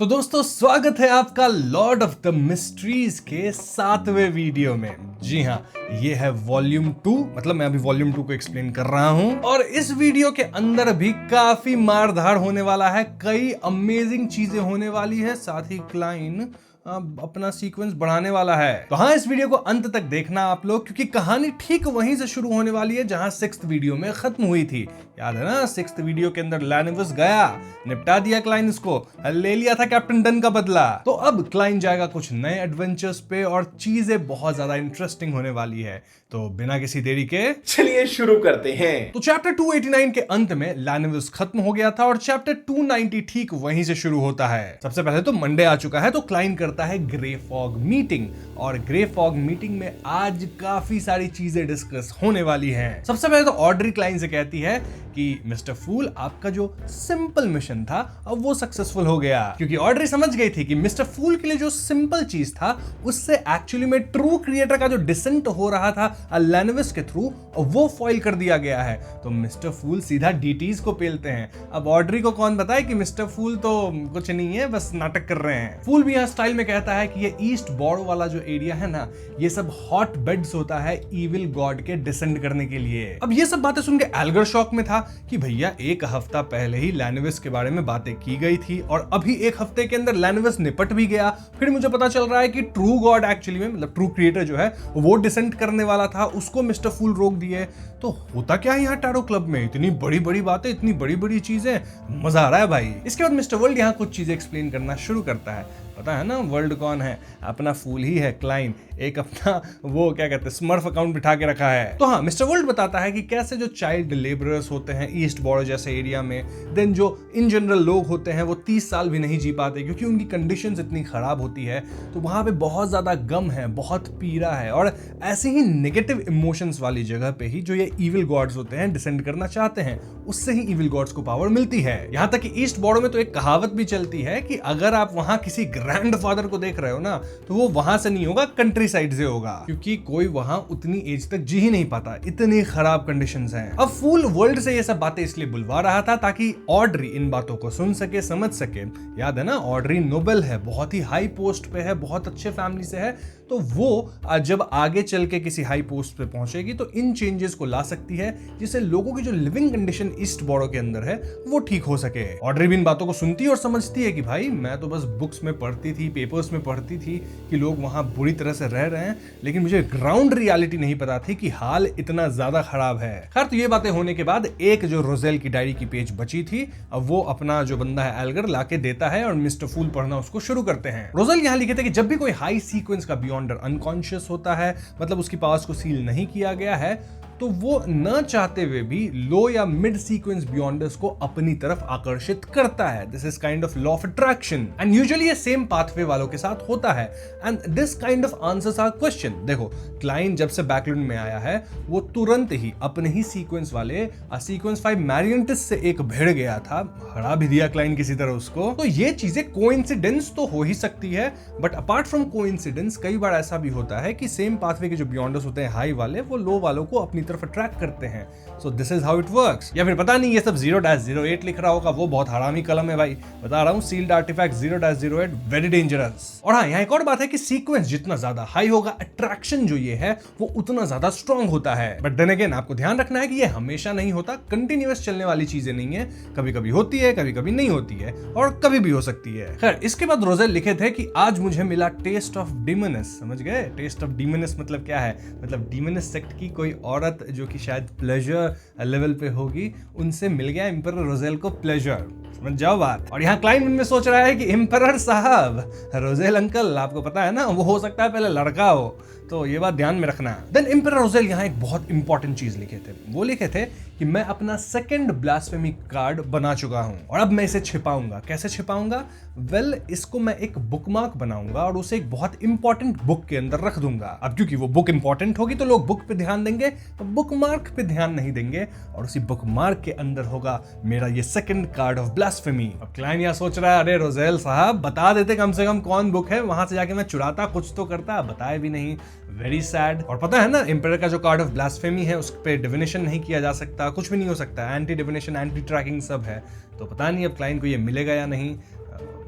तो दोस्तों स्वागत है आपका लॉर्ड ऑफ द मिस्ट्रीज के 7वें वीडियो में। जी हाँ, ये है वॉल्यूम 2, मतलब मैं अभी वॉल्यूम 2 को एक्सप्लेन कर रहा हूं। और इस वीडियो के अंदर भी काफी मारधाड़ होने वाला है, कई अमेजिंग चीजें होने वाली है, साथ ही क्लाइन अपना सीक्वेंस बढ़ाने वाला है। तो हाँ, इस वीडियो को अंत तक देखना आप लोग, क्योंकि कहानी ठीक वहीं से शुरू होने वाली है जहां 6th वीडियो में खत्म हुई थी। याद है ना, 6th वीडियो के अंदर लैनिवस गया, निपटा दिया क्लाइंस को, ले लिया था कैप्टन डन का बदला। तो अब क्लाइन जाएगा कुछ नए एडवेंचर्स पे और चीजें बहुत ज्यादा इंटरेस्टिंग होने वाली है। तो बिना किसी देरी के चलिए शुरू करते हैं। तो चैप्टर 289 के अंत में लैनिवस खत्म हो गया था और चैप्टर 290 ठीक वहीं से शुरू होता है। सबसे पहले तो मंडे आ चुका है, तो क्लाइन करता है ग्रे फॉग मीटिंग, और ग्रे फॉग मीटिंग में आज काफी सारी चीजें डिस्कस होने वाली हैं। सबसे पहले तो ऑड्री क्लाइन से कहती है कि मिस्टर फूल, आपका जो सिंपल मिशन था अब वो सक्सेसफुल हो गया, क्योंकि ऑड्री समझ गई थी कि मिस्टर फूल के लिए जो सिंपल चीज था उससे एक्चुअली में ट्रू क्रिएटर का जो डिसेंट हो रहा था लैनिवस के थ्रू, वो फॉइल कर दिया गया है। तो मिस्टर फूल सीधा डीटीज को पेलते हैं। अब ऑड्री को कौन बताए कि मिस्टर फूल तो कुछ नहीं है, बस नाटक कर रहे हैं। फूल भी यहाँ स्टाइल में कहता है कि ये ईस्ट बॉरो वाला जो एरिया है ना, ये सब हॉट बेड्स होता है इविल गॉड के डिसेंड करने के लिए। अब ये सब बातें सुन के एल्गर शॉक में था कि भैया एक हफ्ता पहले ही लैनिवस के बारे में बातें की गई थी और अभी एक हफ्ते के अंदर लैनिवस निपट भी गया। फिर मुझे पता चल रहा है कि ट्रू गॉड एक्चुअली में, मतलब ट्रू क्रिएटर जो है वो डिसेंड करने वाला था, उसको मिस्टर फूल रोक दिए। तो होता क्या है यहाँ टैरो क्लब में, इतनी बड़ी बड़ी बातें, इतनी बड़ी बड़ी चीजें, मजा आ रहा है भाई। इसके बाद मिस्टर वर्ल्ड यहाँ कुछ चीजें एक्सप्लेन करना शुरू करता है। पता है ना वर्ल्ड कौन है? अपना फूल ही है, क्लाइन। एक अपना वो क्या कहते हैं, स्मर्फ अकाउंट बिठा के रखा है। तो हाँ, मिस्टर वर्ल्ड बताता है कि कैसे जो चाइल्ड लेबरर्स होते हैं ईस्ट बॉर्डर जैसे एरिया में, देन जो इन जनरल लोग होते हैं वो 30 साल भी नहीं जी पाते क्योंकि उनकी कंडीशंस इतनी खराब होती है। तो वहां पे बहुत ज्यादा गम है, बहुत पीड़ा है, और ऐसे ही नेगेटिव इमोशंस वाली जगह पे ही जो ये इविल गॉड्स होते हैं डिसेंड करना चाहते हैं, उससे ही इविल गॉड्स को पावर मिलती है। यहाँ तक कि ईस्ट बॉर्डर में तो एक कहावत भी चलती है कि अगर आप वहां किसी ग्रैंडफादर को देख रहे हो ना, तो वो वहां से नहीं होगा, कंट्री साइड से होगा, क्योंकि कोई वहां उतनी एज तक जी ही नहीं पाता, इतनी खराब कंडीशंस हैं। अब फूल वर्ल्ड से ये सब बातें इसलिए बुलवा रहा था ताकि ऑड्री इन बातों को सुन सके, समझ सके। याद है ना, ऑड्री नोबल है, बहुत ही हाई पोस्ट पे है, बहुत अच्छे फैमिली से है, तो वो जब आगे चल के किसी हाई पोस्ट पे पहुंचेगी तो इन चेंजेस को ला सकती है जिससे लोगों की जो लिविंग कंडीशन ईस्ट बॉर्डर के अंदर है वो ठीक हो सके। ऑड्री भी इन बातों को सुनती है और समझती है कि भाई मैं तो बस बुक्स में पढ़ती थी, पेपर्स में पढ़ती थी कि लोग वहां बुरी तरह से रह रहे हैं, लेकिन मुझे ग्राउंड रियलिटी नहीं पता थी कि हाल इतना ज्यादा खराब है। खैर, तो ये बातें होने के बाद एक जो रोजेल की डायरी की पेज बची थी, अब वो अपना जो बंदा है एल्गर लाके देता है और मिस्टर फूल पढ़ना उसको शुरू करते हैं। रोजेल यहाँ लिखे थे कि जब भी कोई हाई सीक्वेंस का बियॉन्डर अनकॉन्शियस होता है, मतलब उसकी पावर्स को सील नहीं किया गया है, तो वो न चाहते हुए भी लो या मिड सीक्वेंस बियॉन्डर्स को अपनी तरफ आकर्षित करता है। This is kind of law of attraction, and usually ये सेम पाथवे वालों के साथ होता है। And this kind of answers our question. देखो, क्लाइन जब से बैकलैंड में आया है वो तुरंत ही अपने ही सीक्वेंस वाले सीक्वेंस 5 मैरियंटिस से एक भिड़ गया था, हरा भी दिया क्लाइन किसी तरह उसको। तो ये चीजें कोइंसिडेंस तो हो ही सकती है, बट अपार्ट फ्रॉम कोइंसिडेंस कई बार ऐसा भी होता है कि सेम पाथवे के जो बियॉन्डर्स होते हैं हाई वाले, वो लो वालों को अपनी तरफ अट्रैक्ट करते हैं। So this is how it works. या फिर पता नहीं ये सब 0-08 लिख रहा होगा, वो बहुत हरामी कलम है भाई, बता रहा हूं, सील्ड आर्टिफैक्ट 0-08 वेरी डेंजरस। और हाँ, यहाँ एक और बात है कि सीक्वेंस जितना ज्यादा हाई होगा, अट्रैक्शन जो ये है वो उतना ज्यादा स्ट्रॉन्ग होता है। बट देन अगेन आपको ध्यान रखना है कि ये हमेशा नहीं होता, कंटिन्यूअस चलने वाली चीजें नहीं है, कभी कभी होती है, कभी कभी नहीं होती है, और कभी भी हो सकती है। खैर, इसके बाद रोजेल लिखे थे कि आज मुझे मिला टेस्ट ऑफ डीमनस। समझ गए टेस्ट ऑफ डीमनस मतलब क्या है? मतलब डीमनस सेक्ट की कोई औरत जो कि शायद प्लेजर लेवल पे होगी, उनसे मिल गया एम्परर रोजेल को प्लेजर। समझ जाओ बात। और यहाँ क्लाइन में सोच रहा है कि एम्परर साहब, रोजेल अंकल, आपको पता है ना वो हो सकता है पहले लड़का हो, तो ये बात ध्यान में रखना। देन एम्परर रोजेल यहाँ एक बहुत इंपॉर्टेंट चीज लिखे थे। वो लिखे थे कि मैं अपना सेकंड ब्लास्फेमी कार्ड बना चुका हूं और अब मैं इसे छिपाऊंगा। कैसे छिपाऊंगा? वेल, इसको मैं एक बुकमार्क बनाऊंगा और उसे एक बहुत इंपॉर्टेंट बुक के अंदर रख दूंगा। अब क्योंकि वो बुक इंपॉर्टेंट होगी तो लोग बुक पे ध्यान देंगे, तो बुकमार्क पे ध्यान नहीं देंगे, और उसी बुकमार्क के अंदर होगा मेरा ये सेकंड कार्ड ऑफ ब्लास्फेमी। अब क्लाइन यहाँ सोच रहा है, अरे रोजेल साहब बता देते कम से कम कौन बुक है, वहां से जाके मैं चुराता, कुछ तो करता, बताए भी नहीं। Very sad. और पता है ना, एम्परर का जो कार्ड ऑफ ब्लास्फेमी है उस पे डिविनेशन नहीं किया जा सकता, कुछ भी नहीं हो सकता, एंटी डिविनेशन, एंटी ट्रैकिंग सब है। तो पता नहीं अब क्लाइन को ये मिलेगा या नहीं।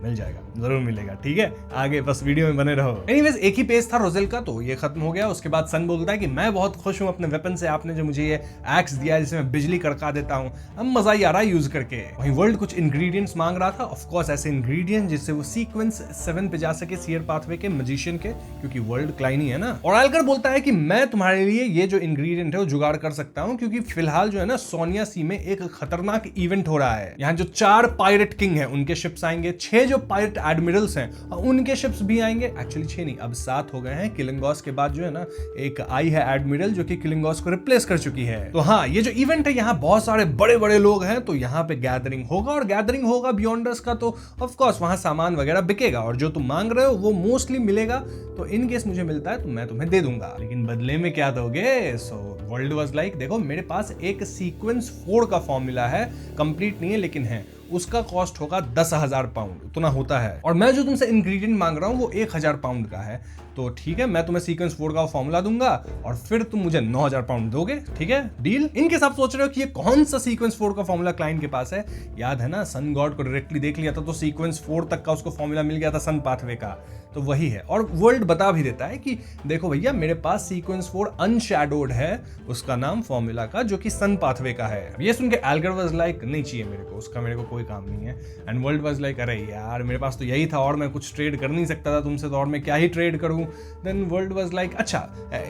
मिल जाएगा, जरूर मिलेगा, ठीक है। आगे बस वीडियो में बने रहो। एनीवेज, एक ही पेज था रोजेल का, तो ये खत्म हो गया। उसके बाद सन बोलता है कि मैं बहुत खुश हूं अपने वेपन से, आपने जो मुझे ये एक्स दिया जिससे मैं बिजली कड़का देता हूं, अब मजा ही आ रहा है यूज करके। वहीं वर्ल्ड कुछ इंग्रेडिएंट्स मांग रहा था, ऑफ कोर्स ऐसे इंग्रेडिएंट्स जिससे वो सीक्वेंस 7 पे जा सके, सीयर पाथवे के मैजिशियन के, क्योंकि वर्ल्ड क्लाइन ही है ना। और एल्गर बोलता है कि मैं तुम्हारे लिए ये जो इंग्रेडिएंट है वो जुगाड़ कर सकता हूं, क्योंकि फिलहाल जो है ना सोनिया सी में एक खतरनाक इवेंट हो रहा है। यहाँ जो 4 पायरेट किंग है उनके शिप्स आएंगे, 6 जो पायरेट एडमिरल्स हैं उनके शिप्स भी आएंगे। एक्चुअली 6 नहीं, अब 7 हो गए हैं। किलिंगोस के बाद जो है ना एक आई है एडमिरल जो कि किलिंगोस को रिप्लेस कर चुकी है। तो हाँ, ये जो इवेंट है यहाँ बहुत सारे बड़े बड़े लोग हैं, तो यहाँ पे गैदरिंग होगा, और गैदरिंग होगा बियॉन्डर्स का, तो ऑफ कोर्स वहां सामान वगैरह बिकेगा, और जो तुम मांग रहे हो वो मोस्टली मिलेगा। तो इन केस मुझे मिलता है तो मैं तुम्हें दे दूंगा, लेकिन बदले में क्या दोगे? सो वर्ल्ड वाज लाइक, देखो मेरे पास एक सीक्वेंस 4 का फॉर्मूला है, कंप्लीट नहीं है लेकिन है, उसका कॉस्ट होगा 10,000 पाउंड, उतना होता है, और मैं जो तुमसे इंग्रेडिएंट मांग रहा हूं वो 1,000 पाउंड का है। तो ठीक है, मैं तुम्हें सीक्वेंस 4 का फॉर्मूला दूंगा और फिर तुम मुझे 9,000 पाउंड दोगे, ठीक है, डील। इनके साथ सोच रहे हो कि ये कौन सा सीक्वेंस 4 का फॉर्मूला क्लाइंट के पास है? याद है ना, सन गॉड को डायरेक्टली देख लिया था तो सीक्वेंस 4 तक का उसको फॉर्मूला मिल गया था सन पाथवे का, तो वही है। और वर्ल्ड बता भी देता है कि देखो भैया, मेरे पास सीक्वेंस 4 अनशैडोड है, उसका नाम फॉर्मूला का, जो कि सन पाथवे का है। ये सुन के एल्गर वाज लाइक, नहीं चाहिए मेरे को, उसका मेरे को कोई काम नहीं है। एंड वर्ल्ड वाज लाइक, अरे यार मेरे पास तो यही था और मैं कुछ ट्रेड कर नहीं सकता था तुमसे, तो और मैं क्या ही ट्रेड करूं। देन वर्ल्ड वाज लाइक, अच्छा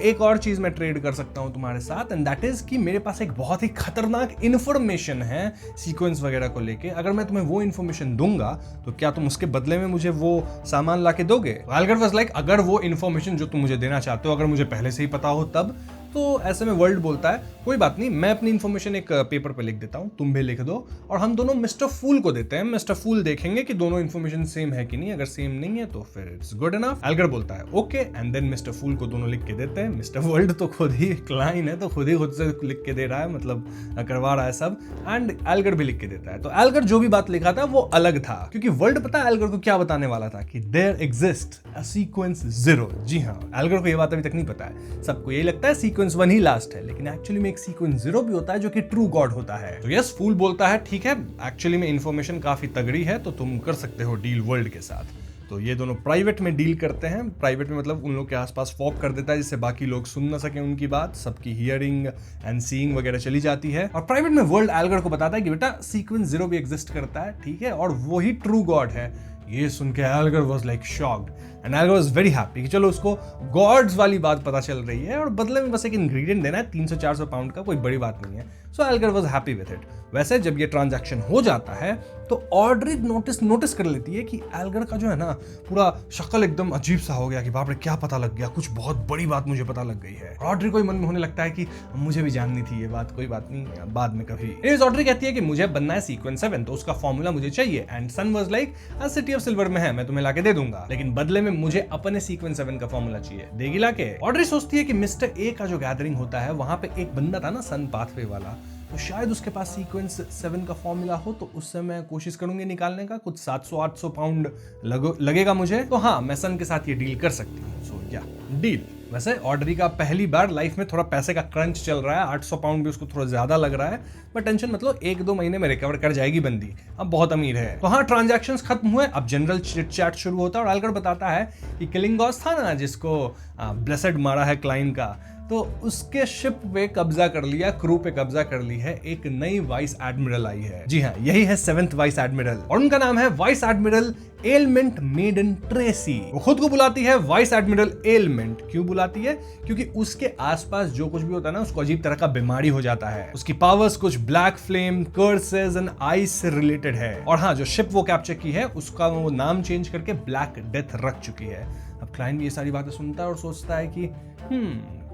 एक और चीज मैं ट्रेड कर सकता हूं तुम्हारे साथ, एंड दैट इज कि मेरे पास एक बहुत ही खतरनाक इन्फॉर्मेशन है सीक्वेंस वगैरह को लेके। अगर मैं तुम्हें वो इन्फॉर्मेशन दूंगा तो क्या तुम उसके बदले में मुझे वो सामान ला के दोगे? एल्गर वाज लाइक, अगर वो इन्फॉर्मेशन जो तुम मुझे देना चाहते हो अगर मुझे पहले से ही पता हो तब। तो ऐसे में वर्ल्ड बोलता है, कोई बात नहीं, मैं अपनी इन्फॉर्मेशन एक पेपर पे लिख देता हूं, तुम भी लिख दो, और हम दोनों मिस्टर फूल को देते हैं। मिस्टर फूल देखेंगे कि दोनों इन्फॉर्मेशन सेम है कि नहीं, अगर सेम नहीं है तो फिर इट्स गुड इनफ। एल्गर बोलता है ओके, एंड देन मिस्टर फूल को दोनों लिख के देते हैं। मिस्टर वर्ल्ड तो खुद ही क्लाइन है, तो खुद से लिख के दे रहा है, मतलब करवा रहा है सब, एंड एल्गर भी लिख के देता है। तो एल्गर जो भी बात लिखा था वो अलग था, क्योंकि वर्ल्ड पता है एल्गर को क्या बताने वाला था, कि देयर एग्जिस्ट अ सीक्वेंस 0। जी हाँ, एल्गर को ये बात अभी तक नहीं पता है, सबको यही लगता है सीक्वेंस 1 ही लास्ट है, लेकिन एक्चुअली में एक सीक्वेंस 0 भी होता है जो कि ट्रू गॉड होता है। तो यस, फूल बोलता है ठीक है, एक्चुअली में इंफॉर्मेशन काफी तगड़ी है, तो तुम कर सकते हो डील वर्ल्ड के साथ। तो ये दोनों प्राइवेट में डील करते हैं। प्राइवेट में मतलब उन लोग के आसपास फॉग कर देता है जिससे बाकी लोग सुन ना सके उनकी बात, सबकी हियरिंग एंड सीइंग वगैरह चली जाती है। और प्राइवेट में वर्ल्ड एल्गर को बताता है कि बेटा सीक्वेंस 0 भी एग्जिस्ट करता है, ठीक है, और वो ही ट्रू गॉड है। ये सुन के Elgar was like shocked, and Elgar was very happy कि चलो उसको गॉड्स वाली बात पता चल रही है, और बदले में बस एक इंग्रेडिएंट देना है 300-400 पाउंड का, कोई बड़ी बात नहीं है। So Elgar was happy with it. वैसे जब ये ट्रांजैक्शन हो जाता है तो ऑड्री नोटिस कर लेती है कि एल्गर का जो है ना पूरा शक्ल एकदम अजीब सा हो गया, कि बाप रे क्या पता लग गया, कुछ बहुत बड़ी बात मुझे पता लग गई है। ऑड्री को मन में होने लगता है कि मुझे भी जाननी थी ये बात, कोई बात नहीं, बाद में कभी। ऑड्री कहती है कि मुझे बनना है सीक्वेंस 7, तो उसका फॉर्मूला मुझे चाहिए, and Sun was like, city of silver में है, मैं तुम्हें लाके दे दूंगा, लेकिन बदले में मुझे अपने सीक्वेंस 7 का फॉर्मूला चाहिए, देगी लाके? ऑड्री सोचती है कि मिस्टर ए का जो गैदरिंग होता है वहां पे एक बंदा था ना सन पाथवे वाला, तो शायद उसके पास सीक्वेंस 7 का फॉर्मूला हो, तो उससे मैं कोशिश करूंगी निकालने का, कुछ 700-800 पाउंड लगेगा मुझे, तो हाँ मैं सन के साथ ये डील कर सकती हूँ। सो या डील। वैसे ऑड्री का पहली बार लाइफ में थोड़ा पैसे का क्रंच चल रहा है, 800 पाउंड भी उसको थोड़ा ज्यादा लग रहा है, बट टेंशन मतलब 1-2 महीने में रिकवर कर जाएगी बंदी, अब बहुत अमीर है। तो हाँ, ट्रांजैक्शंस खत्म हुए, अब जनरल चिट चैट शुरू होता है, और एल्गर बताता है कि किलिंगोस था ना जिसको ब्लेसेड मारा है क्लाइन का, तो उसके शिप पे कब्जा कर लिया, क्रू पे कब्जा कर ली है, एक नई वाइस एडमिरल आई है। जी हाँ, यही है 7th वाइस एडमिरल, और उनका नाम है vice admiral Ailment Maiden Tracy. वो खुद को बुलाती है वाइस एडमिरल एलमेंट। क्यों बुलाती है? क्योंकि उसके आसपास जो कुछ भी होता है ना उसको अजीब तरह का बीमारी हो जाता है। उसकी पावर्स कुछ black flame, curses and ice से रिलेटेड है। और हाँ, जो शिप वो कैप्चर की है उसका वो नाम चेंज करके ब्लैक डेथ रख चुकी है। अब क्लाइंट भी ये सारी बातें सुनता है और सोचता है कि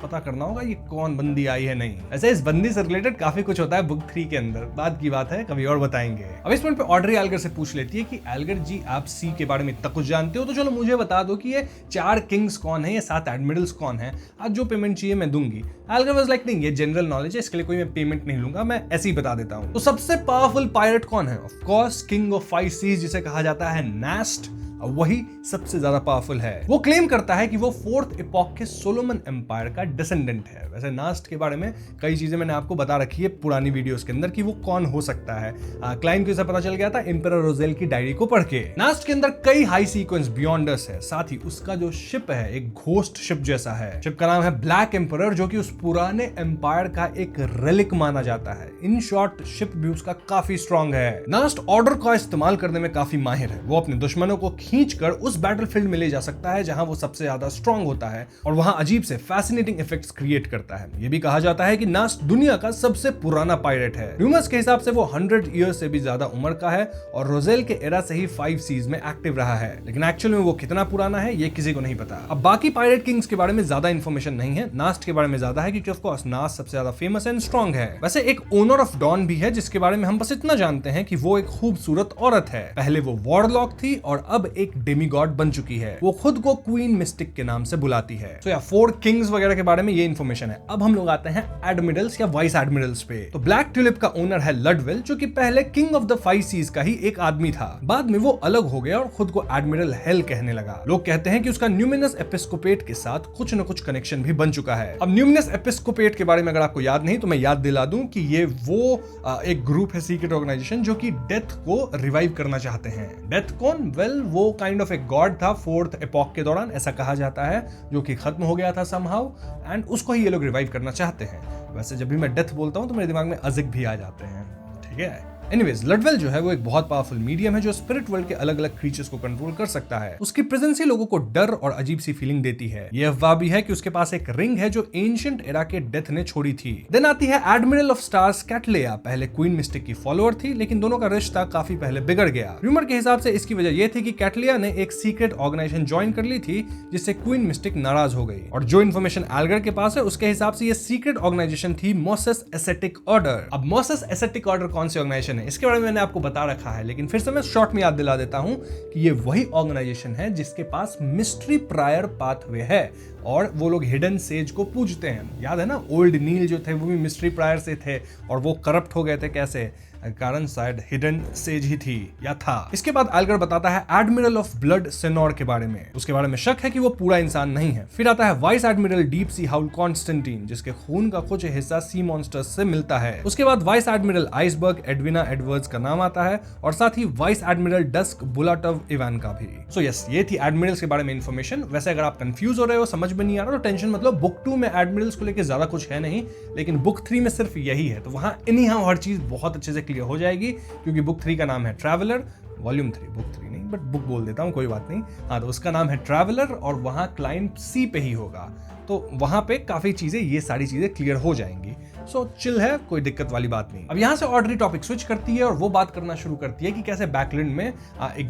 पता करना होगा ये कौन बंदी आई है। नहीं, ऐसे इस बंदी से रिलेटेड काफी कुछ होता है बुक 3 के अंदर, बाद की बात है, कभी और बताएंगे। अब इस पॉइंट पे ऑड्री एल्गर से पूछ लेती है कि एल्गर जी आप सी के बारे में इतना कुछ जानते हो, तो चलो मुझे बता दो कि ये 4 किंग्स कौन है, ये 7 एडमिरल्स कौन है, आज जो पेमेंट चाहिए मैं दूंगी। एल्गर वाज लाइक, नहीं ये जनरल नॉलेज है, इसके लिए कोई मैं पेमेंट नहीं लूंगा, मैं ऐसे ही बता देता हूँ। तो सबसे पावरफुल पायरेट कौन है? Of course king of 5 seas जिसे कहा जाता है नास्ट, वही सबसे ज्यादा पावरफुल है। वो क्लेम करता है कि वो फोर्थ इपॉक के सोलोमन एम्पायर का डिसेंडेंट है। वैसे नास्ट के बारे में कई चीजें मैंने आपको बता रखी है पुरानी वीडियोस के अंदर कि वो कौन हो सकता है। क्लाइन को इसे पता चल गया था एम्परर रोजेल की डायरी को पढ़ के। नास्ट के अंदर कई हाई सीक्वेंस बियॉन्डर्स है, साथ ही उसका जो शिप है एक घोस्ट शिप जैसा है। शिप का नाम है ब्लैक एम्परर, जो कि उस पुराने एम्पायर का एक रेलिक माना जाता है। इन शॉर्ट शिप भी उसका काफी स्ट्रांग है। नास्ट ऑर्डर का इस्तेमाल करने में काफी माहिर है। वो अपने दुश्मनों को खींचकर उस बैटलफील्ड में ले जा सकता है जहां वो सबसे ज्यादा स्ट्रांग होता है और वहां अजीब से फैसिनेटिंग इफेक्ट्स क्रिएट करता है। ये भी कहा जाता है कि नास्ट दुनिया का सबसे पुराना पायरेट है। र्यूमर्स के हिसाब से वो 100 ईयर्स से भी ज्यादा उम्र का है और रोजेल के एरा से ही 5 सीज में एक्टिव रहा है, लेकिन एक्चुअल में वो कितना पुराना है ये किसी को नहीं पता। अब बाकी पायरेट किंग्स के बारे में ज्यादा इंफॉर्मेशन नहीं है, नास्ट के बारे में ज्यादा है क्योंकि ऑफ कोर्स नास्ट सबसे ज्यादा फेमस एंड स्ट्रांग है। वैसे एक ओनर ऑफ डॉन भी है जिसके बारे में हम बस इतना जानते हैं कि वो एक खूबसूरत औरत है। पहले वो वॉरलॉक थी और अब एक डेमीगॉड बन चुकी है। वो खुद को क्वीन मिस्टिक के नाम से बुलाती है। तो या 4 किंग्स वगैरह के बारे में ये इंफॉर्मेशन है। अब हम लोग आते हैं एडमिरल्स या वाइस एडमिरल्स पे। तो ब्लैक ट्यूलिप का ओनर है लडवेल, जो कि पहले किंग ऑफ द 5 सीज का ही एक आदमी था। बाद में वो अलग हो गया और खुद को एडमिरल हेल कहने लगा। लोग कहते हैं कि उसका न्यूमिनस एपिस्कोपेट के साथ कुछ न कुछ कनेक्शन भी बन चुका है। अब न्यूमिनस एपिस्कोपेट के बारे में अगर आपको याद नहीं तो मैं याद दिला दूं कि ये वो एक ग्रुप है, सीक्रेट ऑर्गेनाइजेशन, जो कि डेथ को रिवाइव करना चाहते हैं। डेथ कौन? वेल, वो काइंड ऑफ एक गॉड था 4th एपॉक के दौरान, ऐसा कहा जाता है, जो कि खत्म हो गया था समहाउ, एंड उसको ही ये लोग रिवाइव करना चाहते हैं। वैसे जब भी मैं डेथ बोलता हूं तो मेरे दिमाग में अजिक भी आ जाते हैं, ठीक है। एनीवेज, लडवेल जो है वो एक बहुत पावरफुल मीडियम है जो स्पिरिट वर्ल्ड के अलग अलग क्रीचर्स को कंट्रोल कर सकता है। उसकी प्रेजेंस ही लोगों को डर और अजीब सी फीलिंग देती है। ये अफवाह भी है कि उसके पास एक रिंग है जो एंशिएंट एरा के डेथ ने छोड़ी थी। देन आती है एडमिरल ऑफ स्टार्स कैटलेया। पहले क्वीन मिस्टिक की फॉलोअर थी, लेकिन दोनों का रिश्ता काफी पहले बिगड़ गया। रूमर के हिसाब से इसकी वजह यह थी कि कैटलेया ने एक सीक्रेट ऑर्गेनाइजेशन ज्वाइन कर ली थी जिससे क्वीन मिस्टिक नाराज हो गई। और जो इन्फॉर्मेशन एल्गर के पास है उसके हिसाब से ये सीक्रेट ऑर्गेनाइजेशन थी मोसेस एसेटिक ऑर्डर। अब मोसेस एसेटिक ऑर्डर कौन सी ऑर्गेनाइजेशन है इसके बारे में मैंने आपको बता रखा है, लेकिन फिर से मैं शॉर्ट में याद दिला देता हूं कि ये वही ऑर्गेनाइजेशन है जिसके पास मिस्ट्री प्रायर पाथवे है और वो लोग हिडन सेज को पूजते हैं। याद है ना, ओल्ड नील जो थे वो भी मिस्ट्री प्रायर से थे और वो करप्ट हो गए थे। कैसे? कारण शायद हिडन सेज ही थी या था। इसके बाद एल्गर बताता है एडमिरल ऑफ ब्लड सेनोर के बारे में। उसके बारे में शक है कि वो पूरा इंसान नहीं है। फिर आता है वाइस एडमिरल डीप सी हाउल कॉन्स्टेंटीन, जिसके खून का कुछ हिस्सा सी मॉन्स्टर्स से मिलता है। उसके बाद vice admiral Iceberg Edwina Edwards का नाम आता है और साथ ही vice admiral Dusk Bulatov Ivan का भी। सो यस, ये थी एडमिरल्स के बारे में इंफॉर्मेशन। वैसे अगर आप कंफ्यूज हो रहे हो, समझ में नहीं आ रहा, तो टेंशन मतलब बुक 2 में एडमिरल्स को लेकर ज्यादा कुछ है नहीं, लेकिन बुक 3 में सिर्फ यही है। तो वहां इन्हीं हर चीज बहुत अच्छे से क्लियर हो जाएगी क्योंकि बुक 3 का नाम है ट्रैवलर, वॉल्यूम 3, बुक 3 नहीं बट बुक बोल देता हूं, कोई बात नहीं। हाँ, तो उसका नाम है ट्रैवलर और वहां क्लाइंब सी पे ही होगा, तो वहां पे काफी चीजें, ये सारी चीजें क्लियर हो जाएंगी। सो चिल है, कोई दिक्कत वाली बात नहीं। अब यहाँ से ऑर्डरी टॉपिक स्विच करती है और वो बात करना शुरू करती है कि कैसे बैकलैंड में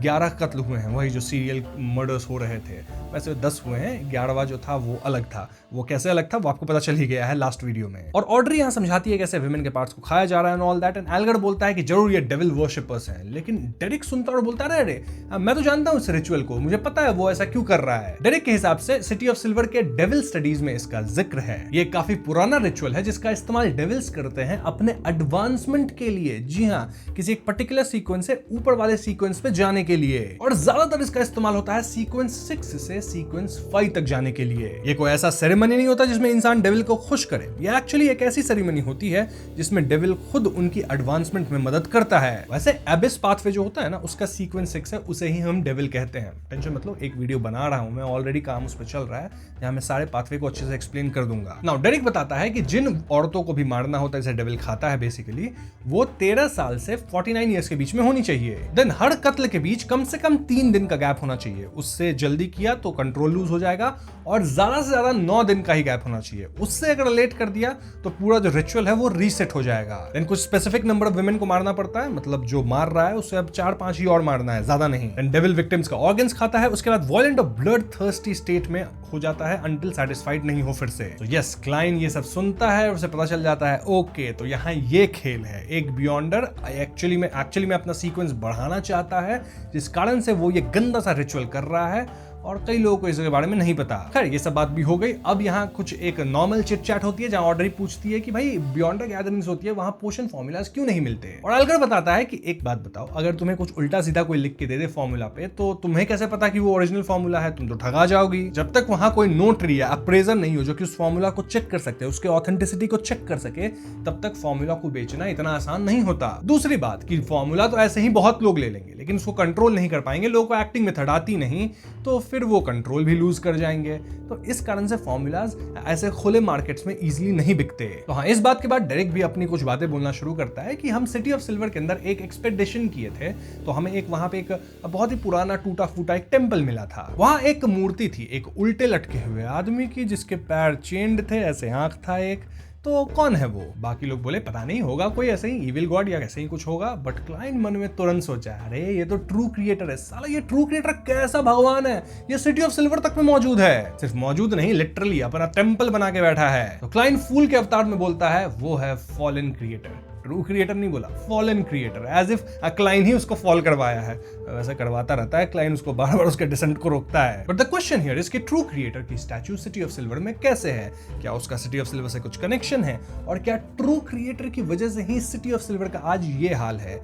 11 कत्ल हुए हैं, वही जो सीरियल मर्डर्स हो रहे थे। वैसे 10 हुए हैं, 11वां जो था वो अलग था। वो कैसे अलग था वो आपको पता चल ही गया है लास्ट वीडियो में। और ऑर्डरी यहाँ समझाती है कैसे विमेन के पार्ट्स को खाया जा रहा है ऑल दैट। एंड एल्गर बोलता है कि जरूर ये डेविल वर्शिपर्स हैं, लेकिन डेरिक सुनता और बोलता है अरे मैं तो जानता हूँ इस रिचुअल को, मुझे पता है वो ऐसा क्यों कर रहा है। डेरिक के हिसाब से सिटी ऑफ सिल्वर के डेविल स्टडीज में इसका जिक्र है। ये काफी पुराना रिचुअल है जिसका इस्तेमाल डेविल्स करते हैं अपने एडवांसमेंट के लिए। जी हाँ, किसी एक पर्टिकुलर सीक्वेंस से ऊपर वाले सीक्वेंस पे जाने के लिए। और ज्यादातर इसका इस्तेमाल होता है सीक्वेंस 6 से सीक्वेंस 5 तक जाने के लिए। ये कोई ऐसा सेरेमनी नहीं होता जिसमें इंसान डेविल को खुश करे। ये एक्चुअली एक ऐसी सेरेमनी होती है जिसमें डेविल खुद उनकी एडवांसमेंट में मदद करता है। वैसे एबिस पाथवे जो होता है ना, उसका सीक्वेंस 6 है, उसे ही हम डेविल कहते हैं। टेंशन मतलब एक वीडियो बना रहा हूं मैं, ऑलरेडी काम उस पर चल रहा है, जहां मैं सारे पाथवे को अच्छे से एक्सप्लेन कर दूंगा। नाउ डेरिक बताता है कि जिन औरतों को भी मारना होता है, जैसे डेविल खाता है बेसिकली, वो 13 साल से 49 ईयर्स के बीच में होनी चाहिए। देन हर कत्ल के बीच कम से कम 3 दिन का गैप होना चाहिए। उससे जल्दी किया तो कंट्रोल लूज हो जाएगा और ज्यादा से ज्यादा 9 दिन का ही गैप होना चाहिए। उससे अगर लेट कर दिया तो पूरा जो रिचुअल है वो रीसेट हो जाएगा। देन कुछ स्पेसिफिक नंबर ऑफ वुमेन को मारना पड़ता है, मतलब जो मार रहा है उससे अब 4-5 ही और मारना है, ज्यादा नहीं। देन डेविल विक्टिम्स का ऑर्गन्स खाता है। उसके बाद वायलेंट और ब्लड थर्स्टी स्टेट में हो जाता है अंटिल सेटिस्फाइड नहीं हो फिर से। तो यस, क्लाइन ये सब सुनता है और उसे पता चल जाता है ओके, तो यहाँ ये खेल है। एक बियॉन्डर एक्चुअली में अपना सीक्वेंस बढ़ाना चाहता है, जिस कारण से वो ये गंदा सा रिचुअल कर रहा है और कई लोगों को इसके बारे में नहीं पता। खैर ये सब बात भी हो गई। अब यहाँ कुछ एक नॉर्मल चिट चैट होती है जहाँ ऑड्री पूछती है कि भाई बियॉन्ड द गैदरिंग्स होती है, वहां पोशन फॉर्मूलाज क्यों नहीं मिलते। और अलगर बताता है कि एक बात बताओ, अगर तुम्हें कुछ उल्टा सीधा कोई लिख के दे दे फॉर्मूला पे, तो तुम्हें कैसे पता कि वो ओरिजिनल फॉर्मूला है? तुम तो ठगा जाओगी। जब तक वहां कोई नोटरी या अप्रेजर नहीं हो जो कि उस फॉर्मूला को चेक कर सकते, उसके ऑथेंटिसिटी को चेक कर सके, तब तक फॉर्मूला को बेचना इतना आसान नहीं होता। दूसरी बात कि फॉर्मूला तो ऐसे ही बहुत लोग ले लेंगे, लेकिन उसको कंट्रोल नहीं कर पाएंगे, लोगों को एक्टिंग मेथड आती नहीं, तो फिर वो कंट्रोल भी लूज कर जाएंगे। तो इस कारण से फॉर्मूलाज ऐसे खुले मार्केट्स में इजीली नहीं बिकते। तो हाँ, इस बात के बाद डेरिक भी अपनी कुछ बातें बोलना शुरू करता है कि हम सिटी ऑफ सिल्वर के अंदर एक एक्सपेडिशन किए थे, तो हमें एक वहां पे एक बहुत ही पुराना टूटा फूटा एक टेंपल मिला था। वहां एक मूर्ति थी, एक उल्टे लटके हुए आदमी की, जिसके पैर चेंड थे, ऐसे आंख था एक। तो कौन है वो? बाकी लोग बोले पता नहीं, होगा कोई ऐसे ही इविल गॉड या ऐसे ही कुछ होगा। बट क्लाइन मन में तुरंत सोचा, अरे ये तो ट्रू क्रिएटर है साला, ये ट्रू क्रिएटर कैसा भगवान है, ये सिटी ऑफ सिल्वर तक में मौजूद है। सिर्फ मौजूद नहीं, लिटरली अपना टेंपल बना के बैठा है। तो क्लाइन फूल के अवतार में बोलता है वो है फॉलन क्रिएटर। ट्रू क्रिएटर नहीं बोला, fallen creator, as if Klein ही उसको फॉल करवाया है। वैसे करवाता रहता है, क्लाइन उसको बार बार उसके डिसेंट को रोकता है। But the question here is कि ट्रू क्रिएटर की स्टैच्यू सिटी ऑफ सिल्वर में कैसे है? क्या उसका सिटी ऑफ सिल्वर से कुछ कनेक्शन है? और क्या ट्रू क्रिएटर की वजह से ही सिटी ऑफ सिल्वर का आज ये हाल है?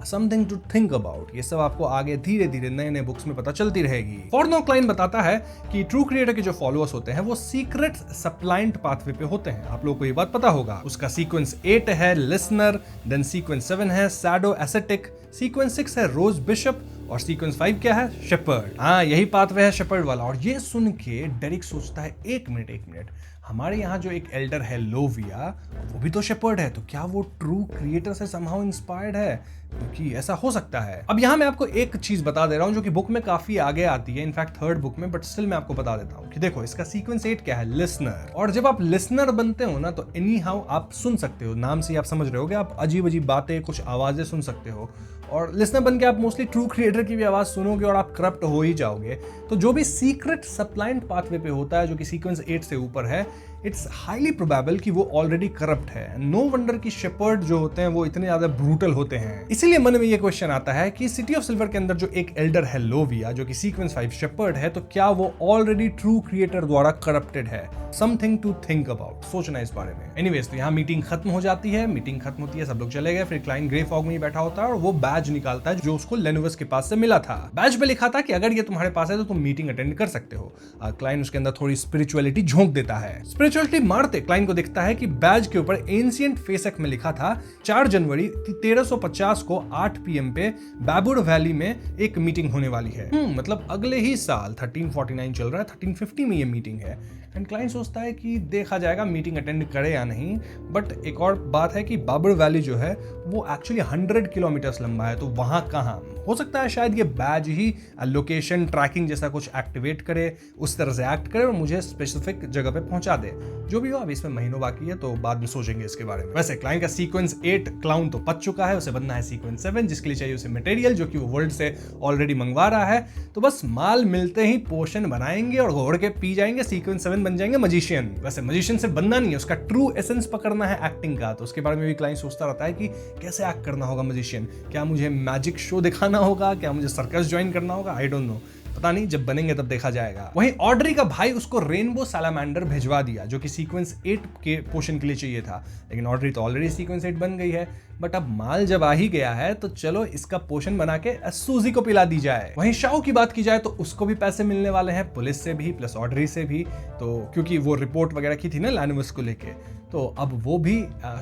Something to think about. ये सब आपको आगे धीरे धीरे नए नए बुक्स में पता चलती रहेगी। फॉर नाउ क्लाइन बताता है कि ट्रू क्रिएटर के जो फॉलोअर्स होते हैं वो सीक्रेट सप्लाइंट पाथवे पे होते हैं। आप लोगों को ये बात पता होगा। उसका सीक्वेंस 8 है लिसनर, देन सीक्वेंस 7 है शैडो एसेटिक, सीक्वेंस 6 है रोज बिशप, और सीक्वेंस 5 क्या है? शेपर्ड। हाँ, यही पाथवे है शेपर्ड वाला। और ये सुन के डेरिक सोचता है एक मिनट, हमारे यहाँ जो एक एल्डर है लोविया, वो भी तो शेपर्ड है, तो क्या वो ट्रू क्रिएटर से समहाउ इंस्पायर्ड है? क्योंकि ऐसा हो सकता है। अब यहाँ मैं आपको एक चीज बता दे रहा हूँ जो कि बुक में काफी आगे आती है, इनफैक्ट 3rd बुक में, बट स्टिल मैं आपको बता देता हूँ कि देखो इसका सीक्वेंस 8 क्या है? लिसनर। और जब आप लिसनर बनते हो ना, तो एनी हाउ आप सुन सकते हो, नाम से ही आप समझ रहे होगे, आप अजीब अजीब बातें, कुछ आवाजें सुन सकते हो। और लिसनर बन के आप मोस्टली ट्रू क्रिएटर की भी आवाज सुनोगे और आप करप्ट हो ही जाओगे। तो जो भी सीक्रेट सप्लाइंट पाथवे पे होता है जो कि सीक्वेंस 8 से ऊपर है, इट्स हाईली प्रोबेबल कि वो ऑलरेडी करप्ट है। नो वंडर कि शेपर्ड जो होते हैं वो इतने ज्यादा ब्रूटल होते हैं। इसीलिए मन में ये क्वेश्चन आता है कि सिटी ऑफ सिल्वर के अंदर जो एक एल्डर है लोविया, जो कि सीक्वेंस 5 शेपर्ड है, तो क्या वो ऑलरेडी ट्रू क्रिएटर द्वारा करप्टेड है? समथिंग टू थिंक अबाउट, सोचना इस बारे में। एनीवेज, तो यहाँ मीटिंग खत्म हो जाती है, मीटिंग खत्म होती है, सब लोग चले गए। फिर क्लाइन ग्रे फॉग में ही बैठा होता है और वो बैज निकालता है जो उसको लेनोवस के पास से मिला था। बैज पे लिखा था कि अगर ये तुम्हारे पास है तो तुम मीटिंग अटेंड कर सकते हो। क्लाइन उसके अंदर थोड़ी स्पिरिचुअलिटी झोंक देता है। स्पिरिचुअलिटी मारते क्लाइन को दिखता है कि बैज के ऊपर एंशिएंट फेसक में लिखा था 4 जनवरी 1350 को 8 PM पे बैबुर वैली में एक मीटिंग होने वाली है। मतलब अगले ही साल 1349 चल रहा है, 1350 में ये मीटिंग है। एंड क्लाइन सोचता है कि देखा जाएगा मीटिंग अटेंड करे या नहीं। बट एक और बात है कि बाबर वैली जो है वो एक्चुअली 100 किलोमीटर्स लंबा है, तो वहां कहाँ हो सकता है शायद ये बैज ही लोकेशन ट्रैकिंग जैसा कुछ एक्टिवेट करे, उस तरह से एक्ट करे और मुझे स्पेसिफिक जगह पे पहुंचा दे। जो भी हो, अभी इसमें महीनों बाकी है, तो बाद में सोचेंगे इसके बारे में। वैसे क्लाइन का सीक्वेंस 8 क्लाउन तो पच चुका है, उसे बनना है सीक्वेंस 7, जिसके लिए चाहिए उसे मटेरियल जो कि वो वर्ल्ड से ऑलरेडी मंगवा रहा है। तो बस माल मिलते ही पोशन बनाएंगे और घोड़ के पी जाएंगे, सीक्वेंस 7 बन जाएंगे मजिशियन। वैसे मजिशियन से बनना नहीं है, उसका ट्रू एसेंस पकड़ना है एक्टिंग का। तो उसके बारे में भी क्लाइन सोचता रहता है कि कैसे एक्ट करना होगा मजिशियन। क्या मुझे मैजिक शो दिखाना होगा? क्या मुझे सर्कस ज्वाइन करना होगा? आई डोंट नो, पता नहीं, जब बनेंगे तब देखा जाएगा। वहीं ऑड्री का भाई उसको रेनबो सैलामेंडर भिजवा दिया जो कि सीक्वेंस 8 के पोशन के लिए चाहिए था, लेकिन ऑड्री तो ऑलरेडी सीक्वेंस 8 बन गई है। बट अब माल जब आ ही गया है तो चलो इसका पोशन बना के सूजी को पिला दी जाए। वहीं शाओ की बात की जाए तो उसको भी पैसे मिलने वाले हैं, पुलिस से भी प्लस ऑड्री से भी। तो क्योंकि वो रिपोर्ट वगैरह की थी ना लैनोवस को लेके, तो अब वो भी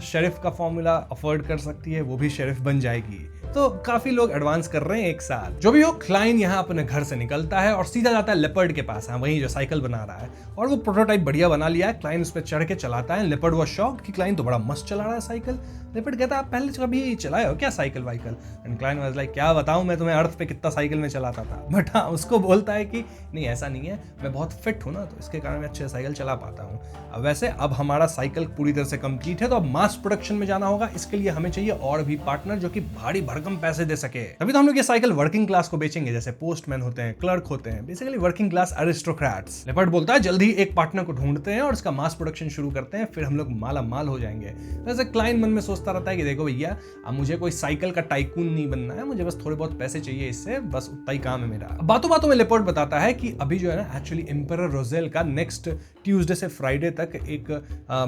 शेरिफ का फॉर्मूला अफोर्ड कर सकती है, वो भी शेरिफ बन जाएगी। तो काफी लोग एडवांस कर रहे हैं एक साथ। जो भी हो, क्लाइन यहाँ अपने घर से निकलता है और सीधा जाता है लेपर्ड के पास, वहीं जो साइकिल बना रहा है, और वो प्रोटोटाइप बढ़िया बना लिया है। क्लाइन उस पर चढ़ के चलाता है। लेपर्ड वो शॉक्ड कि क्लाइन तो बड़ा मस्त चला रहा है साइकिल। लेपर्ड कहता है आप पहले कभी चलाए हो क्या cycle vehicle? And Klein was like क्या बताऊं मैं तुम्हें अर्थ पे कितना साइकिल में चलाता था। बट हाँ, उसको बोलता है कि नहीं ऐसा नहीं है, मैं बहुत फिट हूं ना, तो इसके कारण मैं अच्छे साइकिल चला पाता हूँ। अब वैसे अब हमारा साइकिल पूरी तरह से कंप्लीट है, तो अब मास प्रोडक्शन में जाना होगा। इसके लिए हमें चाहिए और भी पार्टनर जो कि भारी भरकम पैसे दे सके। तभी तो हम लोग ये साइकिल वर्किंग क्लास को बेचेंगे, जैसे पोस्टमैन होते हैं, क्लर्क होते हैं, basically working class aristocrats. Leopard बोलता है जल्दी ही एक पार्टनर को ढूंढते हैं और इसका मास प्रोडक्शन शुरू करते हैं, फिर हम लोग माला माल हो जाएंगे। वैसे क्लाइन मन में सोचता रहता है कि देखो भैया अब मुझे कोई साइकिल का टाइकून नहीं बनना है, मुझे बस थोड़े बहुत पैसे चाहिए, इससे बस उतना ही काम है मेरा। बातों बातों में लेपर्ड बताता है कि अभी जो है ना एक्चुअली एम्परर रोजेल का नेक्स्ट ट्यूसडे से फ्राइडे तक एक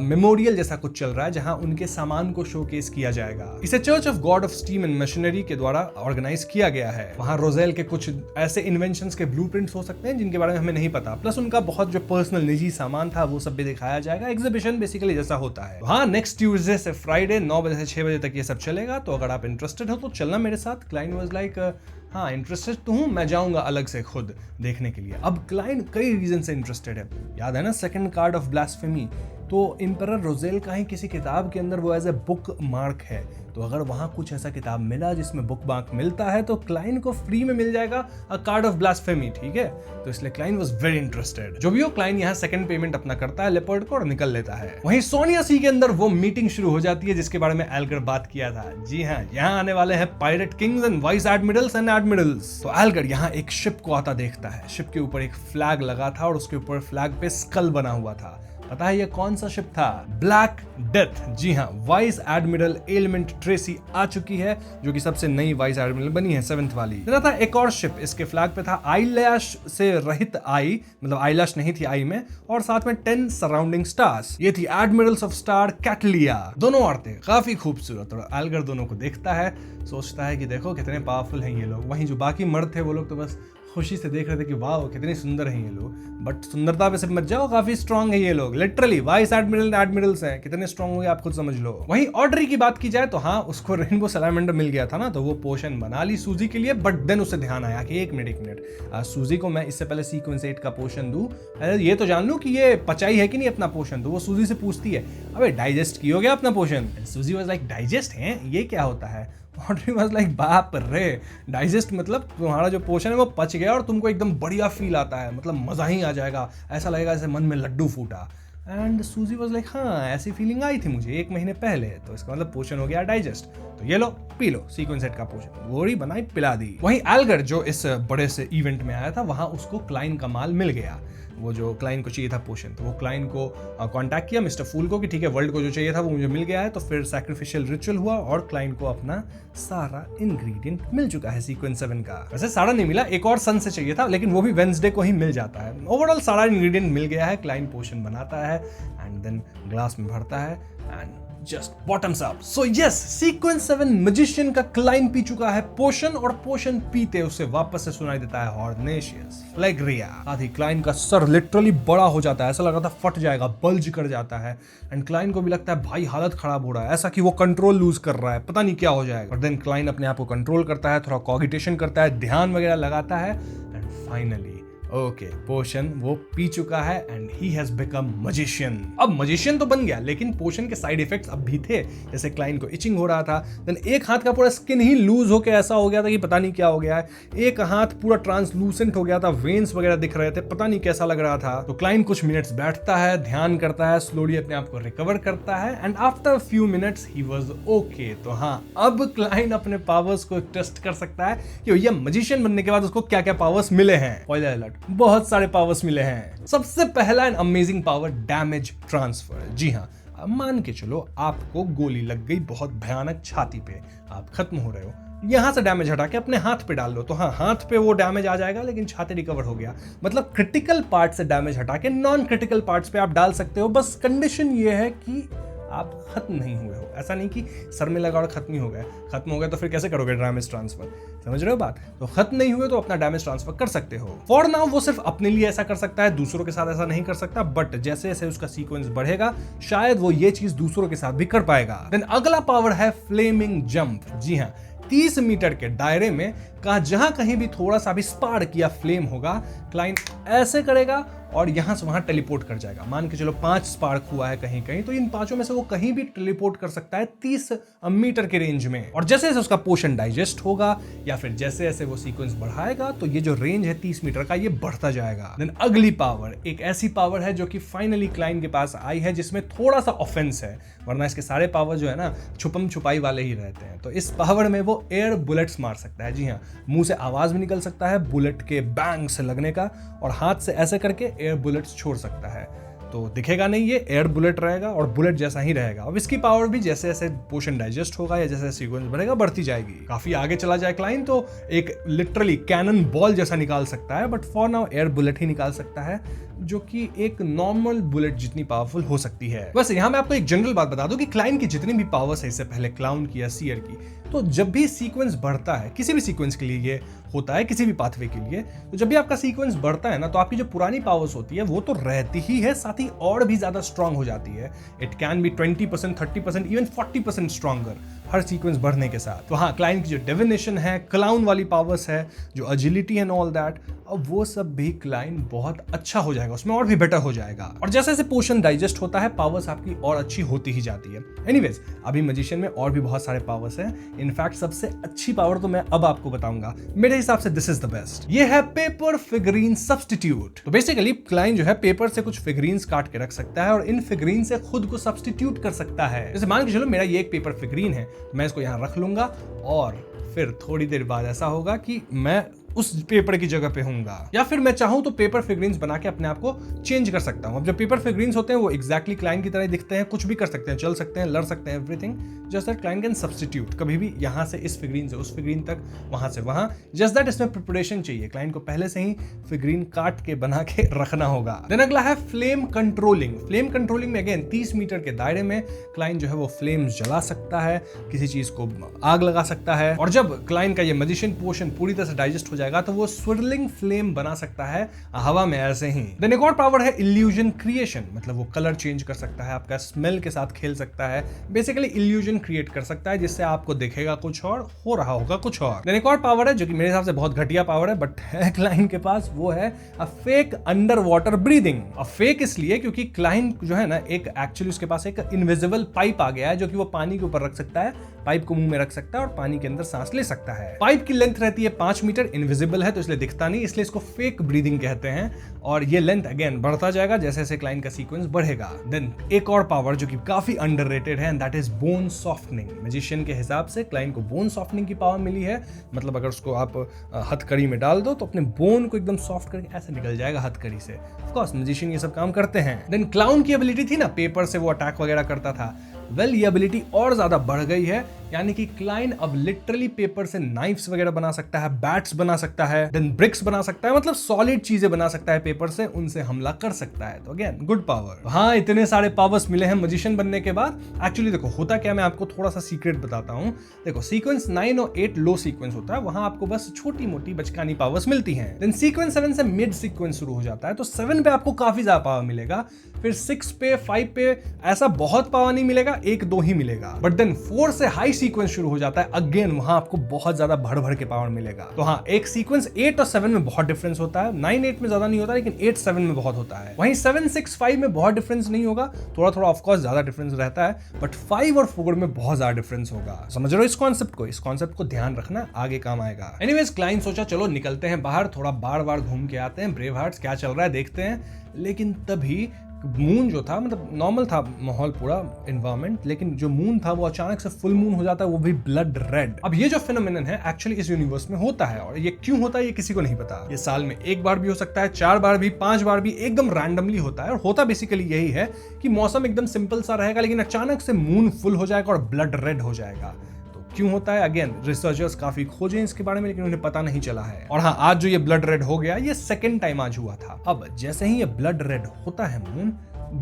मेमोरियल जैसा कुछ चल रहा है जहां उनके सामान को शोकेस किया जाएगा। इसे church of God of steam and machinery के द्वारा ऑर्गेनाइज किया गया है। वहां रोजेल के कुछ ऐसे इन्वेंशंस के ब्लूप्रिंट्स हो सकते हैं जिनके बारे में हमें नहीं पता, प्लस उनका बहुत जो पर्सनल निजी सामान था वो सब भी दिखाया जाएगा। एग्जीबिशन बेसिकली जैसा होता है। हाँ, नेक्स्ट ट्यूसडे से फ्राइडे 9 बजे से 6 बजे तक ये सब चलेगा, तो अगर आप इंटरेस्टेड हो तो चलना मेरे साथ। क्लाइन वाज लाइक हाँ इंटरेस्टेड तो हूँ, मैं जाऊंगा अलग से खुद देखने के लिए। अब क्लाइन कई रीजन से इंटरेस्टेड है। याद है ना सेकंड कार्ड ऑफ ब्लास्फेमी, तो एम्परर रोजेल का ही किसी किताब के अंदर वो एज ए बुक मार्क है, तो अगर वहां कुछ ऐसा किताब मिला जिसमें बुक मार्क मिलता है तो क्लाइन को फ्री में मिल जाएगा अ कार्ड ऑफ ब्लास्फेमी, ठीक है। तो इसलिए क्लाइन वाज वेरी इंटरेस्टेड। जो भी हो, क्लाइन यहाँ सेकंड पेमेंट अपना करता है लेपर्ड को और निकल लेता है। वहीं सोनिया सी के अंदर वो मीटिंग शुरू हो जाती है जिसके बारे में एल्गर बात किया था। जी हाँ, यहाँ आने वाले हैं pirate Kings and vice Admirals and Admirals. तो एल्गर यहाँ एक शिप को आता देखता है। शिप के ऊपर एक फ्लैग लगा था और उसके ऊपर फ्लैग पे स्कल बना हुआ था। पता है ये कौन सा शिप था? Black death. जी हाँ, वाइस एडमिरल एलिमेंट ट्रेसी आ चुकी है, जो कि सबसे नई वाइस एडमिरल बनी है, 7th वाली। तेरा था एक और शिप, इसके फ्लैग पे था आईलैश से रहित आई, मतलब आईलैश नहीं थी आई में, और साथ में 10 सराउंडिंग स्टार्स। ये थी एडमिरल्स ऑफ स्टार कैटलिया। दोनों औरतें काफी खूबसूरत, और एल्गर दोनों को देखता है, सोचता है कि देखो कितने पावरफुल हैं ये लोग। वहीं जो बाकी मर्द थे वो लोग तो बस खुशी से देख रहे थे कि वाह कितने सुंदर हैं ये लोग, बट सुंदरता पे सिर्फ मत जाओ, काफी स्ट्रांग है ये लोग। लिटरली वाइस एडमिरल एडमिरल्स हैं, कितने स्ट्रांग होंगे आप खुद समझ लो। वहीं ऑड्री की बात की जाए तो हाँ, उसको रेनबो सैलामेंडर मिल गया था ना, तो वो पोशन बना ली सूजी के लिए, बट देन उसे ध्यान आया कि एक मिनट सूजी को मैं इससे पहले सीक्वेंस 8 का पोशन दूं, ये तो जान लूं कि ये पचाई है कि नहीं अपना पोशन। तो वो सूजी से पूछती है, अबे डाइजेस्ट की हो गया अपना पोशन? सूजी वाज लाइक, डाइजेस्ट है ये क्या होता है? ऑड्री वाज लाइक, बाप रे, डाइजेस्ट मतलब तुम्हारा जो पोशन है वो पच गया और तुमको एकदम बढ़िया फील आता है, मतलब मजा ही आ जाएगा, ऐसा लगेगा जैसे मन में लड्डू फूटा। एंड सूजी वाज लाइक, हाँ ऐसी फीलिंग आई थी मुझे 1 महीने पहले, तो इसका मतलब पोशन हो गया डाइजेस्ट, तो ये लो पी लो सीक्वेंस 8 का पोशन। गोरी बनाई पिला दी। वहीं एल्गर जो इस बड़े से इवेंट में आया था, वहां उसको क्लाइन का माल मिल गया, वो जो क्लाइन को चाहिए था पोशन। तो वो क्लाइन को कांटेक्ट किया, मिस्टर फूल को, कि ठीक है वर्ल्ड को जो चाहिए था वो मुझे मिल गया है। तो फिर सैक्रिफिशियल रिचुअल हुआ और क्लाइन को अपना सारा इंग्रेडिएंट मिल चुका है सीक्वेंस 7 का। वैसे सारा नहीं मिला, एक और सन से चाहिए था, लेकिन वो भी वेडनेसडे को ही मिल जाता है। ओवरऑल सारा इंग्रेडिएंट मिल गया है। क्लाइन पोशन बनाता है एंड देन ग्लास में भरता है and just bottoms up. So yes, sequence 7 magician का क्लाइन पी चुका है पोशन, और पोशन पीते उसे वापस से सुनाई देता है हॉर्नेशियस फ्लेग्रिया। आधी क्लाइन का सर लिटरली बड़ा हो जाता है, ऐसा लग रहा था फट जाएगा, बल्ज कर जाता है। एंड क्लाइन को भी लगता है भाई हालत खराब हो रहा है, ऐसा कि वो कंट्रोल लूज कर रहा है, पता नहीं क्या हो जाएगा। और देन क्लाइन अपने आप को कंट्रोल करता है, थोड़ा कॉगिटेशन करता है, ध्यान वगैरह लगाता है, एंड फाइनली ओके पोशन वो पी चुका है and he has become magician. अब मैजिशियन तो बन गया, लेकिन पोशन के साइड इफेक्ट्स अब भी थे, जैसे क्लाइन को इचिंग हो रहा था, देन एक हाथ का पूरा स्किन ही लूज होकर ऐसा हो गया था कि पता नहीं क्या हो गया है, एक हाथ पूरा ट्रांसलूसेंट हो गया था, वेन्स वगैरह दिख रहे थे, पता नहीं कैसा लग रहा था। तो क्लाइन कुछ मिनट्स बैठता है, ध्यान करता है, स्लोली अपने आप को रिकवर करता है, and after few minutes he was okay. तो हाँ, अब क्लाइन अपने पावर्स को टेस्ट कर सकता है कि भैया मैजिशियन बनने के बाद उसको क्या क्या पावर्स मिले हैं। स्पॉइलर अलर्ट, बहुत सारे पावर्स मिले हैं। सबसे पहला and amazing power, damage transfer. जी हाँ, अब मान के चलो आपको गोली लग गई बहुत भयानक छाती पे, आप खत्म हो रहे हो, यहां से डैमेज हटा के अपने हाथ पे डाल लो, तो हाँ हाथ पे वो डैमेज आ जाएगा, लेकिन छाती रिकवर हो गया। मतलब क्रिटिकल पार्ट से डैमेज हटा के नॉन क्रिटिकल पार्ट्स पे आप डाल सकते हो। बस कंडीशन ये है कि आप खत्म नहीं हुए हो, ऐसा नहीं कि सर में लगा और खत्म ही हो गए। खत्म हो गए तो फिर कैसे करोगे डैमेज ट्रांसफर, समझ रहे हो बात? तो खत्म नहीं हुए तो अपना डैमेज ट्रांसफर कर सकते हो। फॉर नाउ वो सिर्फ अपने लिए ऐसा कर सकता है, दूसरों के साथ ऐसा नहीं कर सकता, बट जैसे जैसे उसका सीक्वेंस बढ़ेगा शायद वो ये चीज दूसरों के साथ भी कर पाएगा। देन अगला पावर है फ्लेमिंग जंप। जी हाँ, 30 मीटर के दायरे में जहां कहीं भी थोड़ा सा भी स्पार्क या फ्लेम होगा, क्लाइन ऐसे करेगा और यहां से वहां टेलीपोर्ट कर जाएगा। मान के चलो 5 स्पार्क हुआ है कहीं कहीं, तो इन 5 में से वो कहीं भी टेलीपोर्ट कर सकता है 30 मीटर के रेंज में। और जैसे जैसे उसका पोशन डाइजेस्ट होगा या फिर जैसे जैसे वो सीक्वेंस बढ़ाएगा, तो ये जो रेंज है 30 मीटर का, ये बढ़ता जाएगा। देन अगली पावर, एक ऐसी पावर है जो कि फाइनली क्लाइन के पास आई है, जिसमें थोड़ा सा ऑफेंस है, वरना इसके सारे पावर जो है ना छुपम छुपाई वाले ही रहते हैं। तो इस पावर में वो एयर बुलेट्स मार सकता है। जी हाँ, मुंह से आवाज भी निकल सकता है बुलेट के बैंग से लगने का, और हाथ से ऐसे करके एयर बुलेट्स छोड़ सकता है। तो दिखेगा नहीं, ये एयर बुलेट रहेगा और बुलेट जैसा ही रहेगा। अब इसकी पावर भी जैसे जैसे पोशन डाइजेस्ट होगा या जैसे सीक्वेंस बढ़ेगा बढ़ती जाएगी। काफी आगे चला जाए क्लाइन तो एक लिटरली कैनन बॉल जैसा निकाल सकता है, but for now air bullet ही निकाल सकता है, जो कि एक नॉर्मल बुलेट जितनी पावरफुल हो सकती है। बस यहाँ मैं आपको एक जनरल बात बता दूं कि क्लाइन की जितनी भी पावर्स है, इससे पहले क्लाउन की या सीयर की, तो जब भी सीक्वेंस बढ़ता है, किसी भी सीक्वेंस के लिए ये होता है, किसी भी पाथवे के लिए, तो जब भी आपका सीक्वेंस बढ़ता है ना, तो आपकी जो पुरानी पावर्स होती है वो तो रहती ही है, साथ ही और भी ज्यादा स्ट्रांग हो जाती है। It can be 20%, 30%, even 40% stronger her sequence बढ़ने के साथ। तो हाँ, क्लाइन की जो डिविनेशन है, क्लाउन वाली पावर्स है, जो एजिलिटी एंड ऑल दैट, अब वो सब भी क्लाइन बहुत अच्छा हो जाएगा, उसमें और भी बेटर हो जाएगा। और जैसे जैसे पोशन डाइजेस्ट होता है, पावर्स आपकी और अच्छी होती ही जाती है। एनीवेज, अभी मैजिशियन में और भी बहुत सारे पावर्स हैं। इनफैक्ट सबसे अच्छी पावर तो मैं अब आपको बताऊंगा, मेरे हिसाब से दिस इज द बेस्ट। ये है पेपर फिगरीन सब्स्टिट्यूट। तो बेसिकली क्लाइन जो है पेपर से कुछ फिगरीन्स काट के रख सकता है और इन फिगरीन से खुद को सब्स्टिट्यूट कर सकता है। जैसे मान के चलो मेरा ये एक पेपर फिगरीन है, मैं इसको यहां रख लूंगा और फिर थोड़ी देर बाद ऐसा होगा कि मैं उस पेपर की जगह पे होऊंगा, या फिर मैं चाहूं तो पेपर फिगरीन्स बना के अपने आप को चेंज कर सकता हूं। अब जो पेपर फिगरीन्स होते हैं वो एग्जैक्टली क्लाइन की तरह दिखते हैं, कुछ भी कर सकते हैं, चल सकते हैं, लड़ सकते हैं, everything just that Klein can substitute कभी भी यहां से इस फिगरीन से उस फिगरीन तक, वहां से वहां, जस्ट दैट इसमें प्रिपरेशन चाहिए। क्लाइन को पहले से ही फिगरीन काट के बना के रखना होगा। देन अगला है फ्लेम कंट्रोलिंग। फ्लेम कंट्रोलिंग में अगेन 30 मीटर के दायरे में क्लाइन जो है वो फ्लेम जला सकता है, किसी चीज को आग लगा सकता है, और जब क्लाइन का ये मैजिशियन पोशन पूरी तरह से डाइजेस्ट हो जाएगा तो वो स्विरलिंग फ्लेम बना सकता है हवा में ऐसे ही। देन एक और पावर है इल्यूजन क्रिएशन, मतलब वो कलर चेंज कर सकता है, आपका स्मेल के साथ खेल सकता है, बेसिकली इल्यूजन क्रिएट कर सकता है जिससे आपको दिखेगा कुछ और, हो रहा होगा कुछ और। देन एक और पावर है जो कि मेरे हिसाब से बहुत घटिया पावर है, बट है क्लाइन के पास, वो है a fake under water breathing. A fake इसलिए क्योंकि क्लाइन जो है ना, एक एक्चुअली उसके पास एक इनविजिबल पाइप आ गया है जो कि वो पानी के ऊपर रख सकता है, पाइप को मुंह में रख सकता है और पानी के अंदर सांस ले सकता है। पाइप की लेंथ रहती है 5 मीटर, इनविजिबल है तो इसलिए दिखता नहीं, इसलिए इसको फेक ब्रीदिंग कहते हैं। और ये लेंथ अगेन बढ़ता जाएगा जैसे जैसे क्लाइन का सीक्वेंस बढ़ेगा। देन एक और पावर जो कि काफी अंडररेटेड है, and that is bone softening. Magician के हिसाब से क्लाइन को बोन सॉफ्टनिंग की पावर मिली है, मतलब अगर उसको आप हथकड़ी में डाल दो तो अपने बोन को एकदम सॉफ्ट करके ऐसे निकल जाएगा हथकड़ी से। ऑफ कोर्स मैजिशियन ये सब काम करते हैं। देन क्लाउन की एबिलिटी थी ना, पेपर से वो अटैक वगैरह करता था, वेल ये एबिलिटी और ज्यादा बढ़ गई है, यानी कि क्लाइन अब लिटरली पेपर से नाइफ्स वगैरह बना सकता है, बैट्स बना सकता है, देन ब्रिक्स बना सकता है, मतलब सॉलिड चीजें बना सकता है पेपर से, उनसे हमला कर सकता है। तो अगेन गुड पावर। हाँ, इतने सारे पावर्स मिले हैं मैजिशियन बनने के बाद। एक्चुअली देखो होता क्या, मैं आपको थोड़ा सा सीक्रेट बताता हूँ। देखो सीक्वेंस 9 और 8 लो सीक्वेंस होता है, वहां आपको बस छोटी मोटी बचकानी पावर्स मिलती हैं। देन सीक्वेंस 7 से मिड सीक्वेंस शुरू हो जाता है, तो 7 पे आपको काफी ज्यादा पावर मिलेगा, फिर 6 पे 5 पे ऐसा बहुत पावर नहीं मिलेगा, 1-2 ही मिलेगा। बट देन 4 से हाई सीक्वेंस शुरू हो जाता है, अगेन वहां आपको बहुत ज्यादा भर भर के पावर मिलेगा। तो हाँ, एक सीक्वेंस 8 और 7 में बहुत डिफरेंस होता है, 9-8 में ज्यादा नहीं होता, लेकिन 8-7 में बहुत होता है। वहीं 7-6-5 में बहुत डिफरेंस नहीं होगा, थोड़ा थोड़ा ऑफकोर्स ज्यादा डिफरेंस रहता है, बट 5 और 4 में बहुत ज्यादा डिफरेंस होगा। समझ रहे हो इस कॉन्सेप्ट को ध्यान रखना, आगे काम आएगा। एनीवेज, क्लाइन सोचा चलो निकलते हैं बाहर, थोड़ा बार बार घूम के आते हैं, ब्रेव हार्ट्स क्या चल रहा है देखते हैं। लेकिन तभी मून जो था, मतलब नॉर्मल था माहौल पूरा एनवायरनमेंट, लेकिन जो मून था वो अचानक से फुल मून हो जाता है, वो भी ब्लड रेड। अब ये जो फिनोमेनन है एक्चुअली इस यूनिवर्स में होता है, और ये क्यों होता है ये किसी को नहीं पता। ये साल में 1 बार भी हो सकता है, 4 बार भी, 5 बार भी, एकदम रैंडमली होता है। और होता बेसिकली यही है कि मौसम एकदम सिंपल सा रहेगा, लेकिन अचानक से मून फुल हो जाएगा और ब्लड रेड हो जाएगा। क्यों होता है, अगेन रिसर्चर्स काफी खोजे इसके बारे में, लेकिन उन्हें पता नहीं चला है। और हाँ, आज जो ये ब्लड रेड हो गया, ये सेकंड टाइम आज हुआ था। अब जैसे ही ये ब्लड रेड होता है मून,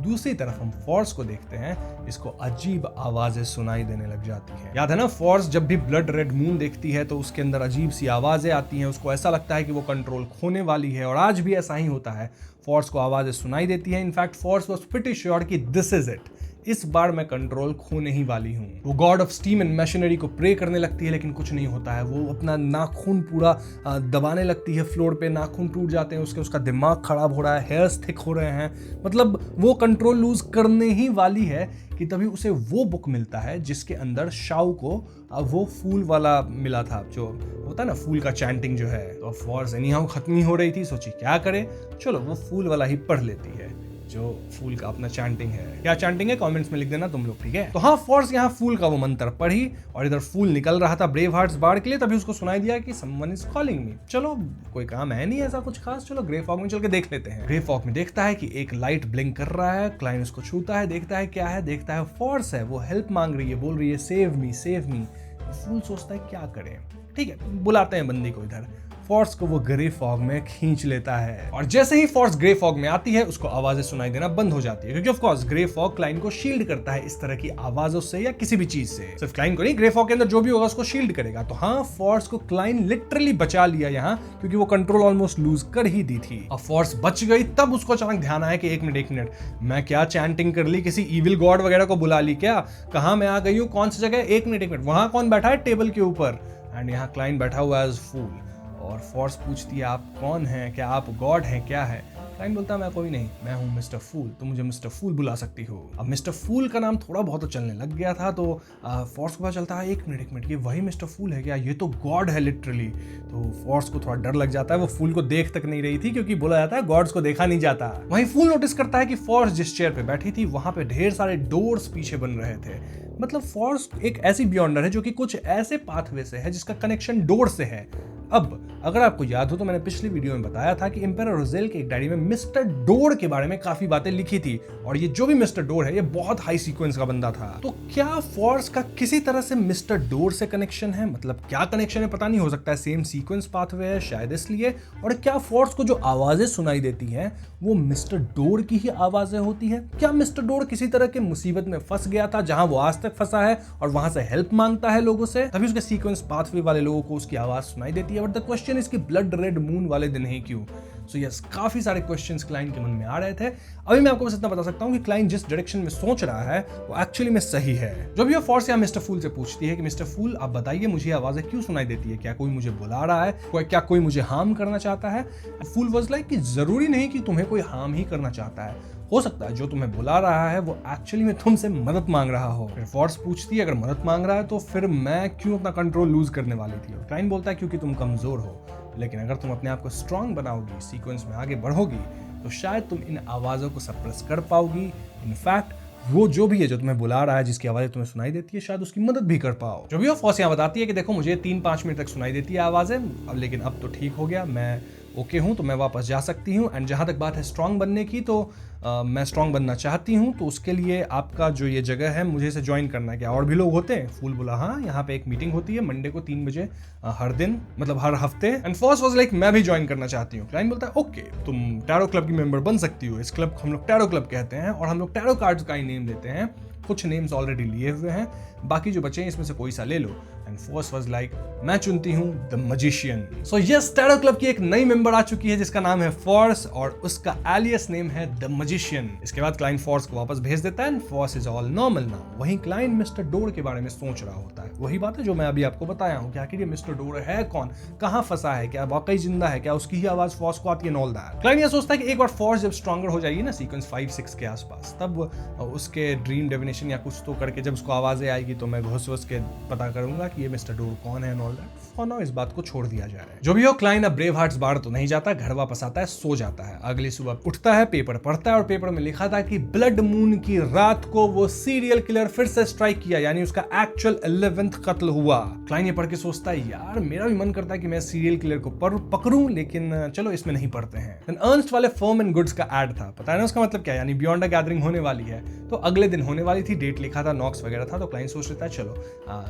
दूसरी तरफ हम फोर्स को देखते हैं, इसको अजीब आवाजें सुनाई देने लग जाती हैं। याद है ना, फोर्स जब भी ब्लड रेड मून देखती है तो उसके अंदर अजीब सी आवाजें आती हैं, उसको ऐसा लगता है कि वो कंट्रोल खोने वाली है, और आज भी ऐसा ही होता है। फोर्स को आवाजें सुनाई देती हैं। In fact force was pretty sure कि दिस इज इट, इस बार मैं कंट्रोल खोने ही वाली हूँ। वो God of steam and machinery को प्रे करने लगती है, लेकिन कुछ नहीं होता है। वो अपना नाखून पूरा दबाने लगती है फ्लोर पे, नाखून टूट जाते हैं उसका दिमाग खराब हो रहा है, हेयर्स थिक हो रहे हैं, मतलब वो कंट्रोल लूज करने ही वाली है कि तभी उसे वो बुक मिलता है जिसके अंदर शाओ को वो फूल वाला मिला था, जो होता है ना फूल का चैंटिंग जो है। तो फोर्स एनीहाउ खत्म ही हो रही थी, सोची क्या करे, चलो वो फूल वाला ही पढ़ लेती है। जो फूल का अपना चैंटिंग है। क्या चैंटिंग है कमेंट्स में लिख देना तुम लोग, ठीक है। तो हाँ, फोर्स यहाँ फूल का वो मंत्र पढ़ी और इधर फूल निकल रहा था ब्रेव हार्ट्स बार के लिए, तभी उसको सुनाई दिया कि समवन इज कॉलिंग मी। चलो कोई काम है नहीं ऐसा कुछ खास, चलो ग्रे फॉग में चल के देख लेते हैं। ग्रे फॉग में देखता है कि एक लाइट ब्लिंक कर रहा है। क्लाइन उसको छूता है, देखता है क्या है, देखता है फोर्स है, वो हेल्प मांग रही है, बोल रही है सेव मी सेव मी। फूल सोचता है क्या करें, ठीक है बुलाते हैं बंदी को इधर। फोर्स को वो ग्रे फॉग में खींच लेता है और जैसे ही फोर्स ग्रे फॉग में आती है उसको आवाजें सुनाई देना बंद हो जाती है, क्योंकि of course grey fog Klein को शील्ड करता है इस तरह की आवाजों से या किसी भी चीज से। सिर्फ क्लाइन को नहीं, ग्रे फॉग के अंदर जो भी होगा उसको शील्ड करेगा। तो हाँ, फोर्स को क्लाइन लिटरली बचा लिया यहाँ, क्योंकि वो कंट्रोल ऑलमोस्ट लूज कर ही दी थी। अब फोर्स बच गई, तब उसको अचानक ध्यान आया कि एक मिनट मैं क्या चैंटिंग कर ली, किसी इविल गॉड वगैरह को बुला ली क्या, कहां मैं आ गई हूँ, कौन सी जगह, एक मिनट वहां कौन बैठा है टेबल के ऊपर, एंड यहाँ क्लाइन बैठा हुआ एज फूल। और फोर्स पूछती है आप कौन हैं, क्या आप गॉड हैं, क्या है। क्लाइन बोलता है मैं कोई नहीं, मैं हूं मिस्टर फूल, तुम मुझे मिस्टर फूल बुला सकती हो। अब मिस्टर फूल का नाम थोड़ा बहुत तो चलने लग गया था, तो फोर्स को पता चलता है एक मिनट ये वही मिस्टर फूल है क्या, ये तो गॉड है लिटरली। तो फोर्स को थोड़ा डर लग जाता है, वो फूल को देख तक नहीं रही थी, क्योंकि बोला जाता है गॉड्स को देखा नहीं जाता। वहीं फूल नोटिस करता है कि फोर्स जिस चेयर पे बैठी थी वहां पे ढेर सारे डोर्स पीछे बन रहे थे। मतलब फोर्स एक ऐसी बियॉन्डर है जो कि कुछ ऐसे पाथवे से है जिसका कनेक्शन डोर से है। अब अगर आपको याद हो तो मैंने पिछली वीडियो में बताया था कि एम्परर रोजेल के एक डायरी में मिस्टर डोर के बारे में काफी बातें लिखी थी, और ये जो भी मिस्टर डोर है ये बहुत हाई सीक्वेंस का बंदा था। तो क्या फोर्स का किसी तरह से मिस्टर डोर से कनेक्शन है, मतलब क्या कनेक्शन है पता नहीं, हो सकता है सेम सीक्वेंस पाथवे है शायद इसलिए। और क्या फोर्स को जो आवाजें सुनाई देती हैं वो मिस्टर डोर की ही आवाजें होती है? क्या मिस्टर डोर किसी तरह के मुसीबत में फंस गया था जहां वो आज तक फंसा है और वहां से हेल्प मांगता है लोगों से, तभी उसके सीक्वेंस पाथवे वाले लोगों को उसकी आवाज सुनाई देती है। बट द क्वेश्चन इज कि ब्लड रेड मून वाले दिन ही क्यों? सो यस, काफी सारे क्वेश्चंस क्लाइन के मन में आ रहे थे। अभी मैं आपको बस इतना बता सकता हूं कि क्लाइन जिस डायरेक्शन में सोच रहा है वो एक्चुअली में सही है। जो भी फोर्स यहाँ मिस्टर फूल से पूछती है कि मिस्टर फूल आप बताइए मुझे आवाजें क्यों सुनाई देती है, क्या कोई मुझे बुला रहा है, क्या कोई मुझे हार्म करना चाहता है? फूल वाज लाइक कि जरूरी नहीं कि तुम्हें कोई हार्म ही करना चाहता है, हो सकता है जो तुम्हें बुला रहा है वो एक्चुअली में तुमसे मदद मांग रहा हो। फिर फोर्स पूछती है अगर मदद मांग रहा है तो फिर मैं क्यों अपना कंट्रोल लूज करने वाली थी? और क्लाइन बोलता है क्योंकि तुम कमजोर हो, लेकिन अगर तुम अपने आप को स्ट्रांग बनाओगी, सीक्वेंस में आगे बढ़ोगी, तो शायद तुम इन आवाजों को सप्रेस कर पाओगी। इनफैक्ट वो जो भी है जो तुम्हें बुला रहा है, जिसकी आवाजें तुम्हें सुनाई देती है, शायद उसकी मदद भी कर पाओ। जो भी हो फोर्स यहाँ बताती है कि देखो मुझे 3-5 मिनट तक सुनाई देती है आवाजें, अब लेकिन अब तो ठीक हो गया, मैं ओके हूँ, तो मैं वापस जा सकती हूँ। एंड जहाँ तक बात है स्ट्रांग बनने की, तो मैं स्ट्रांग बनना चाहती हूँ, तो उसके लिए आपका जो ये जगह है मुझे इसे ज्वाइन करना है। क्या और भी लोग होते हैं? फूल बोला हाँ, यहाँ पे एक मीटिंग होती है मंडे को 3 बजे हर दिन, मतलब हर हफ्ते। एंड फोर्स वाज लाइक मैं भी ज्वाइन करना चाहती हूँ। क्लाइन बोलता है ओके, तुम टैरो क्लब की मेंबर बन सकती हो। इस क्लब को हम लोग टैरो क्लब कहते हैं और हम लोग टैरो कार्ड्स का ही नेम देते हैं। कुछ नेम्स ऑलरेडी लिए हुए हैं, बाकी जो बचे हैं इसमें से कोई सा ले लो। एंड फोर्स वाज लाइक मैं चुनती हूं the magician. So yes, tarot club की एक नई मेंबर आ चुकी है जिसका नाम है फोर्स और उसका एलियस नेम है द मैजिशियन। इसके बाद क्लाइन फोर्स को वापस भेज देता है and force is all normal now. वहीं क्लाइन मिस्टर डोर के बारे में सोच रहा होता है। वही बात है जो मैं अभी आपको बताया हूं कि आखिर ये मिस्टर डोर है कौन, कहां फंसा है, क्या वाकई जिंदा है, क्या उसकी ही आवाज फोर्स को आती है, ऑल दैट। क्लाइन ये सोचता है कि एक बार फोर्स जब स्ट्रॉन्गर हो जाएगी ना सीक्वेंस 5-6 के आसपास, तब उसके ड्रीम डेफिनेशन या कुछ तो करके जब उसको आवाजें आएगी तो मैं घुस के पता करूंगा कि ये मिस्टर डोर कौन है, ऑल दैट। फॉर नाउ इस बात को छोड़ दिया जाए। जो भी हो, क्लाइन अब ब्रेव हार्ट्स बार तो नहीं जाता, घर वापस आता है, सो जाता है। अगली सुबह उठता है, पेपर पढ़ता है और पेपर में लिखा था कि ब्लड मून की रात को वो सीरियल किलर फिर से स्ट्राइक किया, यानी उसका एक्चुअल 11th कत्ल हुआ। क्लाइन ये पढ़ के सोचता है यार मेरा भी मन करता है कि मैं सीरियल किलर को पकड़ूं, लेकिन चलो इसमें नहीं पढ़ते हैं। अर्न्स्ट वाले फर्म एंड गुड्स का एड था, पता है ना उसका मतलब क्या, यानी बियॉन्ड द गैदरिंग होने वाली है। तो अगले दिन होने वाली थी, डेट लिखा था, नॉक्स वगैरह था, तो क्लाइन सोच लेता है चलो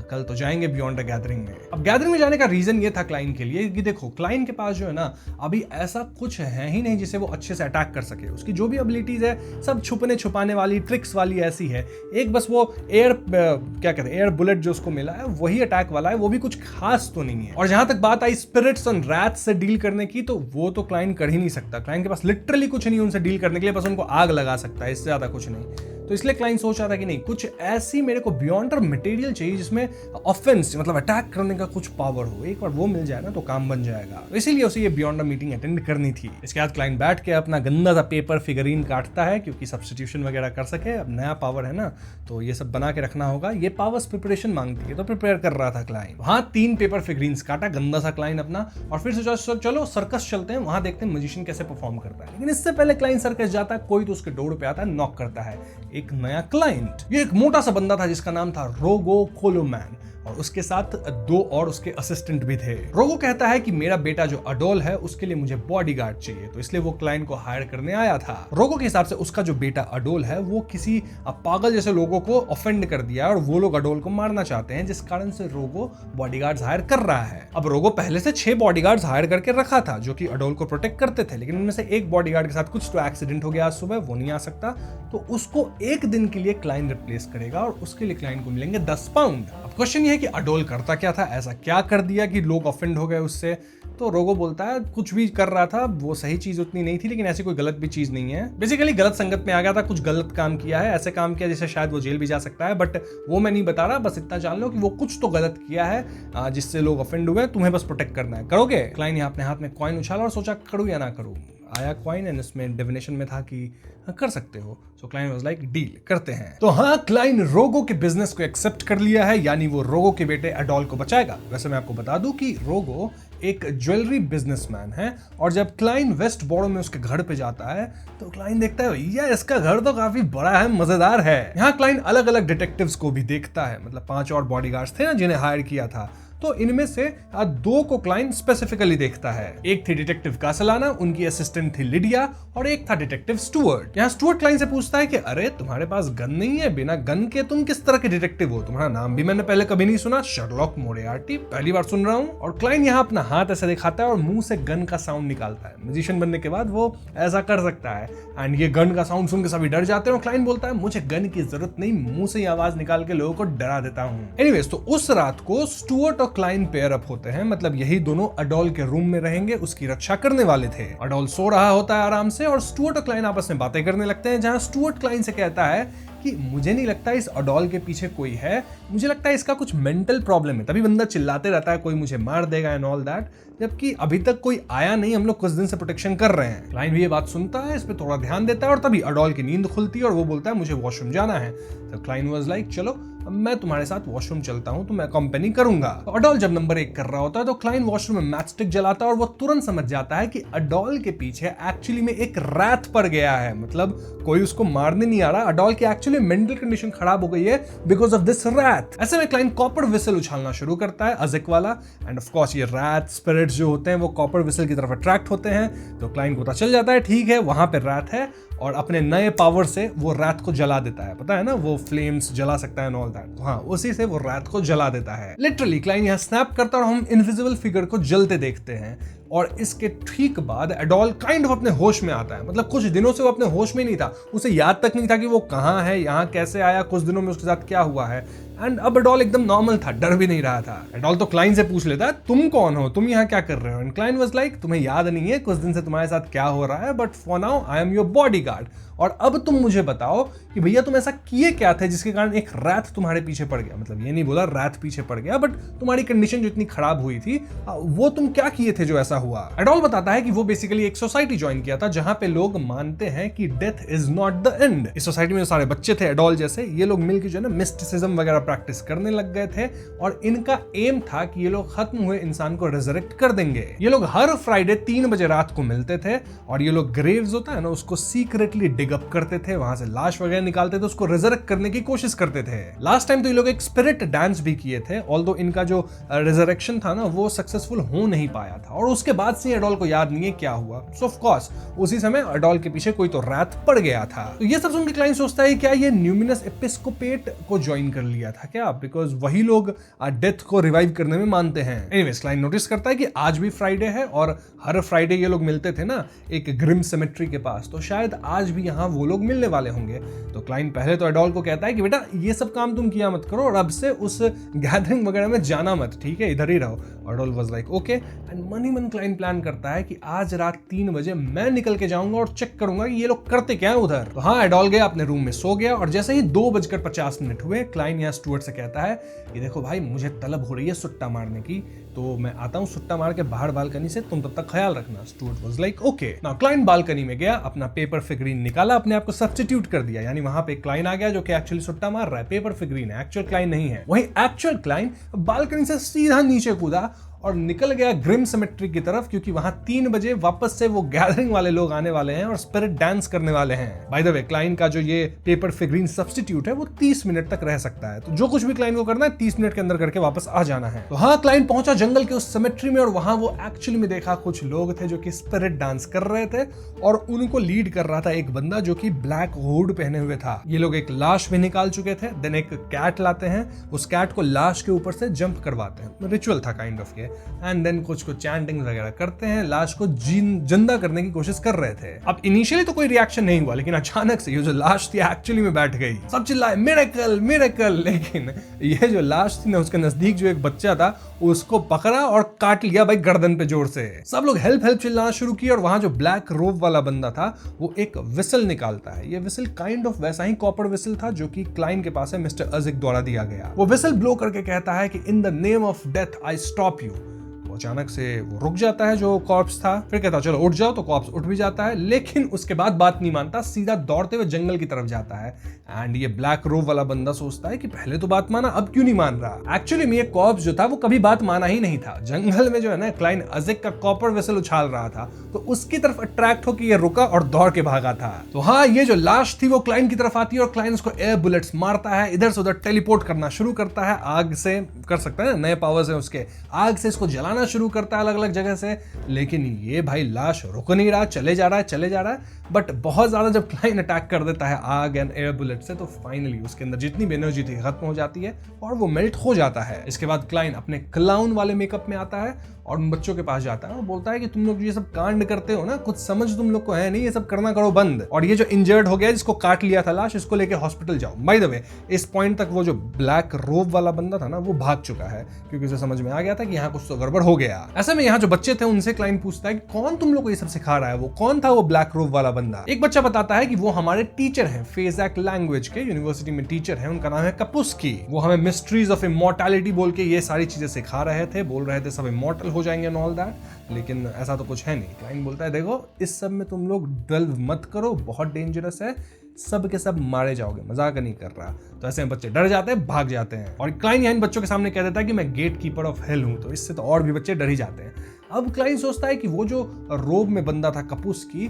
कल तो जाएंगे बियॉन्ड द गैदरिंग में। अब गैदरिंग में जाने का रीजन ये था क्लाइन के लिए कि देखो क्लाइन के पास जो है ना अभी ऐसा कुछ है ही नहीं जिसे वो अच्छे से अटैक कर सके। उसकी जो भी एबिलिटीज है सब छुपने छुपाने वाली, ट्रिक्स वाली ऐसी है। एक बस वो एयर बुलेट जो उसको मिला है वही अटैक वाला है, वो भी कुछ खास तो नहीं है। और जहां तक बात आई स्पिरिट्स एंड रैट्स से डील करने की, तो वो तो क्लाइन कर ही नहीं सकता। क्लाइन के पास लिटरली कुछ नहीं उनसे डील करने के लिए, बस उनको आग लगा सकता है, इससे ज्यादा कुछ नहीं। तो तो इसलिए क्लाइंट सोच रहा था कि नहीं, कुछ ऐसी मेरे को बियॉन्ड मटेरियल चाहिए जिसमें ऑफेंस मतलब अटैक करने का कुछ पावर हो। एक बार वो मिल जाए ना तो काम बन जाएगा। तो इसीलिए उसे ये बियॉन्ड मीटिंग अटेंड करनी थी। इसके बाद क्लाइंट बैठ के अपना गंदा सा पेपर फिगरीन काटता है क्योंकि सब्स्टिट्यूशन वगैरह कर सके। अब नया पावर है ना, तो ये सब बना के रखना होगा। ये पावर्स प्रिपरेशन मांगती है, तो प्रिपेयर कर रहा था क्लाइंट। वहां 3 पेपर फिगरीन्स काटा गंदा सा क्लाइंट अपना, और फिर सोचा चलो सर्कस चलते हैं, वहां देखते हैं मैजिशियन कैसे परफॉर्म करता है। लेकिन इससे पहले क्लाइंट सर्कस जाता है, कोई तो उसके डोर पे आता है, नॉक करता है, एक नया क्लाइंट। ये एक मोटा सा बंदा था जिसका नाम था रोगो कोलोमैन, और उसके साथ 2 और उसके असिस्टेंट भी थे। रोगो कहता है कि मेरा बेटा जो अडोल है उसके लिए मुझे बॉडीगार्ड चाहिए, तो इसलिए वो क्लाइंट को हायर करने आया था। रोगो के हिसाब से उसका जो बेटा अडोल है वो किसी पागल जैसे लोगों को ऑफेंड कर दिया और वो लोग अडोल को मारना चाहते हैं, जिस कारण से रोगो बॉडीगार्ड्स हायर कर रहा है। अब रोगो पहले से 6 बॉडीगार्ड्स हायर करके रखा था जो कि अडोल को प्रोटेक्ट करते थे, लेकिन उनमें से एक बॉडीगार्ड के साथ कुछ तो एक्सीडेंट हो गया आज सुबह, वो नहीं आ सकता, तो उसको 1 दिन के लिए क्लाइंट रिप्लेस करेगा और उसके लिए क्लाइंट को मिलेंगे 10 पाउंड। अब क्वेश्चन ये है कि अडोल करता क्या था, ऐसा क्या कर दिया कि लोग ऑफेंड हो गए उससे। तो रोगो बोलता है कुछ भी कर रहा था, वो सही चीज उतनी नहीं थी, लेकिन ऐसी कोई गलत भी चीज नहीं है। बेसिकली गलत संगत में आ गया था, कुछ गलत काम किया है, ऐसे काम किया जिससे शायद वो जेल भी जा सकता है, बट वो मैं नहीं बता रहा, बस इतना जान लो कि वो कुछ तो गलत किया है जिससे लोग ऑफेंड हुए, तुम्हें बस प्रोटेक्ट करना है। करोगे? क्लाइंट ने अपने हाथ में कॉइन उछाला और सोचा करूं या ना करूं। आया कॉइन एंड इसमें डिविनेशन में था कि कर सकते हो। सो क्लाइंट वाज लाइक डील करते हैं। तो हाँ, क्लाइंट रोगो के बिजनेस को एक्सेप्ट कर लिया है, यानी वो रोगो के बेटे अडोल को बचाएगा। वैसे मैं आपको बता दूं कि रोगो एक ज्वेलरी बिजनेसमैन है, और जब क्लाइंट वेस्ट बोरो में उसके घर पे जाता है तो क्लाइंट देखता है भैया इसका घर तो काफी बड़ा है, मजेदार है। यहाँ क्लाइंट अलग अलग डिटेक्टिव्स को भी देखता है, मतलब 5 और बॉडीगार्ड्स थे ना जिन्हें हायर किया था, तो इनमें से 2 को क्लाइंट स्पेसिफिकली देखता है। एक थी डिटेक्टिव कासलाना, उनकी असिस्टेंट थी लिडिया, और एक था डिटेक्टिव स्टुअर्ट। यहाँ स्टुअर्ट क्लाइंट से पूछता है कि अरे तुम्हारे पास गन नहीं है, बिना गन के तुम किस तरह के डिटेक्टिव हो? तुम्हारा नाम भी मैंने पहले कभी नहीं सुना, शर्लॉक मोरियार्टी, पहली बार सुन रहा हूँ। और क्लाइंट यहाँ अपना हाथ ऐसे दिखाता है और मुंह से गन का साउंड निकालता है। म्यूजिशियन बनने के बाद वो ऐसा कर सकता है, एंड ये गन का साउंड सुन के सभी डर जाते हैं। और क्लाइंट बोलता है मुझे गन की जरूरत नहीं, मुंह से आवाज निकाल के लोगों को डरा देता हूँ। एनीवेज, तो उस रात को स्टुअर्ट और क्लाइंट पेयर अप होते हैं, मतलब यही दोनों अडोल के रूम में रहेंगे, उसकी रक्षा करने वाले थे। अडोल सो रहा होता है आराम से, और स्टुअर्ट और क्लाइंट आपस में बातें करने लगते हैं, जहां स्टुअर्ट क्लाइंट से कहता है कि मुझे नहीं लगता इस अडोल के पीछे कोई है, मुझे लगता है इसका कुछ मेंटल प्रॉब्लम है, तभी बंदा चिल्लाते रहता है कोई मुझे मार देगा एंड ऑल दैट, जबकि अभी तक कोई आया नहीं, हम लोग कुछ दिन से प्रोटेक्शन कर रहे हैं। क्लाइंट भी ये बात सुनता है, इस पे थोड़ा ध्यान देता है, और तभी अडोल की नींद खुलती है और वो बोलता है मुझे वॉशरूम जाना है। तो क्लाइंट वाज लाइक चलो अब मैं तुम्हारे साथ वॉशरूम चलता हूं, तो मैं कंपनी करूंगा। तो अडोल जब नंबर 1 कर रहा होता है तो क्लाइंट वॉशरूम में मैचस्टिक जलाता है, और वो तुरंत समझ जाता है कि अडोल के पीछे एक्चुअली में एक रैथ पड़ गया है, मतलब कोई उसको मारने नहीं आ रहा, अडोल की एक्चुअली मेंटल कंडीशन खराब हो गई है बिकॉज ऑफ दिस रैथ। ऐसे में क्लाइंट कॉपर विसल उछालना शुरू करता है, अजिक वाला, एंड ऑफ कोर्स ये रैथ स्पिरिट्स जो होते हैं वो कॉपर विसल की तरफ अट्रैक्ट होते हैं। तो क्लाइंट को पता चल जाता है ठीक है वहां पे रैथ है, और अपने नए पावर से वो रैथ को जला देता है। पता है ना वो फ्लेम्स जला सकता है एंड ऑल दैट, तो हाँ उसी से वो रैथ को जला देता है। लिटरली क्लाइंट यहाँ स्नैप करता है और हम इनविजिबल फिगर को जलते देखते हैं, और इसके ठीक बाद अडोल काइंड ऑफ अपने होश में आता है। मतलब कुछ दिनों से वो अपने होश में नहीं था, उसे याद तक नहीं था कि वो कहाँ है, यहाँ कैसे आया, कुछ दिनों में उसके साथ क्या हुआ है। एंड अब अडोल एकदम नॉर्मल था, डर भी नहीं रहा था। अडोल तो क्लाइंट से पूछ लेता है तुम कौन हो, तुम यहाँ क्या कर रहे हो? एंड क्लाइंट वाज लाइक तुम्हें याद नहीं है कुछ दिन से तुम्हारे साथ क्या हो रहा है, but for now I am your bodyguard, और अब तुम मुझे बताओ कि भैया तुम ऐसा किए क्या थे जिसके कारण एक रैथ तुम्हारे पीछे पड़ गया। मतलब ये नहीं बोला रैथ पीछे पड़ गया, बट तुम्हारी कंडीशन जो इतनी खराब हुई थी वो तुम क्या किए थे जो ऐसा हुआ। अडोल बताता है कि वो बेसिकली एक सोसाइटी ज्वाइन किया था जहां पे लोग मानते हैं कि death is not the end. इस सोसाइटी में सारे बच्चे थे अडोल जैसे, ये लोग मिलकर जो है ना मिस्टिसिज्म वगैरह प्रैक्टिस करने लग गए थे, और इनका एम था कि ये लोग खत्म हुए इंसान को रिजरेक्ट कर देंगे। ये लोग हर फ्राइडे 3 बजे रात को मिलते थे, और ये लोग ग्रेव्स होता है ना उसको सीक्रेटली डिग अप करते थे, वहां से लाश वगैरह निकालते थे, उसको रिजरेक्ट करने की कोशिश करते थे। लास्ट टाइम तो ये लोग एक स्पिरिट डांस भी किए थे, ऑल्दो इनका जो रिजरेक्शन था ना वो सक्सेसफुल हो नहीं पाया था, और उसके बाद से अडोल को याद नहीं है क्या हुआ। सो ऑफ कोर्स उसी समय अडोल के पीछे कोई तो रैथ पड़ गया था। तो ये सब सुन के क्लाइंट सोचता है क्या ये न्यूमिनस एपिस्कोपेट को ज्वाइन कर लिया था क्या, बिकॉज वही लोग डेथ को रिवाइव करने में मानते हैं। एनीवेज क्लाइंट नोटिस करता है कि आज भी फ्राइडे है, और हर फ्राइडे ये लोग मिलते थे ना एक ग्रिम सेमेट्री के पास, तो शायद आज भी यहाँ वो लोग मिलने वाले होंगे। तो क्लाइंट पहले तो अडोल को कहता है कि बेटा ये सब काम तुम किया मत करो, और अब से उस गैदरिंग वगैरह में जाना मत, ठीक है, इधर ही रहो। अडोल वाज लाइक ओके, एंड मन ही मन क्लाइन प्लान करता है कि आज रात 3 बजे मैं निकल के जाऊंगा और चेक करूंगा कि ये लोग करते क्या है उधर। तो हाँ, एडोल गया अपने रूम में सो गया और जैसे ही 2:50 हुए, क्लाइन यहाँ स्टुअर्ट से कहता है कि देखो भाई, मुझे तलब हो रही है सुट्टा मारने की, तो मैं आता हूँ सुट्टा मार के बाहर बालकनी से, तुम तब तक ख्याल रखना। Stuart was like okay. Now Klein balcony में गया, अपना पेपर फिगरीन निकाला, अपने आप को सब्स्टिट्यूट कर दिया, यानी वहां पे क्लाइन आ गया जो कि एक्चुअली सुट्टा मार रहा है, पेपर फिगरीन है, एक्चुअल क्लाइन नहीं है। वहीं एक्चुअल क्लाइन बालकनी से सीधा नीचे कूदा और निकल गया ग्रिम सिमेट्री की तरफ, क्योंकि वहां 3 बजे वापस से वो गैदरिंग वाले लोग आने वाले हैं और स्पिरिट डांस करने वाले हैं। बाय द वे, क्लाइन का जो ये पेपर फिगरीन सब्स्टिट्यूट है वो 30 मिनट तक रह सकता है, तो जो कुछ भी क्लाइन को करना है 30 मिनट के अंदर करके वापस आ जाना है। तो हाँ, क्लाइन पहुंचा जंगल के उस सिमेट्री में और वहां वो एक्चुअली में देखा कुछ लोग थे जो कि स्पिरिट डांस कर रहे थे और उनको लीड कर रहा था एक बंदा जो कि ब्लैक हुड पहने हुए था। ये लोग एक लाश भी निकाल चुके थे, देन एक कैट लाते हैं, उस कैट को लाश के ऊपर से जंप करवाते हैं, रिचुअल था काइंड ऑफ ये, एंड देन कुछ चैंटिंग वगैरह करते हैं, लाश को जिंदा करने की कोशिश कर रहे थे। अब इनिशियली तो कोई रिएक्शन नहीं हुआ, लेकिन अचानक से ये जो लाश थी एक्चुअली में बैठ गई, सब चिल्लाए मिरेकल मिरेकल। लेकिन ये जो लाश थी ना, उसके नजदीक जो एक बच्चा था उसको पकड़ा और काट लिया भाई गर्दन पे जोर से। सब लोग हेल्प हेल्प चिल्लाना शुरू किया और वहां जो ब्लैक रोब वाला बंदा था वो एक विसल निकालता है। ये विसल काइंड ऑफ वैसा ही कॉपर विसल था जो कि क्लाइन के पास है, मिस्टर अजिक द्वारा दिया गया। वो विसल ब्लो करके कहता है कि in the name of death I stop you. अचानक से वो रुक जाता है जो कॉर्प्स था, फिर कहता चलो उठ जाओ, तो कॉर्प्स उठ भी जाता है, लेकिन उसके बाद बात नहीं मानता, सीधा दौड़ते हुए जंगल की तरफ जाता है। एंड ये ब्लैक रोब वाला बंदा सोचता है कि पहले तो बात माना, अब क्यों नहीं मान रहा। एक्चुअली में ये कॉर्प्स जो था वो कभी बात माना ही नहीं था। जंगल में जो है ना, क्लाइन अजिक का कॉपर वेसल उछाल रहा था, तो उसकी तरफ अट्रैक्ट होकर ये रुका और दौड़ के भागा था। तो हाँ, ये जो लाश थी वो क्लाइन की तरफ आती है और क्लाइन उसको एयर बुलेट्स मारता है, इधर से उधर टेलीपोर्ट करना शुरू करता है, आग से कर सकता है ना, नए पावर्स है उसके, आग से इसको जलाना शुरू करता है अलग अलग जगह से। लेकिन ये भाई लाश रुक नहीं रहा, चले जा रहा है। बट बहुत ज्यादा जब क्लाइन अटैक कर देता है आग एंड एयर बुलेट से, तो फाइनली उसके अंदर जितनी भी एनर्जी थी खत्म हो जाती है और वो मेल्ट हो जाता है। इसके बाद क्लाइन अपने क्लाउन वाले मेकअप में आता है और उन बच्चों के पास जाता है और बोलता है कि तुम लोग ये सब कांड करते हो ना, कुछ समझ तुम लोग को है नहीं, ये सब करना करो बंद। और ये जो इंजर्ड हो गया, जिसको काट लिया था लाश, इसको लेके हॉस्पिटल जाओ। बाय द वे, इस पॉइंट तक वो जो ब्लैक रोब वाला बंदा था ना, वो भाग चुका है, क्योंकि उसे समझ में आ गया था कि यहाँ कुछ तो गड़बड़ हो गया। ऐसे में यहाँ जो बच्चे थे उनसे क्लाइन पूछता है कि कौन तुम लोग को ये सब सिखा रहा है, वो कौन था वो ब्लैक रोब वाला बंदा। एक बच्चा बताता है कि वो हमारे टीचर हैं, फेजाक लैंग्वेज के यूनिवर्सिटी में टीचर हैं, उनका नाम है कपुस्की। वो हमें मिस्ट्रीज ऑफ इमॉर्टैलिटी बोल के ये सारी चीजें सिखा रहे थे, बोल रहे थे सब इमॉर्टल हो जाएंगे एंड ऑल दैट, लेकिन ऐसा तो कुछ है नहीं। क्लाइन बोलता है देखो, इस सब में तुम लोग डेल्व मत करो, बहुत डेंजरस है, सब के सब मारे जाओगे, मजाक नहीं कर रहा। तो ऐसे में बच्चे डर जाते हैं, भाग जाते हैं। और क्लाइन इन बच्चों के सामने कह देता है कि मैं गेट कीपर ऑफ हेल हूं, तो इससे तो और भी बच्चे डर ही जाते हैं। अब क्लाइन सोचता है कि वो जो रोब में बंदा था कपुस्की,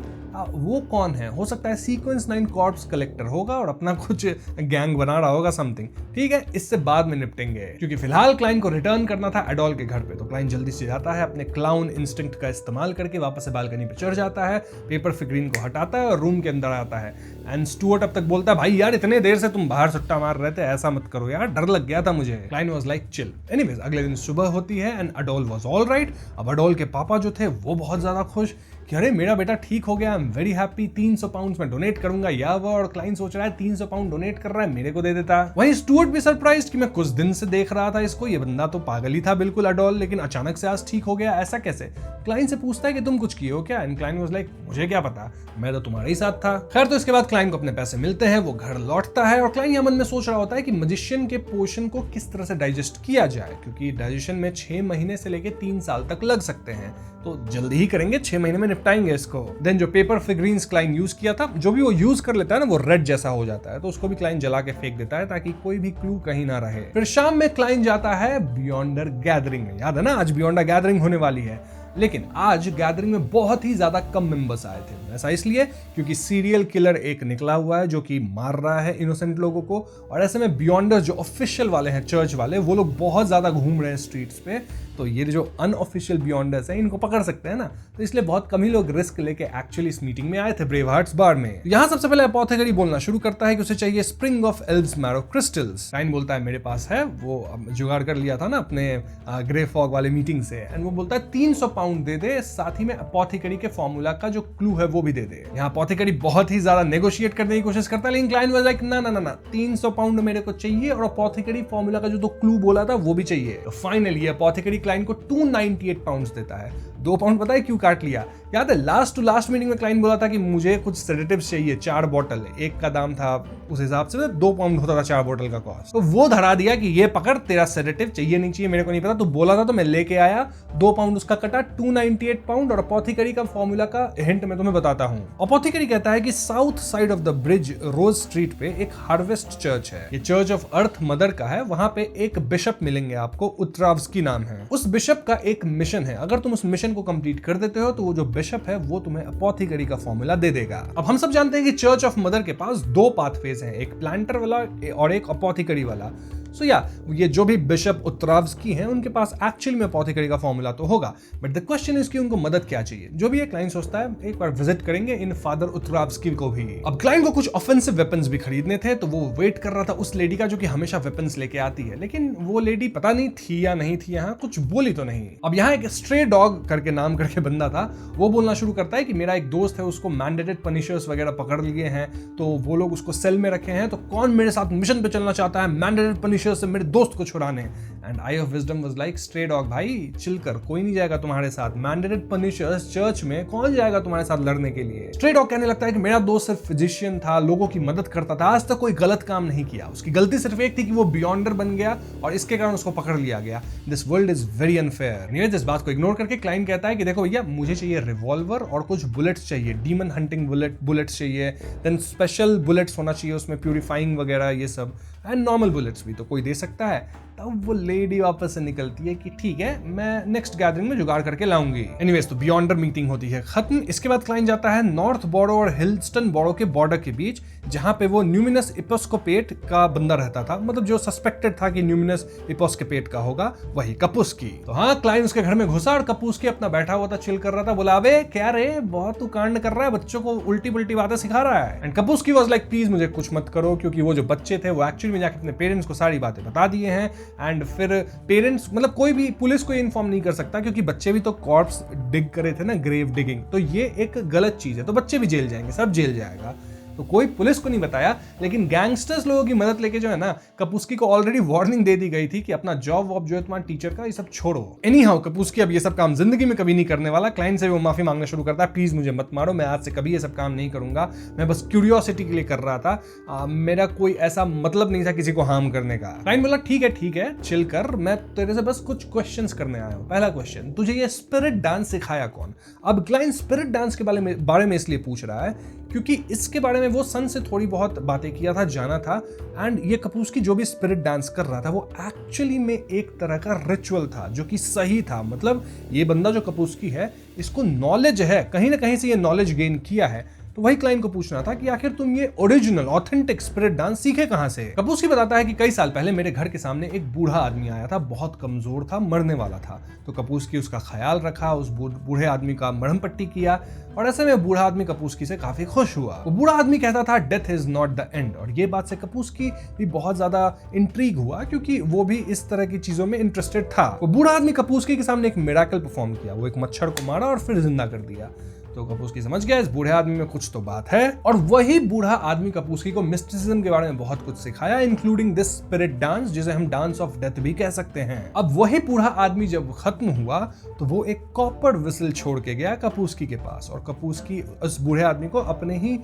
वो कौन है, हो सकता है सीक्वेंस 9 कॉर्प्स कलेक्टर होगा और अपना कुछ गैंग बना रहा होगा समथिंग। ठीक है, इससे बाद में निपटेंगे, क्योंकि फिलहाल क्लाइन को रिटर्न करना था एडोल के घर पे। तो क्लाइन जल्दी से जाता है, अपने क्लाउन इंस्टिंक्ट का इस्तेमाल करके वापस से बालकनी पे चढ़ जाता है, पेपर फिगरीन को हटाता है और रूम के अंदर आता है। एंड स्टुअर्ट अब तक बोलता है भाई यार, इतने देर से तुम बाहर सुट्टा मार रहे थे, ऐसा मत करो यार, डर लग गया था मुझे। Klein was like chill. Anyways, अगले दिन सुबह होती है and Adol was all right. अब एडोल के पापा जो थे वो बहुत ज्यादा खुश कि अरे मेरा बेटा ठीक हो गया, I am very happy, 300 pound में डोनेट करूंगा या वो। और क्लाइन सोच रहा है 300 पाउंड डोनेट कर रहा है, मेरे को दे देता। वहीं स्टुअर्ट भी सरप्राइज कि मैं कुछ दिन से देख रहा था इसको, ये बंदा तो पागल ही था बिल्कुल एडोल, लेकिन अचानक से आज ठीक हो गया, ऐसा कैसे। क्लाइन से पूछता है कि तुम कुछ किए हो क्या, एंड क्लाइन वाज लाइक मुझे क्या पता, मैं तो तुम्हारे ही साथ था। खैर, तो इसके बाद क्लाइन को अपने पैसे मिलते हैं, वो घर लौटता है और क्लाइन यह मन में सोच रहा होता है कि मजिशियन के पोशन को किस तरह से डाइजेस्ट किया जाए, क्योंकि डाइजेशन में 6 महीने से लेके 3 साल तक लग सकते हैं, तो जल्दी ही करेंगे, 6 महीने में निपटाएंगे इसको। देन जो पेपर फिगरीन्स क्लाइन यूज किया था, जो भी वो यूज कर लेता है ना, वो रेड जैसा हो जाता है, तो उसको भी क्लाइन जला के फेंक देता है ताकि कोई भी क्लू कहीं ना रहे। फिर शाम में क्लाइन जाता है बियॉन्डर गैदरिंग में। याद है ना, आज बियॉन्डर गैदरिंग होने वाली है, लेकिन आज गैदरिंग में बहुत ही ज्यादा कम मेंबर्स आए थे। ऐसा इसलिए क्योंकि सीरियल किलर एक निकला हुआ है जो कि मार रहा है इनोसेंट लोगों को, और ऐसे में बियॉन्डर्स जो ऑफिशियल वाले हैं, चर्च वाले, वो लोग बहुत ज्यादा घूम रहे हैं स्ट्रीट्स पे, तो ये जो अनऑफिशियल बियॉन्डर्स हैं इनको पकड़ सकते हैं ना, तो इसलिए बहुत कम ही लोग रिस्क लेके एक्चुअली इस मीटिंग में आए थे ब्रेवहार्ट्स बार में। यहाँ सबसे पहले अपोथेकरी बोलना शुरू करता है कि उसे चाहिए spring of elves marrow crystals. Klein बोलता है मेरे पास है, वो जुगाड़ कर लिया था ना अपने ग्रे फॉग वाले मीटिंग से, एंड वो बोलता है 300 पाउंड दे दे, साथ ही में अपोथेकरी के फॉर्मूला का जो क्लू है वो भी दे दे। यहाँ अपोथेकरी बहुत ही ज्यादा नेगोशिएट करने की कोशिश करता है, लेकिन क्लाइन वाज लाइक ना 300 पाउंड मेरे को चाहिए और अपोथेकरी फॉर्मूला का जो तो क्लू बोला था वो भी चाहिए। तो फाइनली अपोथेकरी क्लाइन को 298 पाउंड्स देता है। 2 पाउंड पता है क्यों काट लिया? याद है लास्ट टू लास्ट मीटिंग में क्लाइंट बोला था कि मुझे कुछ सेडेटिव्स चाहिए 4 बॉटल, एक का दाम था उस हिसाब से 2 पाउंड होता था 4 बॉटल का कॉस्ट। तो वो धरा दिया कि ये पकड़, तेरा सेडेटिव चाहिए नहीं चाहिए मेरे को नहीं पता, तो बोला था तो मैं लेके आया। 2 पाउंड उसका कटा, 298 पाउंड। और अपोथेकरी का फॉर्मूला का हिंट मैं तुम्हें बताता हूँ। अपोथेकरी कहता है कि south side of the bridge Rose Street पे एक हार्वेस्ट चर्च है, ये चर्च ऑफ अर्थ मदर का है। वहां पे एक बिशप मिलेंगे आपको, उत्तरावस्की नाम है। उस बिशप का एक मिशन है, अगर तुम उस मिशन को कंप्लीट कर देते हो तो वो जो बिशप है वो तुम्हें अपोथेकरी का फॉर्मूला दे देगा। अब हम सब जानते हैं कि चर्च ऑफ मदर के पास 2 पाथवेज हैं, एक प्लांटर वाला और एक अपोथेकरी वाला। सो ये जो भी बिशप उत्तरावस्की हैं उनके पास एक्चुअली में अपोथेकरी का फॉर्मूला तो होगा, बट द क्वेश्चन इज कि उनको मदद क्या चाहिए। जो भी ये क्लाइंट सोचता है एक बार विजिट करेंगे इन फादर उत्तरावस्की को भी। अब क्लाइंट को कुछ ऑफेंसिव वेपन्स भी खरीदने थे, तो वो वेट कर रहा था उस लेडी का जो कि हमेशा वेपन्स लेके आती है, लेकिन वो लेडी पता नहीं थी या नहीं थी, यहाँ कुछ बोली तो नहीं। अब यहाँ एक स्ट्रे डॉग करके नाम करके बंदा था, वो बोलना शुरू करता है कि मेरा एक दोस्त है, उसको मैंडेटेड पनिशर्स वगैरह पकड़ लिए हैं, तो वो लोग उसको सेल में रखे हैं, तो कौन मेरे साथ मिशन पे चलना चाहता है मैंडेटेड पनिशर्स से मेरे दोस्त को छुड़ाने। And I of wisdom was like, stray dog भाई चिल कर, कोई नहीं जाएगा तुम्हारे साथ, मैंडेटेड पनिशर्स चर्च में कौन जाएगा तुम्हारे साथ लड़ने के लिए। स्ट्रे डॉग कहने लगता है कि मेरा दोस्त सिर्फ फिजिशियन था, लोगों की मदद करता था, आज तक कोई गलत काम नहीं किया, उसकी गलती सिर्फ एक थी कि वो बियॉन्डर बन गया और इसके कारण उसको पकड़ लिया गया। This world is very unfair. Anyways इस बात को इग्नोर करके क्लाइंट कहता है कि देखो भैया मुझे चाहिए रिवॉल्वर और कुछ बुलेट्स चाहिए, डीमन हंटिंग बुलेट्स चाहिए, देन स्पेशल बुलेट्स होना चाहिए उसमें, प्यूरिफाइंग वगैरह ये सब, एंड नॉर्मल बुलेट्स भी तो कोई दे सकता है। तब वो लेडी वापस से निकलती है कि ठीक है मैं नेक्स्ट गैदरिंग में जुगाड़ करके लाऊंगी। एनीवेज तो बियॉन्डर मीटिंग होती है खत्म। इसके बाद क्लाइंट जाता है नॉर्थ बोरो और हिल्स्टन बोरो के बॉर्डर के बीच, जहां पे वो न्यूमिनस इपोस्कोपेट का बंदा रहता था, मतलब जो सस्पेक्टेड था कि न्यूमिनस इपोस्कोपेट का होगा, वही कपूस्की। तो हाँ, क्लाइंट उसके घर में घुसा और कपूस्की अपना बैठा हुआ था, चिल कर रहा था। बोला अबे क्या रे, बहुत तू कांड कर रहा है, बच्चों को उल्टी पुल्टी बातें सिखा रहा है। एंड कपूस्की वाज लाइक प्लीज मुझे कुछ मत करो, क्योंकि वो जो बच्चे थे वो एक्चुअली में जाके अपने पेरेंट्स को सारी बातें बता दिए हैं। एंड फिर पेरेंट्स मतलब कोई भी पुलिस को इन्फॉर्म नहीं कर सकता, क्योंकि बच्चे भी तो कॉर्प्स डिग करे थे ना, ग्रेव डिगिंग, तो ये एक गलत चीज है, तो बच्चे भी जेल जाएंगे, सब जेल जाएगा। तो कोई पुलिस को नहीं बताया, लेकिन गैंगस्टर्स लोगों की मदद लेके जो है ना, कपूस्की को ऑलरेडी वार्निंग दे दी गई थी कि अपना जॉब वॉब जो है तुम्हारे टीचर का ये सब छोड़ो। एनी हाउ कपूस्की अब ये सब काम जिंदगी में कभी नहीं करने वाला। क्लाइंट से वो माफी मांगना शुरू करता है, प्लीज मुझे मत मारो, मैं आज से कभी ये सब काम नहीं करूंगा, मैं बस क्यूरियोसिटी के लिए कर रहा था, मेरा कोई ऐसा मतलब नहीं था किसी को हार्म करने का। क्लाइंट बोला ठीक है चिल कर, मैं तेरे से बस कुछ क्वेश्चन करने आया हूँ। पहला क्वेश्चन, तुझे ये स्पिरिट डांस सिखाया कौन? अब क्लाइंट स्पिरिट डांस के बारे में इसलिए पूछ रहा है क्योंकि इसके बारे में वो सन से थोड़ी बहुत बातें किया था, जाना था। एंड ये कपूस्की जो भी स्पिरिट डांस कर रहा था वो एक्चुअली में एक तरह का रिचुअल था जो कि सही था। मतलब ये बंदा जो कपूस्की है इसको नॉलेज है, कहीं ना कहीं से ये नॉलेज गेन किया है। तो वही क्लाइंट को पूछना था कि आखिर तुम ये ओरिजिनल ऑथेंटिक स्पिरिट डांस सीखे कहां से? कपूस्की बताता है कि कई साल पहले मेरे घर के सामने एक बूढ़ा आदमी आया था, बहुत कमजोर था, मरने वाला था। तो कपूस्की उसका ख्याल रखा, उस बूढ़े आदमी का मरहम पट्टी किया, और ऐसे में बूढ़ा आदमी कपूस्की से काफी खुश हुआ। वो बूढ़ा आदमी कहता था death is not the end, और ये बात से कपूस्की भी बहुत ज्यादा इंट्रीग हुआ, क्योंकि वो भी इस तरह की चीजों में इंटरेस्टेड था। वो बूढ़ा आदमी कपूस्की के सामने एक मिरेकल परफॉर्म किया, वो एक मच्छर को मारा और फिर जिंदा कर दिया। तो कपूस्की समझ गया इस बूढ़े आदमी में कुछ तो बात है, और वही बूढ़ा आदमी कपूस्की को मिस्टिसिज्म के बारे में बहुत कुछ सिखाया, इंक्लूडिंग दिस स्पिरिट डांस, जिसे हम डांस ऑफ डेथ भी कह सकते हैं। अब वही बूढ़ा आदमी जब खत्म हुआ तो वो एक कॉपर विसल छोड़ के गया कपूस्की के पास, और कपूस्की उस बूढ़े आदमी को अपने ही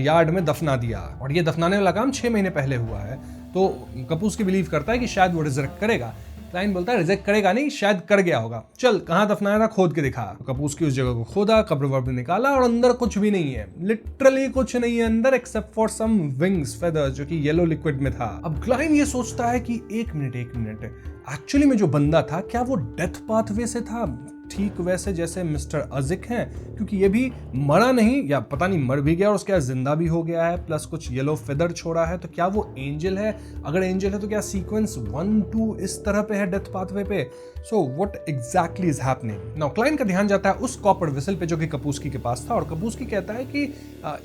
यार्ड में दफना दिया, और ये दफनाने वाला काम 6 महीने पहले हुआ है। तो कपूस्की बिलीव करता है कि शायद वो रिजरेक्ट करेगा। क्लाइंट बोलता है रिजेक्ट करेगा नहीं, शायद कर गया होगा, चल कहां दफनाया था खोद के दिखा। कपूस्की उस जगह को खोदा, कब्र वब्र निकाला, और अंदर कुछ भी नहीं है, लिटरली कुछ नहीं है अंदर except for some wings feathers जो कि येलो लिक्विड में था। अब क्लाइंट ये सोचता है कि एक मिनट एक्चुअली में जो बंदा था क्या वो डेथ पाथवे से था, ठीक वैसे जैसे मिस्टर अजिक हैं, क्योंकि ये भी मरा नहीं, या पता नहीं मर भी गया और उसके बाद जिंदा भी हो गया है, प्लस कुछ येलो फेदर छोड़ा है। तो क्या वो एंजल है? अगर एंजल है तो क्या सीक्वेंस 1-2 इस तरह पे है डेथ पाथवे पे? So what exactly is happening now? Client का ध्यान जाता है उस कॉपर विसल पे जो कि कपूस्की के पास था, और कपूस्की कहता है कि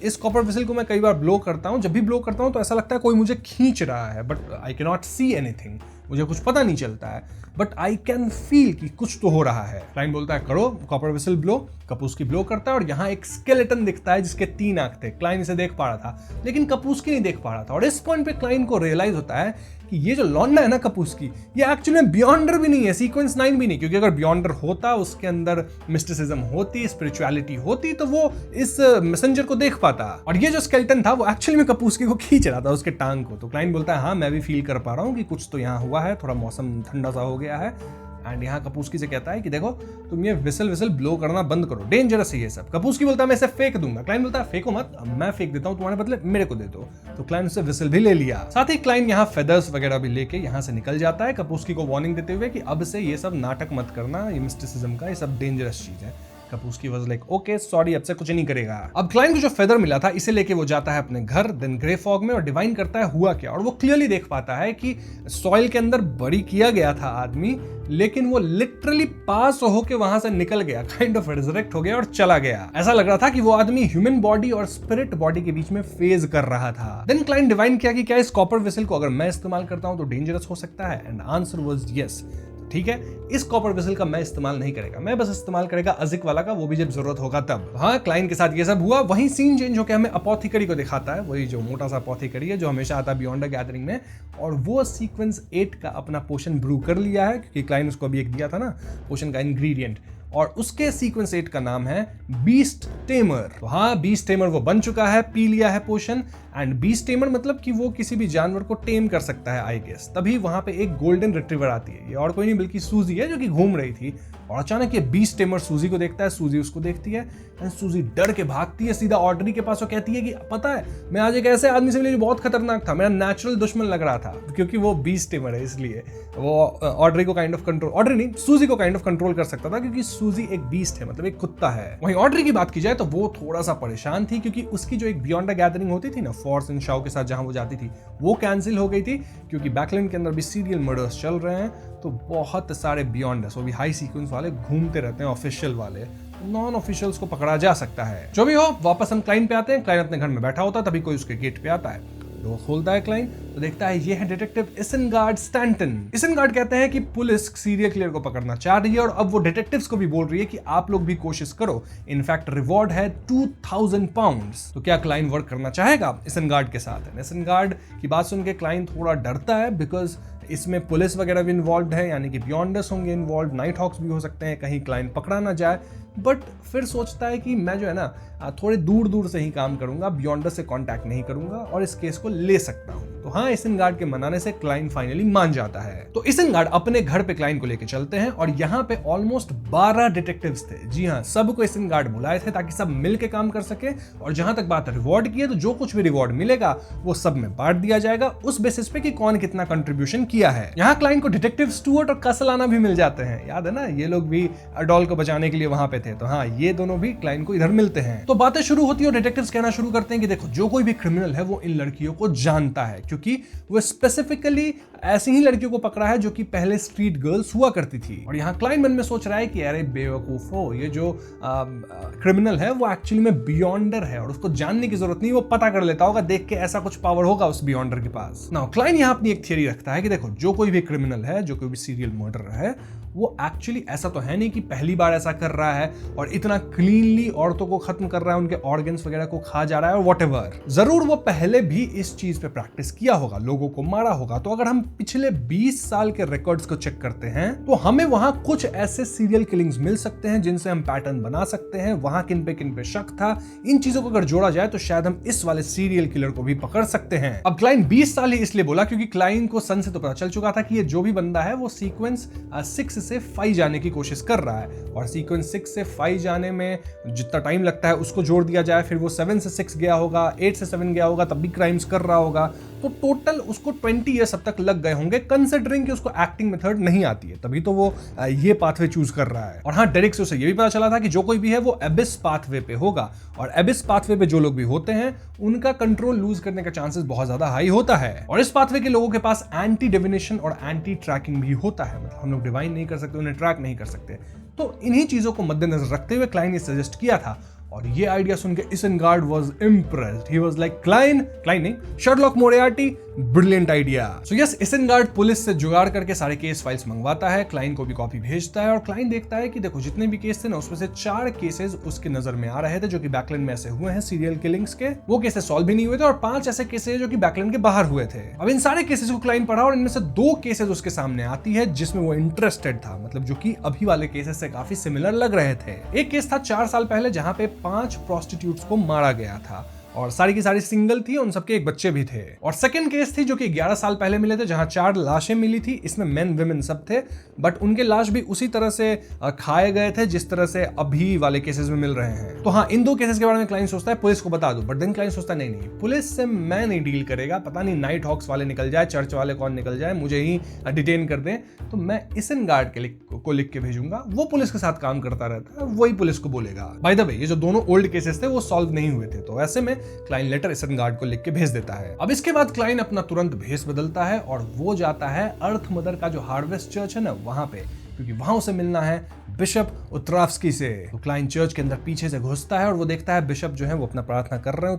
इस कॉपर विसल को मैं कई बार ब्लो करता हूँ, जब भी ब्लो करता हूँ तो ऐसा लगता है कोई मुझे खींच रहा है, but I can not see anything, मुझे कुछ पता नहीं चलता है, बट आई कैन फील कि कुछ तो हो रहा है। क्लाइंट बोलता है करो कॉपर विसल ब्लो। कपूस्की ब्लो करता है और यहाँ एक स्केलेटन दिखता है जिसके 3 आंख थे। क्लाइंट इसे देख पा रहा था, लेकिन कपूस्की नहीं देख पा रहा था, और इस पॉइंट पे क्लाइंट को रियलाइज होता है कि कि ये जो लौंडा है ना कपूस्की, ये एक्चुअली में बियॉन्डर भी नहीं है, सीक्वेंस 9 भी नहीं, क्योंकि अगर बियॉन्डर होता, उसके अंदर मिस्टिसिज्म होती, स्पिरिचुअलिटी होती, तो वो इस मैसेंजर को देख पाता। और ये जो स्केलेटन था वो एक्चुअली में कपूस्की को खींच रहा था, उसके टांग को। तो क्लाइंट बोलता है हाँ मैं भी फील कर पा रहा हूँ कि कुछ तो यहाँ हुआ है, थोड़ा मौसम ठंडा सा हो गया है। एंड यहाँ कपूस्की से कहता है कि देखो तुम ये विसल ब्लो करना बंद करो, डेंजरस है ये सब। कपूस्की बोलता है मैं इसे फेंक दूंगा। क्लाइंट बोलता है फेंको मत, मैं फेंक देता हूँ, तुम्हारे बदले मेरे को दे दो। तो क्लाइंट उससे विसल भी ले लिया। साथ ही क्लाइंट यहाँ फेदर्स वगैरह भी लेके यहाँ से निकल जाता है, कपूस्की को वार्निंग देते हुए कि अब से ये सब नाटक मत करना, ये मिस्टिसिज्म का ये सब डेंजरस चीज है। कपूस्की वाज लाइक ओके सॉरी, अब से कुछ नहीं करेगा। अब क्लाइंट को जो फेदर मिला था इसे लेके वो जाता है अपने घर, देन ग्रे फॉग में, और डिवाइन करता है हुआ क्या। और वो क्लियरली देख पाता है कि सॉइल के अंदर बरी किया गया था आदमी, लेकिन वो लिटरली पास होके वहां से निकल गया, काइंड ऑफ रिजरेक्ट हो गया और चला गया। ऐसा लग रहा था कि वो आदमी ह्यूमन बॉडी और स्पिरिट बॉडी के बीच में फेज कर रहा था। देन क्लाइंट डिवाइन किया कि क्या इस कॉपर वेसल को अगर मैं इस्तेमाल करता हूं तो डेंजरस हो सकता है, एंड आंसर वाज यस। ठीक है, इस कॉपर वेसल का मैं इस्तेमाल नहीं करेगा, मैं बस इस्तेमाल करेगा अजिक वाला का, वो भी जब जरूरत होगा तब। हाँ, क्लाइंट के साथ ये सब हुआ। वहीं सीन चेंज होकर हमें अपोथिकरी को दिखाता है, वही जो मोटा सा अपोथिकरी है जो हमेशा आता है बियॉन्ड द गैदरिंग में, और वो सीक्वेंस 8 का अपना पोशन ब्रू कर लिया है, क्योंकि क्लाइंट उसको अभी एक दिया था ना पोशन का इंग्रेडिएंट, और उसके सीक्वेंस 8 का नाम है बीस्ट टेमर। तो हाँ, बीस्ट टेमर वो बन चुका है, पी लिया है पोशन। एंड बीस्ट टेमर मतलब कि वो किसी भी जानवर को टेम कर सकता है आई गेस। तभी वहां पे एक गोल्डन रिट्रीवर आती है, ये और कोई नहीं बल्कि सूजी है जो कि घूम रही थी, और अचानक ये बीस्ट टेमर सूजी को देखता है, सूजी उसको देखती है, एंड सूजी डर के भागती है सीधा ऑड्री के पास और कहती है कि पता है मैं आज एक ऐसे आदमी से मिली जो बहुत खतरनाक था, मेरा नेचुरल दुश्मन लग रहा था, क्योंकि वो बीस्ट टेमर है इसलिए वो ऑड्री को काइंड ऑफ कंट्रोल, ऑड्री नहीं सूजी को काइंड ऑफ कंट्रोल कर सकता था, क्योंकि सूजी एक बीस्ट है, मतलब एक कुत्ता है। वहीं ऑड्री की बात की जाए तो वो थोड़ा सा परेशान थी, क्योंकि उसकी जो एक बियॉन्ड द गैदरिंग होती थी ना फॉर्स एंड शाओ के साथ जहां वो जाती थी, वो कैंसिल हो गई थी, क्योंकि बैकलैंड के अंदर भी सीरियल मर्डर्स चल रहे हैं, तो बहुत सारे बियॉन्डर्स, वो भी हाई सीक्वेंस वाले घूमते रहते हैं, ऑफिशियल वाले, नॉन ऑफिशियल्स को पकड़ा जा सकता है। जो भी हो, वापस हम क्लाइंट पे आते हैं। क्लाइंट अपने घर में बैठा होता है, तभी कोई उसके गेट पे आता है, वो खोलता है क्लाइंट, तो देखता है ये है डिटेक्टिव इसनगार्ड स्टैंटन। इसनगार्ड कहते हैं कि पुलिस सीरियल किलर को पकड़ना चाह रही है, और अब वो डिटेक्टिव्स को भी बोल रही है कि आप लोग भी कोशिश करो, इनफैक्ट रिवॉर्ड है 2000 पाउंड्स। तो क्या क्लाइंट वर्क करना चाहेगा इसनगार्ड के साथ? इसनगार्ड की बात सुन के क्लाइंट थोड़ा डरता है, बिकॉज इसमें पुलिस वगैरह भी इन्वॉल्व है, यानी कि बियॉन्डर्स होंगे इन्वॉल्व, नाइट हॉक्स भी हो सकते हैं, कहीं क्लाइंट पकड़ा ना जाए। बट फिर सोचता है कि मैं जो है ना थोड़े दूर दूर से ही काम करूंगा, बियॉन्डर से कांटेक्ट नहीं करूंगा और इस केस को ले सकता हूं। तो हाँ, इसनगार्ड के मनाने से क्लाइंट फाइनली मान जाता है। तो इसनगार्ड अपने घर पे क्लाइंट को लेके चलते हैं, और यहाँ पे ऑलमोस्ट 12 डिटेक्टिव्स थे। जी हाँ, सबको इसनगार्ड बुलाए थे ताकि सब मिलके काम कर सके, और जहां तक बात रिवॉर्ड की है तो जो कुछ भी रिवॉर्ड मिलेगा वो सब में बांट दिया जाएगा, उस बेसिस पे कि कौन कितना कंट्रीब्यूशन किया है। यहाँ क्लाइंट को डिटेक्टिव स्टुअर्ट और कसलाना भी मिल जाते हैं, याद है ना, ये लोग भी अडोल को बचाने के लिए वहां पे थे। तो हाँ, ये दोनों भी क्लाइंट को इधर मिलते हैं। तो बातें शुरू होती है और डिटेक्टिव्स कहना शुरू करते हैं कि देखो, जो कोई भी क्रिमिनल है वो इन लड़कियों को जानता है, क्योंकि वो स्पेसिफिकली ऐसी ही लड़कियों को पकड़ा है जो कि पहले स्ट्रीट गर्ल्स हुआ करती थी। और यहाँ क्लाइंट मन में सोच रहा है कि अरे बेवकूफ हो, ये जो क्रिमिनल है वो एक्चुअली में बियॉन्डर है, और उसको जानने की जरूरत नहीं, वो पता कर लेता होगा, देख के ऐसा कुछ पावर होगा उस बियॉन्डर के पास। नाउ क्लाइंट यहाँ अपनी एक थियरी रखता है कि देखो, जो कोई भी क्रिमिनल है, जो कोई भी सीरियल मर्डरर है, वो एक्चुअली ऐसा तो है नहीं कि पहली बार ऐसा कर रहा है और इतना क्लीनली औरतों को खत्म कर रहा है, उनके ऑर्गन्स वगैरह को खा जा रहा है और व्हाटएवर। जरूर वो पहले भी इस चीज पे प्रैक्टिस किया होगा, लोगों को मारा होगा। तो अगर हम पिछले 20 साल के रिकॉर्ड्स को चेक करते हैं तो हमें वहां कुछ ऐसे सीरियल किलिंग्स मिल सकते हैं जिनसे हम पैटर्न बना सकते हैं, वहां किन पे शक था। इन चीजों को अगर जोड़ा जाए तो शायद हम इस वाले सीरियल किलर को भी पकड़ सकते हैं। अब क्लाइंट 20 साल ही इसलिए बोला क्योंकि क्लाइंट को सन से तो पता चल चुका था कि ये जो भी बंदा है वो सीक्वेंस 6 से 5 जाने की कोशिश कर रहा है, और सीक्वेंस 6 से 5 जाने में जितना टाइम लगता है उसको जोड़ दिया जाए, फिर वो 7 से 6 गया होगा, 8 से 7 गया होगा, तब भी क्राइम्स कर रहा होगा, तो टोटल उसको 20 ईयर्स अब तक लग गए होंगे, कंसिडरिंग कि उसको एक्टिंग मेथड नहीं आती है, तभी तो वो ये पाथवे चूज कर रहा है। और हाँ, डायरेक्ट से उसे ये भी पता चला था कि जो कोई भी है वो एबिस पाथवे पे होगा, और एबिस पाथवे पे जो लोग भी होते हैं उनका कंट्रोल लूज करने का चांसेस बहुत ज्यादा हाई होता है। और इस पाथवे के लोगों के पास एंटी डिविनेशन और एंटी ट्रैकिंग भी होता है, मतलब हम लोग डिवाइन नहीं कर सकते, उन्हें ट्रैक नहीं कर सकते। तो इन्हीं चीजों को मद्देनजर रखते हुए क्लाइंट ने सजेस्ट किया था, और ये आइडिया सुन के Isengard was impressed. He was like client नहीं, Sherlock Moriarty, brilliant idea. So yes, Isengard police से जुगाड़ करके सारे केस फाइल्स मंगवाता है, क्लाइन को भी कॉपी भेजता है और क्लाइन देखता है कि देखो जितने भी केस थे ना उसमें से 4 केसेस उसके नजर में आ रहे थे जो कि बैकलैंड में ऐसे हुए हैं सीरियल किलिंग्स के, वो केसेस सॉल्व भी नहीं हुए थे और 5 ऐसे केसेस जो कि बैकलैंड के बाहर हुए थे। अब इन सारे केसेस को क्लाइन पढ़ा और इनमें से 2 केसेस उसके सामने आती है जिसमें वो इंटरेस्टेड था, मतलब जो कि अभी वाले केसेस से काफी सिमिलर लग रहे थे। एक केस था 4 साल पहले जहां पे 5 प्रोस्टिट्यूट्स को मारा गया था और सारी की सारी सिंगल थी, उन सबके एक बच्चे भी थे। और सेकंड केस थी जो कि 11 साल पहले मिले थे जहां 4 लाशें मिली थी, इसमें मेन विमेन सब थे, बट उनके लाश भी उसी तरह से खाए गए थे जिस तरह से अभी वाले केसेस में मिल रहे हैं। तो हाँ, इन 2 केसेस के बारे में क्लाइंट सोचता है पुलिस को बता दो, बट देन क्लाइंट सोचता है नहीं, पुलिस से मैं नहीं डील करेगा, पता नहीं नाइट हॉक्स वाले निकल जाए, चर्च वाले कौन निकल जाए, मुझे ही डिटेन कर दें, तो मैं इसेनगार्ड को लिख के भेजूंगा, वो पुलिस के साथ काम करता रहता है, वही पुलिस को बोलेगा। बाय द वे, ये जो दोनों ओल्ड केसेस थे वो सॉल्व नहीं हुए थे, तो ऐसे में क्लाइंट लेटर इसेनगार्ड को लिख के भेज देता है। अब इसके बाद क्लाइन अपना तुरंत भेस बदलता है और वो जाता है अर्थ मदर का जो हार्वेस्ट चर्च है ना वहां पे, क्योंकि वहां उसे मिलना है बिशप उत्रावस्की से। तो क्लाइन चर्च के अंदर पीछे से घुसता है और वो देखता है बिशप जो है वो अपना प्रार्थना कर रहे हैं।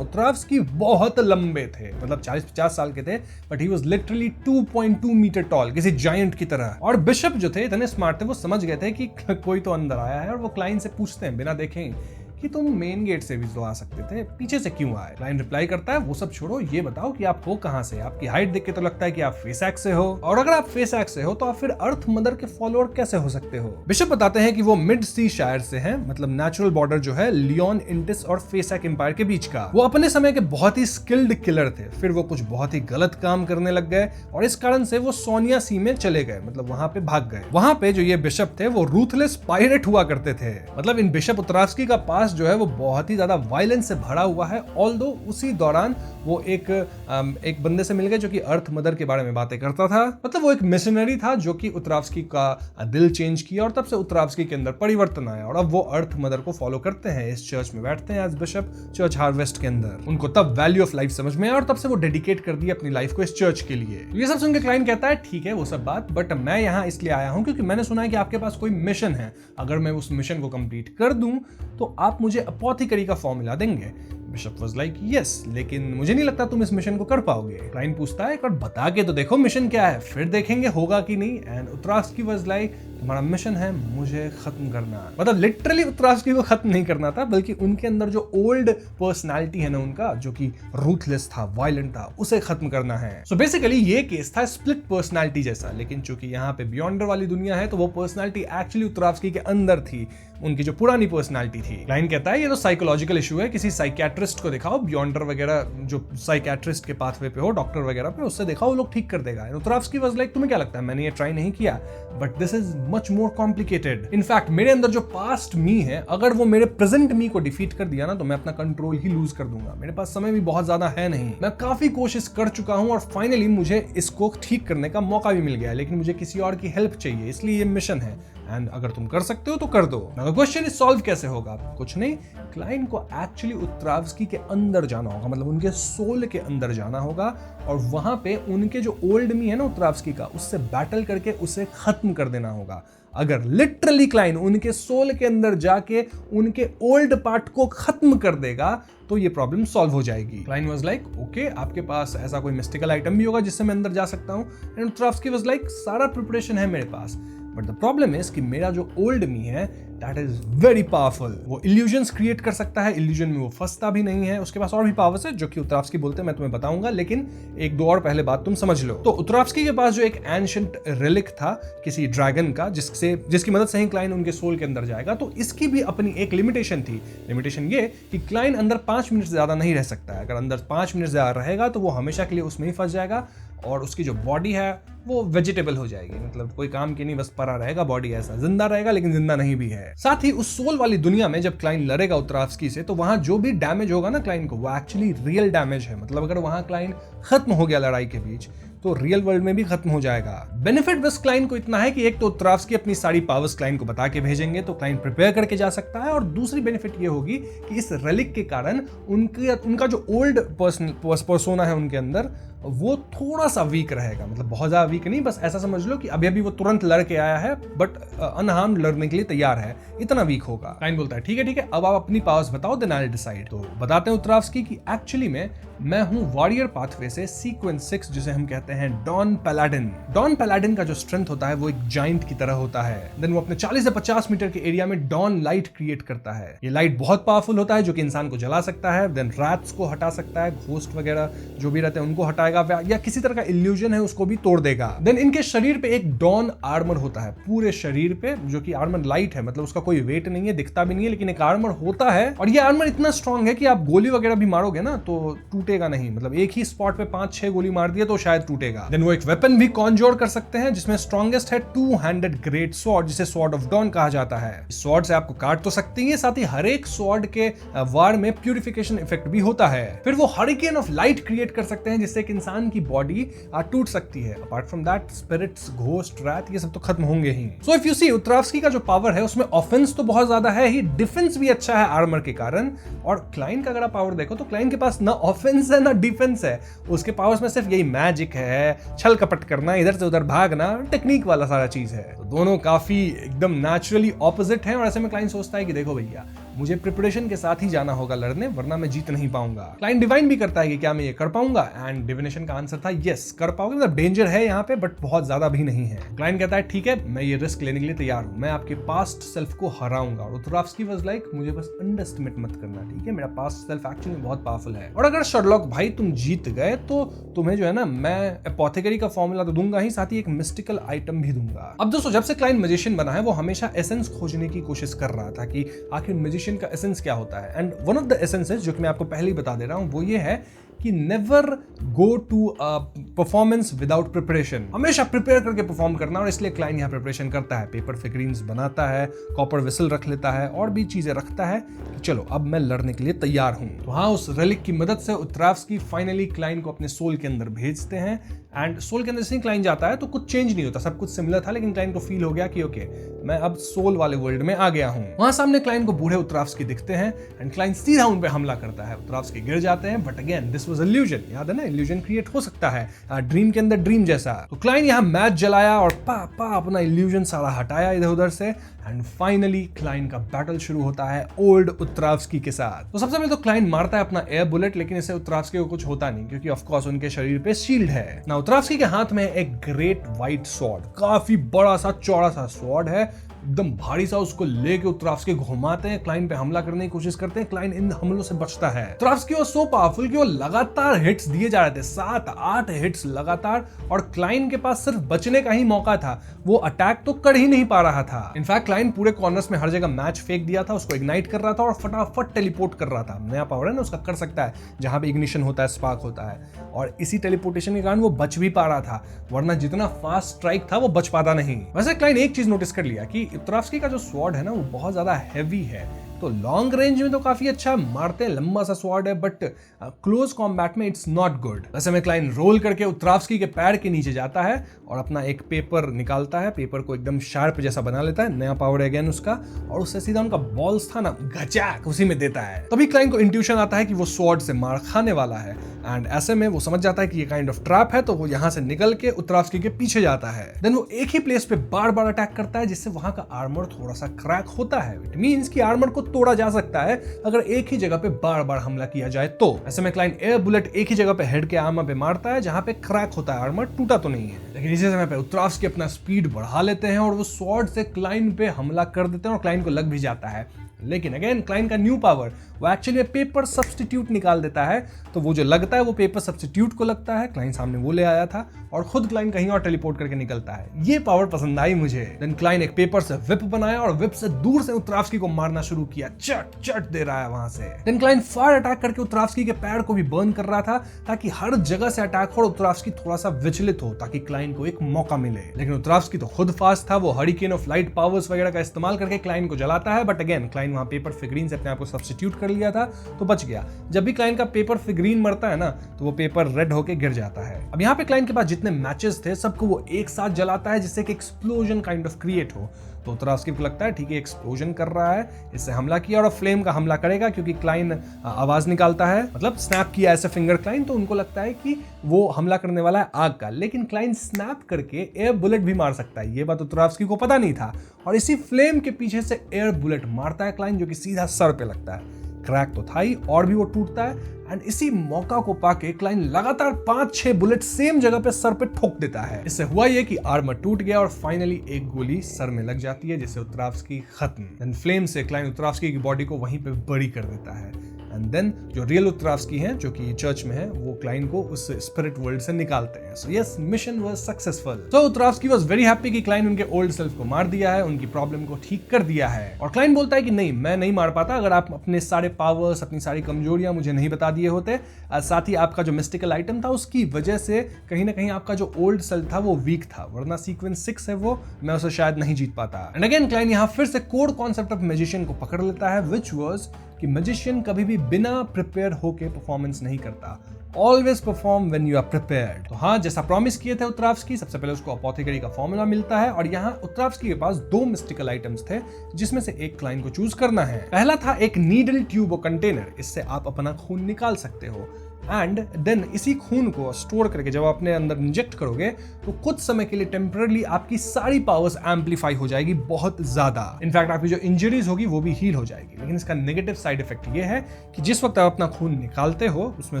उत्रावस्की बहुत लंबे थे, मतलब 40-50 साल के थे, but he was literally 2.2 metre tall, किसी जायंट की तरह। और बिशप जो थे इतने स्मार्ट थे, वो समझ गए थे कि कोई तो अंदर आया है और वो क्लाइन से पूछते हैं बिना देखे कि तुम मेन गेट से भी तो आ सकते थे, पीछे से क्यों आए? क्लाइन रिप्लाई करता है वो सब छोड़ो, ये बताओ कि आप हो कहां से? आपकी हाइट देख के तो लगता है कि आप फेसैक्स से हो, और अगर आप फेसैक्स से हो तो आप फिर अर्थ मदर के फॉलोअर कैसे हो सकते हो? बिशप बताते हैं कि वो मिड सी शायर से हैं, मतलब नेचुरल बॉर्डर जो है लियोन इंटिस और फेसैक एम्पायर के बीच का। वो अपने समय के बहुत ही स्किल्ड किलर थे, फिर वो कुछ बहुत ही गलत काम करने लग गए और इस कारण से वो सोनिया सी में चले गए, मतलब वहां पे भाग गए। वहां पे जो ये बिशप थे वो रूथलेस पायरेट हुआ करते थे, मतलब इन बिशप उत्रावस्की का पास जो है वो बहुत ही ज्यादा वायलेंस से भरा हुआ है। ऑल्दो उसी दौरान वो एक बंदे से मिल गए जो कि अर्थ मदर के बारे में बातें करता था, मतलब वो एक मिशनरी था जो कि उत्रावस्की का दिल चेंज किया और तब से उत्रावस्की के अंदर परिवर्तन आया और अब वो अर्थ मदर को फॉलो करते हैं, इस चर्च में बैठते हैं एज बिशप चर्च हार्वेस्ट के अंदर। उनको तब वैल्यू ऑफ लाइफ समझ में आया और तब से वो डेडिकेट कर दी अपनी लाइफ को इस चर्च के लिए। ये सब सुन के क्लाइंट कहता है ठीक है वो सब बात, बट मैं यहाँ इसलिए आया हूँ क्योंकि मैंने सुना है कि आपके पास कोई मिशन है, अगर मैं उस मिशन को कंप्लीट कर दूं तो आप मुझे अपोथेकेरी का फॉर्मूला देंगे। बिशप वाज लाइक यस, लेकिन मुझे नहीं लगता तुम इस मिशन को कर पाओगे। क्लाइंट पूछता है एक बार बता के तो देखो मिशन क्या है, फिर देखेंगे होगा कि नहीं। एंड उत्रावस्की वाज लाइक तुम्हारा मिशन है मुझे खत्म करना, मतलब लिटरली उत्रावस्की को खत्म नहीं करना था, बल्कि उनके अंदर जो ओल्ड पर्सनालिटी है ना उनका, जो कि रूथलेस था, वायलेंट था, उसे खत्म करना है। सो बेसिकली ये केस था स्प्लिट पर्सनालिटी जैसा, लेकिन चूंकि यहाँ पे बियॉन्डर वाली दुनिया है तो वो पर्सनालिटी एक्चुअली उत्रावस्की के अंदर थी, उनकी जो पुरानी पर्सनालिटी थी। क्लाइंट कहता है ये तो साइकोलॉजिकल इशू है, किसी साइकियाट्रिस्ट को दिखाओ, बियॉन्डर वगैरह जो साइकियाट्रिस्ट के पाथवे पे हो, डॉक्टर वगैरह पे, उससे दिखाओ, वो लोग ठीक कर देगा। उत्रावस्की वाज लाइक तुम्हें क्या लगता है, मैंने ये ट्राई नहीं किया, but this is much more complicated. In fact मेरे अंदर जो पास्ट मी है, अगर वो मेरे प्रेजेंट मी को डिफीट कर दिया ना तो मैं अपना कंट्रोल ही लूज कर दूंगा। मेरे पास समय भी बहुत ज्यादा है नहीं, मैं काफी कोशिश कर चुका हूं और फाइनली मुझे इसको ठीक करने का मौका भी मिल गया है, लेकिन मुझे किसी और की हेल्प चाहिए, इसलिए ये मिशन है एंड अगर तुम कर सकते हो तो कर दो। क्वेश्चन इज सॉल्व कैसे होगा? कुछ नहीं, क्लाइंट को एक्चुअली उत्रावस्की के अंदर जाना होगा, मतलब उनके सोल के अंदर जाना होगा और वहां पे उनके जो ओल्ड मी है ना उत्रावस्की का, उससे बैटल करके उसे खत्म कर देना होगा। अगर लिटरली क्लाइंट उनके सोल के अंदर जाके उनके ओल्ड पार्ट को खत्म कर देगा तो ये प्रॉब्लम सॉल्व हो जाएगी। क्लाइंट वाज लाइक ओके, आपके पास ऐसा कोई मिस्टिकल आइटम भी होगा जिससे मैं अंदर जा सकता हूं? एंड उत्रावस्की वाज लाइक सारा प्रिपरेशन है मेरे पास, बट द प्रॉब्लम इज कि मेरा जो ओल्ड मी है दैट इज वेरी पावरफुल, वो इल्यूजन्स क्रिएट कर सकता है, इल्यूजन में वो फंसता भी नहीं है, उसके पास और भी पावर्स है जो कि उत्रावस्की बोलते हैं, मैं तुम्हें बताऊंगा, लेकिन एक दो और पहले बात तुम समझ लो। तो उत्रावस्की के पास जो एक एंशिएंट रिलिक था किसी ड्रैगन का, जिसकी मदद से ही क्लाइन उनके सोल के अंदर जाएगा, तो इसकी भी अपनी एक लिमिटेशन थी। लिमिटेशन ये कि क्लाइन अंदर 5 मिनट से ज्यादा नहीं रह सकता है, अगर अंदर 5 मिनट से ज्यादा रहेगा तो वो हमेशा के लिए उसमें ही फंस जाएगा और उसकी जो बॉडी है वो वेजिटेबल हो जाएगी, मतलब कोई काम की नहीं, बस पड़ा रहेगा, बॉडी ऐसा जिंदा रहेगा लेकिन जिंदा नहीं भी है। साथ ही उस सोल वाली दुनिया में जब क्लाइन लड़ेगा उत्रावस्की से तो वहां जो भी डैमेज होगा ना क्लाइन को, वो एक्चुअली रियल डैमेज है, मतलब अगर वहां क्लाइन खत्म हो गया लड़ाई के बीच तो रियल वर्ल्ड में भी खत्म हो जाएगा। बेनिफिट बस क्लाइन को इतना है कि एक तो उत्रावस्की अपनी सारी पावर्स क्लाइन को बता के भेजेंगे तो क्लाइन प्रिपेयर करके जा सकता है, और दूसरी बेनिफिट ये होगी कि इस रेलिक के कारण उनका जो ओल्ड पर्सोना है उनके अंदर वो थोड़ा सा वीक रहेगा, मतलब बहुत ज्यादा वीक नहीं, बस ऐसा समझ लो कि अभी अभी वो तुरंत लड़ के आया है बट अनहार्म्ड लड़ने के लिए तैयार है, इतना वीक होगा। क्लाइन बोलता है ठीक है अब आप अपनी पावर्स बताओ, देन आई विल डिसाइड। तो बताते हैं उत्रावस्की कि एक्चुअली में मैं हूं वॉरियर पाथवे से सीक्वेंस 6, जिसे हम कहते हैं डॉन पैलाडिन। डॉन पैलाडिन का जो स्ट्रेंथ होता है वो एक जाइंट की तरह होता है। देन वो अपने 40 से 50 मीटर के एरिया में डॉन लाइट क्रिएट करता है। ये लाइट बहुत पावरफुल होता है, जो कि इंसान को जला सकता है, देन रैट्स को हटा सकता है, घोस्ट वगैरह जो भी रहते हैं उनको हटाएगा, या किसी तरह का इल्यूजन है उसको भी तोड़ देगा। देन इनके शरीर पे एक डॉन आर्मर होता है पूरे शरीर पे, जो कि आर्मर लाइट है, मतलब उसका कोई वेट नहीं है, दिखता भी नहीं है, लेकिन एक आर्मर होता है। और ये आर्मर इतना स्ट्रॉन्ग है कि आप गोली वगैरह भी मारोगे ना तो टूटेगा नहीं, मतलब एक ही स्पॉट पे 5-6 गोली मार दिए तो शायद टूटेगा। देन वो एक वेपन भी कॉन्जोर कर सकते हैं, जिसमें स्ट्रॉन्गेस्ट है 2-हैंडेड ग्रेट स्वॉर्ड, जिसे स्वॉर्ड ऑफ डॉन कहा जाता है। इस स्वॉर्ड से आपको काट तो सकते हैं, साथ ही हर एक स्वॉर्ड के वार में प्यूरिफिकेशन इफेक्ट भी होता है। फिर वो हरिकेन ऑफ लाइट क्रिएट कर सकते हैं, जिससे एक इंसान की बॉडी टूट सकती है। Apart from that spirits, ghost, rat ये सब तो खत्म होंगे ही। सो इफ यू सी, उत्तरावस्की का जो पावर है उसमें ऑफेंस तो बहुत ज्यादा है ही, डिफेंस भी अच्छा है आर्मर के कारण। और क्लाइन का अगर आप पावर देखो तो क्लाइन के पास ना ऑफेंस है ना डिफेंस है, उसके पावर्स में सिर्फ यही मैजिक है, छल कपट करना, इधर से उधर भागना, टेक्निक वाला सारा चीज है। तो दोनों काफी एकदम नेचुरली ऑपोजिट हैं। और ऐसे में क्लाइन सोचता है कि देखो भैया, मुझे प्रिपरेशन के साथ ही जाना होगा लड़ने, वरना मैं जीत नहीं पाऊंगा। क्लाइन डिवाइन भी करता है कि क्या मैं ये कर पाऊंगा, एंड डिविनेशन का आंसर था यस, कर पाओगे, मतलब डेंजर है यहाँ पे बट बहुत ज्यादा भी नहीं है। क्लाइन कहता है ठीक है, मैं ये रिस्क लेने के लिए तैयार हूँ, मैं आपके पास्ट सेल्फ को हराऊंगा। और उत्तरावस्की वाज लाइक, मुझे बस अंडरएस्टिमेट मत करना, ठीक है, मेरा पास्ट सेल्फ एक्चुअली बहुत पावरफुल है। और अगर शर्लॉक भाई तुम जीत गए तो तुम्हें जो है ना, मैं एपोथेकेरी का फॉर्मूला तो दूंगा ही, साथ ही एक मिस्टिकल आइटम भी दूंगा। अब दोस्तों, जब से क्लाइन मैजिशियन बना है वो हमेशा एसेंस खोजने की कोशिश कर रहा था कि आखिर मैजिशियन का एसेंस क्या होता है। And one of the essences जो कि मैं आपको पहले ही बता दे रहा हूं वो ये है कि never go to performance without preparation, हमेशा प्रिपेयर करके परफॉर्म करना। और इसलिए क्लाइन यहाँ प्रिपरेशन करता है, पेपर फिगरीन्स बनाता है, कॉपर विसल रख लेता है और भी चीजें रखता है कि चलो अब मैं लड़ने के लिए तैयार हूं। तो हाँ, उस रेलिक की मदद से उत्तरावस्की फाइनली क्लाइन को अपने सोल के अंदर भेजते हैं। एंड सोल के अंदर से क्लाइन जाता है तो कुछ चेंज नहीं होता, सब कुछ सिमिलर था, लेकिन क्लाइन को फील हो गया कि ओके, मैं अब सोल वाले वर्ल्ड में आ गया हूं। वहां सामने क्लाइन को बूढ़े उत्तरावस्की दिखते हैं एंड क्लाइन सीधा उन पे हमला करता है। उत्तरावस्की गिर जाते हैं, but again this was illusion. याद है ना, इल्यूजन क्रिएट हो सकता है ड्रीम के अंदर, ड्रीम जैसा। तो क्लाइन यहाँ मैच जलाया और पा अपना इल्यूजन सारा हटाया इधर उधर से, एंड फाइनली क्लाइन का बैटल शुरू होता है ओल्ड उत्तरावस्की के साथ। तो सबसे पहले तो क्लाइन मारता है अपना एयर बुलेट, लेकिन इससे उत्तरावस्की को कुछ होता नहीं, क्योंकि ऑफ कोर्स उनके शरीर पे शील्ड है ना। उत्तरावस्की के हाथ में एक ग्रेट व्हाइट स्वॉर्ड, काफी बड़ा सा चौड़ा सा स्वॉर्ड है, एकदम भारी सा। उसको लेके उत्तरावस्की घुमाते हैं, क्लाइन पे हमला करने की कोशिश करते हैं। क्लाइन इन हमलों से बचता है। उत्तरावस्की वो सो पावरफुल कि वो लगातार हिट्स दिए जा रहे थे, 7-8 हिट्स लगातार, और क्लाइन के पास सिर्फ बचने का ही मौका था, वो अटैक तो कर ही नहीं पा रहा था। इनफैक्ट क्लाइन पूरे कॉर्नर्स में हर जगह मैच फेंक दिया था, उसको इग्नाइट कर रहा था और फटाफट टेलीपोर्ट कर रहा था। नया पावर है ना उसका, कर सकता है जहां पे इग्निशन होता है, स्पार्क होता है, और इसी टेलीपोर्टेशन के कारण वो बच भी पा रहा था, वरना जितना फास्ट स्ट्राइक था वो बच पाता नहीं। वैसे क्लाइन एक चीज नोटिस कर लिया कि उत्तरावस्की का जो स्वॉर्ड है ना वो बहुत ज्यादा हैवी है, तो लॉन्ग रेंज में तो काफी अच्छा मारते हैं, लंबा सा स्वॉर्ड है, बट क्लोज कॉम्बैट में इट्स नॉट गुड। वैसे में क्लाइन रोल करके उत्तरावस्की के पैर के नीचे जाता है और अपना एक पेपर निकालता है, पेपर को एकदम शार्प जैसा बना लेता है, नया पावर अगेन उसका, और उससे सीधा उनका बॉल्स था ना, घचाक उसी में देता है। तभी क्लाइन को इंट्यूशन आता है कि वो स्वॉर्ड से मार खाने वाला है, एंड ऐसे में वो समझ जाता है कि ये काइंड ऑफ ट्रैप है, तो वो यहाँ से निकल के उत्तरावस्की के पीछे जाता है। देन वो एक ही प्लेस पे बार बार अटैक करता है, जिससे वहां का आर्मर थोड़ा सा क्रैक होता है। इट मींस कि आर्मर को तोड़ा जा सकता है अगर एक ही जगह पे बार बार हमला किया जाए तो। ऐसे में क्लाइन एयर बुलेट एक ही जगह पे हेड के आर्मर पे मारता है, जहां पे क्रैक होता है, आर्मर टूटा तो नहीं है। लेकिन इसी समय पे उत्तरावस्की अपना स्पीड बढ़ा लेते हैं और वो स्वॉर्ड से क्लाइन पे हमला कर देते हैं और क्लाइन को लग भी जाता है। लेकिन अगेन क्लाइन का न्यू पावर, वो एक्चुअली पेपर सब्स्टिट्यूट निकाल देता है, तो वो जो लगता है वो पेपर सब्स्टिट्यूट को लगता है। क्लाइन सामने वो ले आया था और खुद क्लाइन कहीं और टेलीपोर्ट करके निकलता है। ये पावर पसंद आई मुझे। देन क्लाइन एक पेपर से विप बनाया और विप से दूर से उत्तरावस्की को मारना शुरू किया, चट चट दे रहा है वहां से। देन क्लाइन फायर अटैक करके उत्तरावस्की के पैर को भी बर्न कर रहा था, ताकि हर जगह से अटैक हो और उत्तरावस्की थोड़ा सा विचलित हो, ताकि क्लाइन को एक मौका मिले। लेकिन उत्तरावस्की तो खुद फास्ट था, वो हरिकेन ऑफ लाइट पावर्स वगैरह का इस्तेमाल करके क्लाइन को जलाता है, बट अगेन क्लाइन वहां पेपर फिगरीन से अपने आप को सब्स्टिट्यूट कर लिया था, तो बच गया। जब भी क्लाइन का पेपर फिगरीन मरता है ना, तो वो पेपर रेड होके गिर जाता है। अब यहाँ पे क्लाइन के पास जितने मैचेस थे सबको वो एक साथ जलाता है, जिससे कि एक्सप्लोजन काइंड ऑफ क्रिएट हो। तो उत्तरावस्की को लगता है ठीक है, एक्सप्लोजन कर रहा है, इससे हमला किया, और फ्लेम का हमला करेगा क्योंकि क्लाइन आवाज निकालता है, मतलब स्नैप किया ऐसे फिंगर क्लाइन, तो उनको लगता है कि वो हमला करने वाला है आग का। लेकिन क्लाइन स्नैप करके एयर बुलेट भी मार सकता है, ये बात उत्तरावस्की को पता नहीं था, और इसी फ्लेम के पीछे से एयर बुलेट मारता है क्लाइन, जो कि सीधा सर पे लगता है। क्रैक तो था ही और भी वो टूटता है। एंड इसी मौका को पाके क्लाइन लगातार 5-6 बुलेट सेम जगह पे सर पे ठोक देता है। इससे हुआ ये कि आर्मर टूट गया और फाइनली एक गोली सर में लग जाती है, जिससे उत्तरावस्की खत्म। एंड फ्लेम से क्लाइन उत्तरावस्की की बॉडी को वहीं पे बरी कर देता है। एंड देन जो रियल उत्तरावस्की हैं, जो कि चर्च में है, वो क्लाइन को उस स्पिरिट वर्ल्ड से निकालते हैं। So yes, mission was successful. So उत्तरावस्की वाज वेरी हैप्पी कि क्लाइन उनके ओल्ड सेल्फ को मार दिया है, उनकी प्रॉब्लम को ठीक कर दिया है। और क्लाइन बोलता है कि नहीं, मैं नहीं मार पाता अगर आप अपने सारे पावर्स, अपनी सारी कमजोरियां मुझे नहीं बता दिए होते। साथ ही आपका जो मिस्टिकल आइटम था उसकी वजह से कहीं ना कहीं आपका जो ओल्ड सेल्फ था वो वीक था, वरना सीक्वेंस 6 है वो, मैं उसे शायद नहीं जीत पाता। एंड अगेन क्लाइन यहाँ फिर से कोर कॉन्सेप्ट ऑफ मैजिशियन को पकड़ लेता है, विच वाज कि मैजिशियन कभी भी बिना प्रिपेयर होके परफॉर्मेंस नहीं करता। Always perform when you are prepared. तो हाँ, जैसा प्रॉमिस किए थे उत्तरावस्की, सबसे पहले उसको अपोथेकेरी का फॉर्मूला मिलता है और यहाँ उत्तरावस्की के पास 2 मिस्टिकल आइटम्स थे, जिसमें से एक क्लाइन को चूज करना है। पहला था एक नीडल ट्यूब और कंटेनर, इससे आप अपना खून निकाल सकते हो। एंड देन इसी खून को स्टोर करके जब आप अपने अंदर इंजेक्ट करोगे तो कुछ समय के लिए टेम्पररी आपकी सारी पावर्स एम्पलीफाई हो जाएगी बहुत ज्यादा। इनफैक्ट आपकी जो इंजरीज होगी वो भी हील हो जाएगी। लेकिन इसका नेगेटिव साइड इफेक्ट ये है कि जिस वक्त आप अपना खून निकालते हो उसमें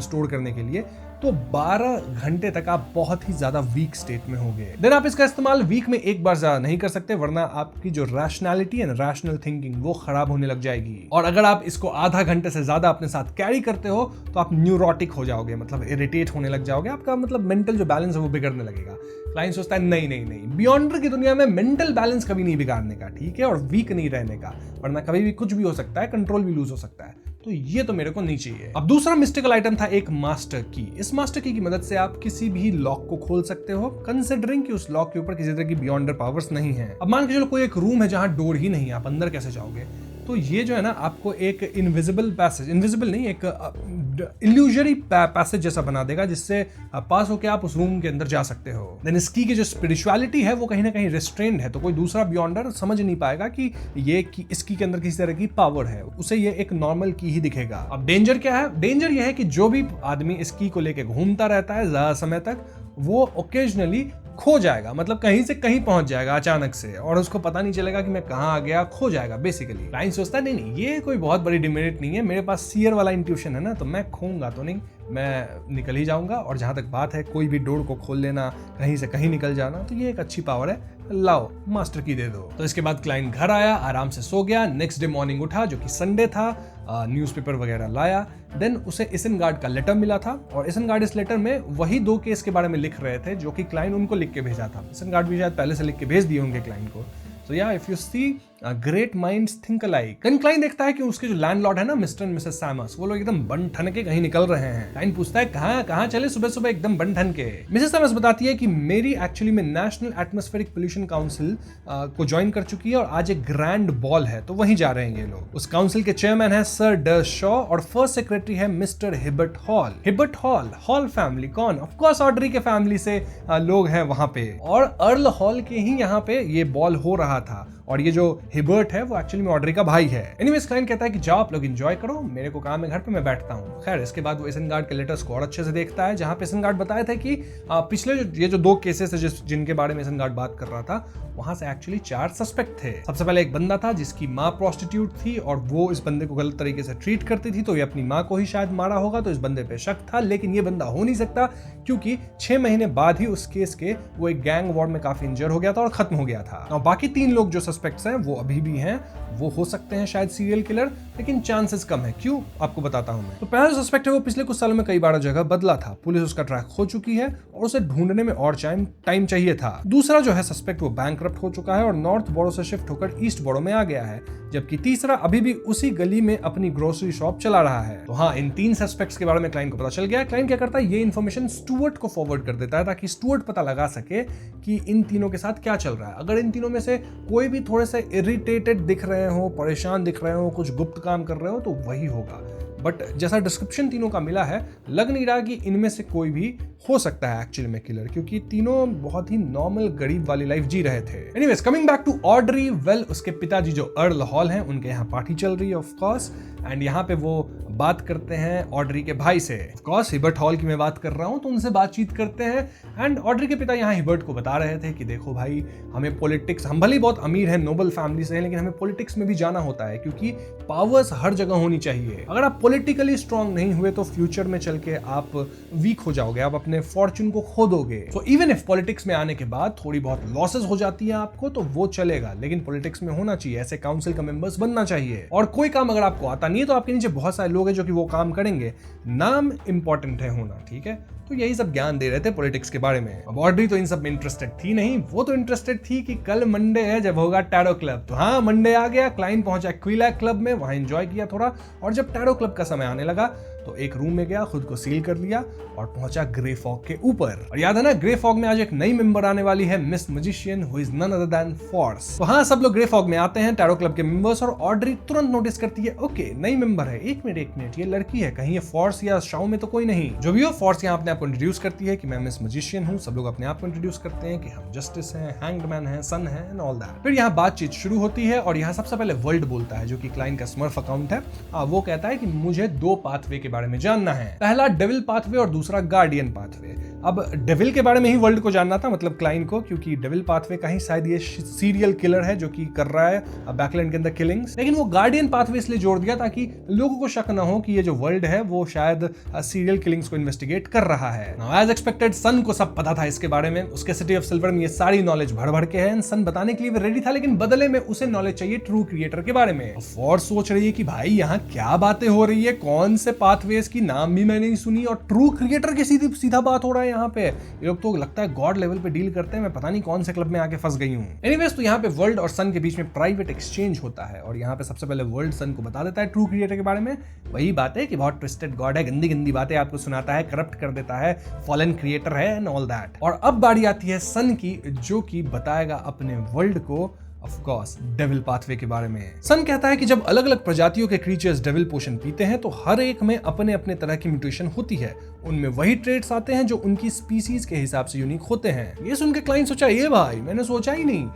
स्टोर करने के लिए, तो 12 घंटे तक आप बहुत ही ज्यादा वीक स्टेट में होंगे। देन आप इसका इस्तेमाल वीक में एक बार ज्यादा नहीं कर सकते, वरना आपकी जो रैशनैलिटी एंड रैशनल थिंकिंग वो खराब होने लग जाएगी। और अगर आप इसको आधा घंटे से ज्यादा अपने साथ कैरी करते हो तो आप न्यूरोटिक हो जाओगे, मतलब इरिटेट होने लग जाओगे, आपका मतलब मेंटल जो बैलेंस है वो बिगड़ने लगेगा। क्लाइन सोचता है नहीं नहीं नहीं, बियॉन्डर की दुनिया में मेंटल बैलेंस कभी नहीं बिगाड़ने का, ठीक है, और वीक नहीं रहने का, वरना कभी भी कुछ भी हो सकता है, कंट्रोल भी लूज हो सकता है। तो ये तो मेरे को नहीं चाहिए। अब दूसरा मिस्टिकल आइटम था एक मास्टर की। इस मास्टर की मदद से आप किसी भी लॉक को खोल सकते हो, कंसिडरिंग कि उस लॉक के ऊपर किसी तरह की बियॉन्डर पावर्स नहीं है। अब मान के चलो कोई एक रूम है जहां डोर ही नहीं है, आप अंदर कैसे जाओगे? तो ये जो है ना, आपको एक इनविजिबल पैसेज, इनविजिबल नहीं, एक इल्यूजरी पैसेज जैसा बना देगा, जिससे पास होके आप उस रूम के अंदर जा सकते हो। देन इसकी की जो स्पिरिचुअलिटी है वो कहीं ना कहीं रिस्ट्रेन्ड है, तो कोई दूसरा बियॉन्डर समझ नहीं पाएगा कि ये की इसकी के अंदर किसी तरह की पावर है, उसे ये एक नॉर्मल की ही दिखेगा। अब डेंजर क्या है? डेंजर ये है कि जो भी आदमी इस की को लेके घूमता रहता है ज्यादा समय तक, वो ओकेजनली खो जाएगा, मतलब कहीं से कहीं पहुंच जाएगा अचानक से, और उसको पता नहीं चलेगा कि मैं कहां आ गया, खो जाएगा बेसिकली। क्लाइन सोचता है नहीं नहीं, ये कोई बहुत बड़ी डिमेरिट नहीं है, मेरे पास सीयर वाला इंट्यूशन है ना, तो मैं खोऊंगा तो नहीं, मैं निकल ही जाऊंगा। और जहां तक बात है कोई भी डोर को खोल लेना, कहीं से कहीं निकल जाना, तो ये एक अच्छी पावर है, लाओ मास्टर की दे दो। तो इसके बाद क्लाइन घर आया, आराम से सो गया। नेक्स्ट डे मॉर्निंग उठा, जो कि संडे था, न्यूज़पेपर वगैरह लाया। देन उसे इसेनगार्ड का लेटर मिला था, और इसेनगार्ड इस लेटर में वही 2 केस के बारे में लिख रहे थे जो कि क्लाइन उनको लिख के भेजा था। इसेनगार्ड भी शायद पहले से लिख के भेज दिए होंगे क्लाइन को। So yeah, if you see, great minds think alike. Then Klein देखता है कि उसके जो लैंडलॉर्ड है ना, मिस्टर एंड मिसेस सैमस, वो लोग एकदम बन ठन के कहीं निकल रहे हैं। क्लाइन पूछता है कहाँ चले सुबह सुबह एकदम बन ठन के? मिसेस सैमस बताती है कि मेरी एक्चुअली में नेशनल एटमॉस्फेरिक पोल्यूशन काउंसिल को ज्वाइन कर चुकी है, और आज एक ग्रैंड बॉल है, तो वहीं जा रहे हैं ये लोग। उस काउंसिल के चेयरमैन है सर ड शॉ, और फर्स्ट सेक्रेटरी है mister Hibbert hall. Hibbert hall family कौन? ऑफ कोर्स ऑड्री के फैमिली से लोग हैं वहां पे, और अर्ल हॉल के ही यहाँ पे ये बॉल हो रहा था, और ये जो हिबर्ट है वो एक्चुअली में ऑड्री का भाई है। एनीवेज क्लाइन कहता है कि जाओ आप लोग एंजॉय करो, मेरे को काम है घर पे, मैं बैठता हूँ। खैर इसके बाद वो इसेनगार्ड के लेटर्स को और अच्छे से देखता है, जहां पे इसेनगार्ड बताया था कि पिछले ये जो 2 केसेस है जिनके बारे में इसेनगार्ड बात कर रहा था, वहां से एक्चुअली 4 सस्पेक्ट थे। सबसे पहले एक बंदा था जिसकी माँ प्रोस्टिट्यूट थी, और वो इस बंदे को गलत तरीके से ट्रीट करती थी, तो ये अपनी माँ को ही शायद मारा होगा, तो इस बंदे पे शक था। लेकिन ये बंदा हो नहीं सकता, क्योंकि 6 महीने बाद ही उस केस के वो एक गैंग वॉर में काफी इंजर हो गया था और खत्म हो गया था। और बाकी 3 लोग जो सस्पेक्ट्स हैं वो अभी भी हैं, वो हो सकते हैं शायद सीरियल किलर, लेकिन चांसेस कम है। क्यों, आपको बताता हूं मैं। तो पहला जो सस्पेक्ट है वो पिछले कुछ सालों में कई बार जगह बदला था, पुलिस उसका ट्रैक खो चुकी है और उसे ढूंढने में और टाइम चाहिए था। दूसरा जो है सस्पेक्ट वो बैंकरप्ट हो चुका है और नॉर्थ बोरो से शिफ्ट होकर ईस्ट बोरो में आ गया है, जबकि तीसरा अभी भी उसी गली में अपनी ग्रोसरी शॉप चला रहा है। तो हाँ, इन 3 सस्पेक्ट्स के बारे में क्लाइन को पता चल गया। क्लाइन क्या करता है, ये इन्फॉर्मेशन स्टुअर्ट को फॉरवर्ड कर देता है, ताकि स्टुअर्ट पता लगा सके कि इन तीनों के साथ क्या चल रहा है। अगर इन तीनों में से कोई भी थोड़े से इरिटेटेड दिख रहे हो, परेशान दिख रहे हो, कुछ गुप्त काम कर रहे हो, तो वही होगा। बट जैसा डिस्क्रिप्शन तीनों का मिला है, लग नहीं रहा कि इनमें से कोई भी हो सकता है एक्चुअली में किलर, क्योंकि तीनों बहुत ही नॉर्मल गरीब वाली लाइफ जी रहे थे। Anyways, coming back to Audrey, well उसके पिताजी जो अर्ल हॉल हैं उनके यहाँ पार्टी चल रही है ऑफ कोर्स, एंड यहाँ पे वो बात करते हैं ऑड्री के भाई से। ऑफ कोर्स हिबर्ट हॉल की मैं बात कर रहा हूँ, तो उनसे बातचीत करते हैं एंड ऑड्री के पिता यहाँ हिबर्ट को बता रहे थे कि देखो भाई, हमें पॉलिटिक्स, हम भले ही बहुत अमीर हैं, नोबल फैमिली से हैं, लेकिन हमें पॉलिटिक्स में भी जाना होता है क्योंकि पावर्स हर जगह होनी चाहिए। अगर आप पॉलिटिकली स्ट्रांग नहीं हुए तो फ्यूचर में चल के आप वीक हो जाओगे, आप अपने फॉर्च्यून को खो दोगे। सो इवन इफ पॉलिटिक्स में आने के बाद थोड़ी बहुत लॉसेस हो जाती है आपको, तो वो चलेगा, लेकिन पॉलिटिक्स में होना चाहिए, ऐसे काउंसिल का मेंबर्स बनना चाहिए। और कोई काम अगर आपको आता नहीं है तो आपके नीचे बहुत सारे लोग हैं जो कि वो काम करेंगे, नाम इंपॉर्टेंट है होना, ठीक है। तो यही सब ज्ञान दे रहे थे पॉलिटिक्स के बारे में। अब ऑड्री तो इन सब में इंटरेस्टेड थी नहीं, वो तो इंटरेस्टेड थी कि कल मंडे है जब होगा टैरो क्लब। तो हाँ, मंडे आ गया, क्लाइन पहुंचा क्विलैक क्लब में, वहां एंजॉय किया थोड़ा, और जब टैरो क्लब का समय आने लगा तो एक रूम में गया, खुद को सील कर लिया और पहुंचा ग्रे फॉग के ऊपर। और याद है ना, ग्रे फॉग में आज एक नई मेंबर आने वाली है, miss magician, who is none other than Fors. तो हाँ, सब लोग ग्रे फॉग में आते हैं, टैरो क्लब के मेंबर्स, और ऑड्री तुरंत नोटिस करती है, ओके नई मेंबर है, एक मिनट, ये लड़की है, कहीं ये फोर्स या शाओ में तो कोई नहीं। जो भी हो, फोर्स यहाँ अपने आप को इंट्रोड्यूस करती है कि मैं मिस मैजिशियन हूँ, सब लोग अपने आप को इंट्रोड्यूस करते हैं कि हम जस्टिस हैं, हैंग्ड मैन है, सन है एंड ऑल दैट। फिर यहाँ बातचीत शुरू होती है और यहाँ सबसे पहले वर्ल्ड बोलता है, जो कि क्लाइन का स्मर्फ अकाउंट है। वो कहता है कि मुझे 2 पाथवे के बारे में जानना है, पहला डेविल पाथवे और दूसरा गार्डियन पाथवे। अब डेविल के बारे में ही वर्ल्ड को जानना था, मतलब क्लाइन को, क्योंकि डेविल पाथवे का ही शायद ये सीरियल किलर है जो कि कर रहा है बैकलैंड के अंदर किलिंग्स। लेकिन वो गार्डियन पाथवे इसलिए जोड़ दिया ताकि लोगों को शक ना हो कि ये जो वर्ल्ड है वो शायद सीरियल किलिंग्स को इन्वेस्टिगेट कर रहा है। नाउ एज एक्सपेक्टेड सन को सब पता था इसके बारे में, उसके सिटी ऑफ सिल्वर में ये सारी नॉलेज भर के है। सन बताने के लिए भी रेडी था, लेकिन बदले में उसे नॉलेज चाहिए ट्रू क्रिएटर के बारे में। फोर्स सोच रही है कि भाई यहाँ क्या बातें हो रही है, कौन से पाथवेज की नाम भी मैंने नहीं सुनी, और ट्रू क्रिएटर की सीधा बात हो रहा है यहाँ पे। ये लोग तो लगता है गॉड लेवल पे डील करते हैं, मैं पता नहीं कौन से क्लब में आके फंस गई हूँ। एनीवेज, तो यहाँ पे वर्ल्ड और सन के बीच में प्राइवेट एक्सचेंज होता है, और यहाँ पे सबसे पहले वर्ल्ड सन को बता देता है ट्रू क्रिएटर के बारे में। वही बात है कि बहुत ट्विस्टेड गॉड है, गंदी बातें आपको सुनाता है, करप्ट कर देता है, फॉलन क्रिएटर है एंड ऑल दैट। और अब बारी आती है सन की, जो कि बताएगा अपने वर्ल्ड को ऑफ कोर्स डेविल पाथवे के बारे में। सन कहता है कि जब अलग अलग प्रजातियों के क्रीचर्स डेविल पोशन पीते हैं तो हर एक में अपने अपने तरह की म्यूटेशन होती है, उनमें वही ट्रेड्स आते हैं जो उनकी स्पीसीज के हिसाब से यूनिक होते हैं। ये सुन के क्लाइंट सोचा, ये भाई मैंने सोचा ही नहीं,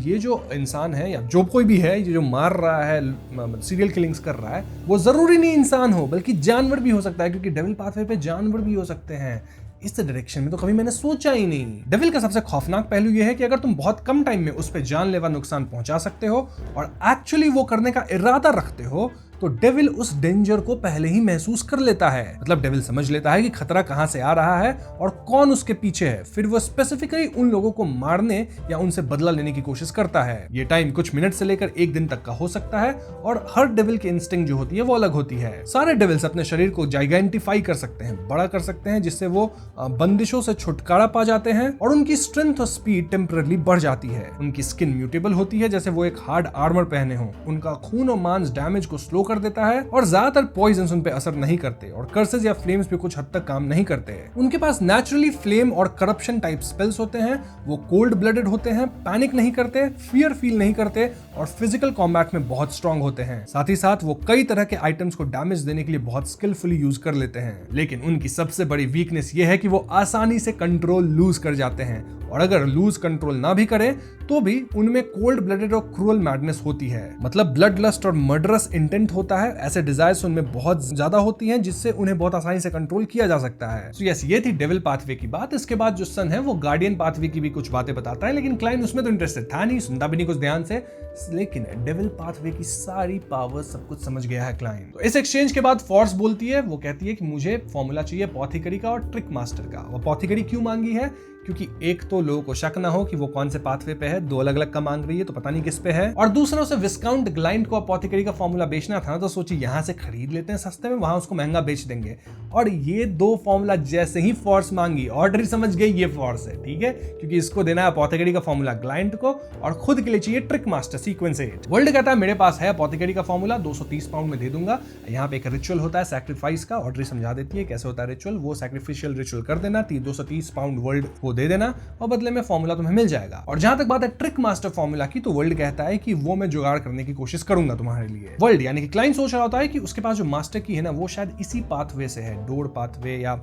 ये जो इंसान है या जो कोई भी है, ये जो मार रहा है, सीरियल किलिंग्स कर रहा है, वो जरूरी नहीं इंसान हो, बल्कि जानवर भी हो सकता है, क्योंकि डेविल पाथवे पे जानवर भी हो सकते हैं। इस डायरेक्शन में तो कभी मैंने सोचा ही नहीं। डेविल का सबसे खौफनाक पहलू यह है कि अगर तुम बहुत कम टाइम में उस पर जानलेवा नुकसान पहुंचा सकते हो और एक्चुअली वो करने का इरादा रखते हो, तो डेविल उस डेंजर को पहले ही महसूस कर लेता है। मतलब डेविल समझ लेता है कि खतरा कहां से आ रहा है और कौन उसके पीछे है, फिर वो स्पेसिफिकली उन लोगों को मारने या उनसे बदला लेने की कोशिश करता है। ये टाइम कुछ मिनट से लेकर 1 दिन तक का हो सकता है, और हर डेविल की इंस्टिंक्ट जो होती है वो अलग होती है। सारे डेविल्स अपने शरीर को जाइगेंटिफाई कर सकते हैं, बड़ा कर सकते हैं, जिससे वो बंदिशों से छुटकारा पा जाते हैं, और उनकी स्ट्रेंथ और स्पीड टेम्पररी बढ़ जाती है। उनकी स्किन म्यूटेबल होती है, जैसे वो एक हार्ड आर्मर पहने हो। उनका खून और मांस डैमेज को स्लो कर देता है, और ज्यादातर पॉइजन्स उन पे असर नहीं करते, और कर्सेस या फ्लेम्स पे कुछ हद तक काम नहीं करते। उनके पास नेचुरली फ्लेम और करप्शन टाइप स्पेल्स होते हैं। वो कोल्ड ब्लडेड होते हैं, पैनिक नहीं करते, फियर फील नहीं करते, और फिजिकल कॉम्बैट में बहुत स्ट्रांग होते हैं। साथ ही साथ वो कई तरह के आइटम्स को डैमेज देने के लिए बहुत स्किलफुली यूज कर लेते हैं। लेकिन उनकी सबसे बड़ी वीकनेस ये है कि वो आसानी से कंट्रोल लूज कर जाते हैं, और अगर लूज कंट्रोल ना भी करें तो भी उनमें कोल्ड ब्लडेड और क्रूअल मैडनेस होती है। मतलब ब्लड लस्ट और मर्डरस इंटेंट होता है। ऐसे डिजायर्स उनमें बहुत ज्यादा होती हैं, जिससे उन्हें बहुत आसानी से कंट्रोल किया जा सकता है। तो यस, ये थी डेविल पाथवे की बात। इसके बाद जो सन है वो गार्डियन पाथवे की भी कुछ बातें बताता है, लेकिन क्लाइन उसमें तो इंटरेस्टेड था नहीं, सुनता भी नहीं कुछ ध्यान से। लेकिन डेविल पाथवे की सारी पावर सब कुछ समझ गया है क्लाइन। तो इस एक्सचेंज के बाद फोर्स बोलती है, वो कहती है कि मुझे फॉर्मूला चाहिए पॉथिकरी का और ट्रिक मास्टर का। वो पॉथिकरी क्यों मांगी है? क्योंकि एक तो लोगों को शक ना हो कि वो कौन से पाथवे पे है, 2 अलग अलग का मांग रही है तो पता नहीं किस पे है, और दूसरा उसे विस्काउंट ग्लाइंड को अपोथेकेरी का फॉर्मूला बेचना था, तो सोची यहां से खरीद लेते हैं सस्ते में, वहां उसको महंगा बेच देंगे। और ये 2 फॉर्मूला जैसे ही फोर्स मांगी, ऑर्डर समझ गई ये फोर्स है, ठीक है, क्योंकि इसको देना है अपोथेकेरी का फॉर्मूला ग्लाइंड को, और खुद के लिए चाहिए ट्रिक मास्टर सीक्वेंस 8। वर्ल्ड कहता है मेरे पास है अपोथेकेरी का फॉर्मूला, 230 पाउंड में दे दूंगा। यहाँ पे एक रिचुअल होता है सैक्रिफाइस का, ऑर्डर समझा देती है कैसे होता है रिचुअल, वो सैक्रिफिशियल रिचुअल कर देना, 230 पाउंड वर्ल्ड को वो दे देना और बदले में फॉर्मूला तुम्हें मिल जाएगा। और जहां तक बात है ट्रिक मास्टर फॉर्मूला की, तो वर्ल्ड कहता है कि वो मैं जुगाड़ करने की कोशिश करूंगा तुम्हारे लिए। वर्ल्ड यानी कि क्लाइंट सोच रहा होता है कि उसके पास जो मास्टर की है ना वो शायद इसी पाथवे से है, डोर पाथवे या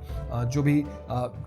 जो भी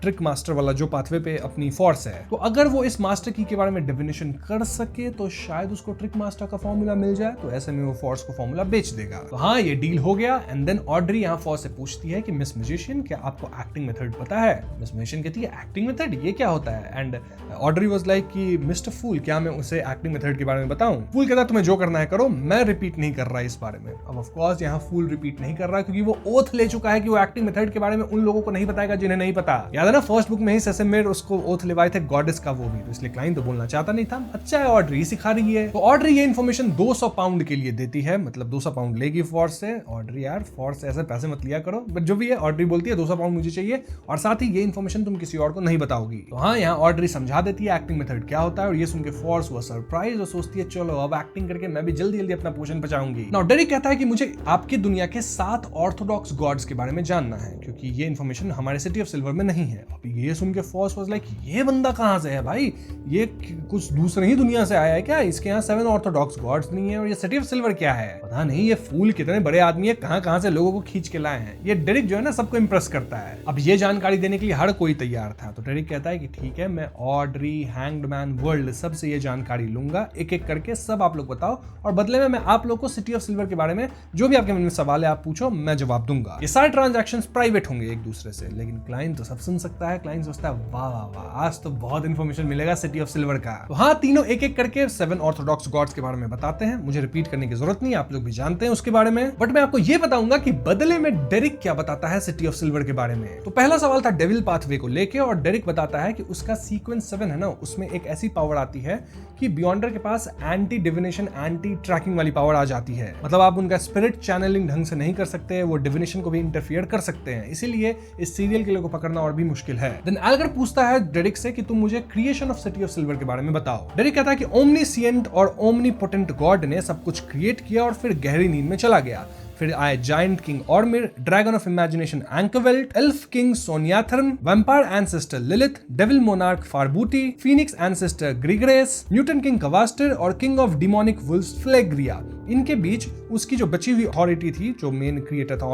ट्रिक मास्टर वाला जो पाथवे पे अपनी फोर्स है। तो अगर वो इस मास्टर की के बारे में डेफिनेशन कर सके तो शायद उसको ट्रिक मास्टर का फॉर्मूला मिल जाए, तो ऐसे में वो फोर्स को फॉर्मूला बेच देगा। तो हाँ, ये डील हो गया। एंड देन ऑड्री यहाँ फोर्स से पूछती है कि मिस म्यूजिशियन, क्या आपको एक्टिंग मेथड पता है? मिस म्यूजिशियन कहती है एक्टिंग मेथड, ये क्या होता है? एंड ऑड्री वाज लाइक कि मिस्टर फूल, क्या मैं उसे एक्टिंग मेथड के बारे में बताऊं? फूल कहता है तुम्हें जो करना है करो, मैं रिपीट नहीं कर रहा इस बारे में। अब ऑफ कोर्स यहाँ फूल रिपीट नहीं कर रहा क्योंकि वो ओथ ले चुका है कि वो एक्टिंग मेथड के बारे में उन लोगों को नहीं बताएगा जिन्हें नहीं पता। याद है ना, फर्स्ट बुक में ही सेसेमिर उसको ओथ लेवाए थे गॉडेस का, वो भी तो इसलिए क्लाइंट तो बोलना चाहता नहीं था। अच्छा है, ऑड्री सिखा रही है। तो ऑड्री ये इन्फॉर्मेशन 200 पाउंड के लिए देती है, मतलब 200 पाउंड लेगी फोर्स से। ऑड्री यार, फोर्स से ऐसे पैसे मत लिया करो, बट जो भी है ऑड्री बोलती है 200 पाउंड मुझे चाहिए और साथ ही ये इन्फॉर्मेशन तुम किसी और को नहीं बताओगी। तो हाँ, यहाँ ऑड्री समझा देती है एक्टिंग मेथड क्या होता है और ये सुन के फोर्स हुआ सरप्राइज और सोचती है चलो अब एक्टिंग करके मैं भी जल्दी जल्दी अपना पोजीशन बचाऊंगी। नाउ डेरिक कहता है कि मुझे आपकी दुनिया के 7 ऑर्थोडॉक्स गॉड्स के बारे में जानना है क्योंकि ये इन्फॉर्मेशन हमारे सिटी ऑफ सिल्वर में नहीं है। अब ये सुन के फोर्स वाज लाइक ये बंदा कहां से है भाई, ये कुछ दूसरी ही दुनिया से आया है क्या? इसके यहाँ 7 ऑर्थोडॉक्स गॉड्स नहीं है और ये सिटी ऑफ सिल्वर क्या है? पता नहीं ये फूल कितने बड़े आदमी है, कहां से लोगों को खींच के लाए हैं। ये डेरिक जो है ना सबको इंप्रेस करता है। अब ये जानकारी देने के लिए हर कोई तैयार था। तो डेरिक कहता है कि ठीक है, मैं ऑड्री, हैंग्ड मैन, वर्ल्ड सबसे ये जानकारी लूंगा, एक एक करके सब आप लोग बताओ और बदले में मैं आप लोग को सिटी ऑफ सिल्वर के बारे में जो भी आपके मन में सवाल है आप पूछो, मैं जवाब दूंगा। ये सारे ट्रांजैक्शंस प्राइवेट होंगे एक दूसरे से, लेकिन क्लाइंट तो सब सुन सकता है। क्लाइंट सोचता है वाह वाह वाह, आज तो बहुत इंफॉर्मेशन मिलेगा सिटी ऑफ सिल्वर का। तो हाँ, तीनों एक एक करके 7 ऑर्थोडॉक्स गॉड्स के बारे में बताते हैं। मुझे रिपीट करने की जरूरत नहीं, आप लोग भी जानते हैं उसके बारे में, बट मैं आपको ये बताऊंगा कि बदले में डेरिक क्या बताता है सिटी ऑफ सिल्वर के बारे में। तो पहला सवाल था डेविल पाथवे को लेके और डेरिक बताता है कि उसका सीक्वेंस 7 है ना, उसमें एक ऐसी पावर आती है कि बियॉन्डर के पास एंटी डिविनेशन, एंटी ट्रैकिंग वाली पावर आ जाती है। मतलब आप उनका स्पिरिट चैनलिंग ढंग से नहीं कर सकते, वो डिविनेशन को भी इंटरफियर कर सकते हैं, इसीलिए इस सीरियल किलर को पकड़ना और भी मुश्किल है। देन एल्गर पूछता है डेरिक से कि तुम मुझे creation of city of silver के बारे में बताओ। डेरिक कहता है कि ओमनीसिएंट और ओमनीपोटेंट गॉड ने सब कुछ क्रिएट किया और फिर गहरी नींद में चला गया। फिर आए giant king Ormir, dragon of imagination Ankervelt, elf king Soniatherm, vampire ancestor Lilith, devil monarch Farbuti, phoenix ancestor Grigores, mutant king Kavaster और king of demonic wolves Flegria. इनके बीच उसकी जो बची हुई अथॉरिटी थी, जो मेन क्रिएटर था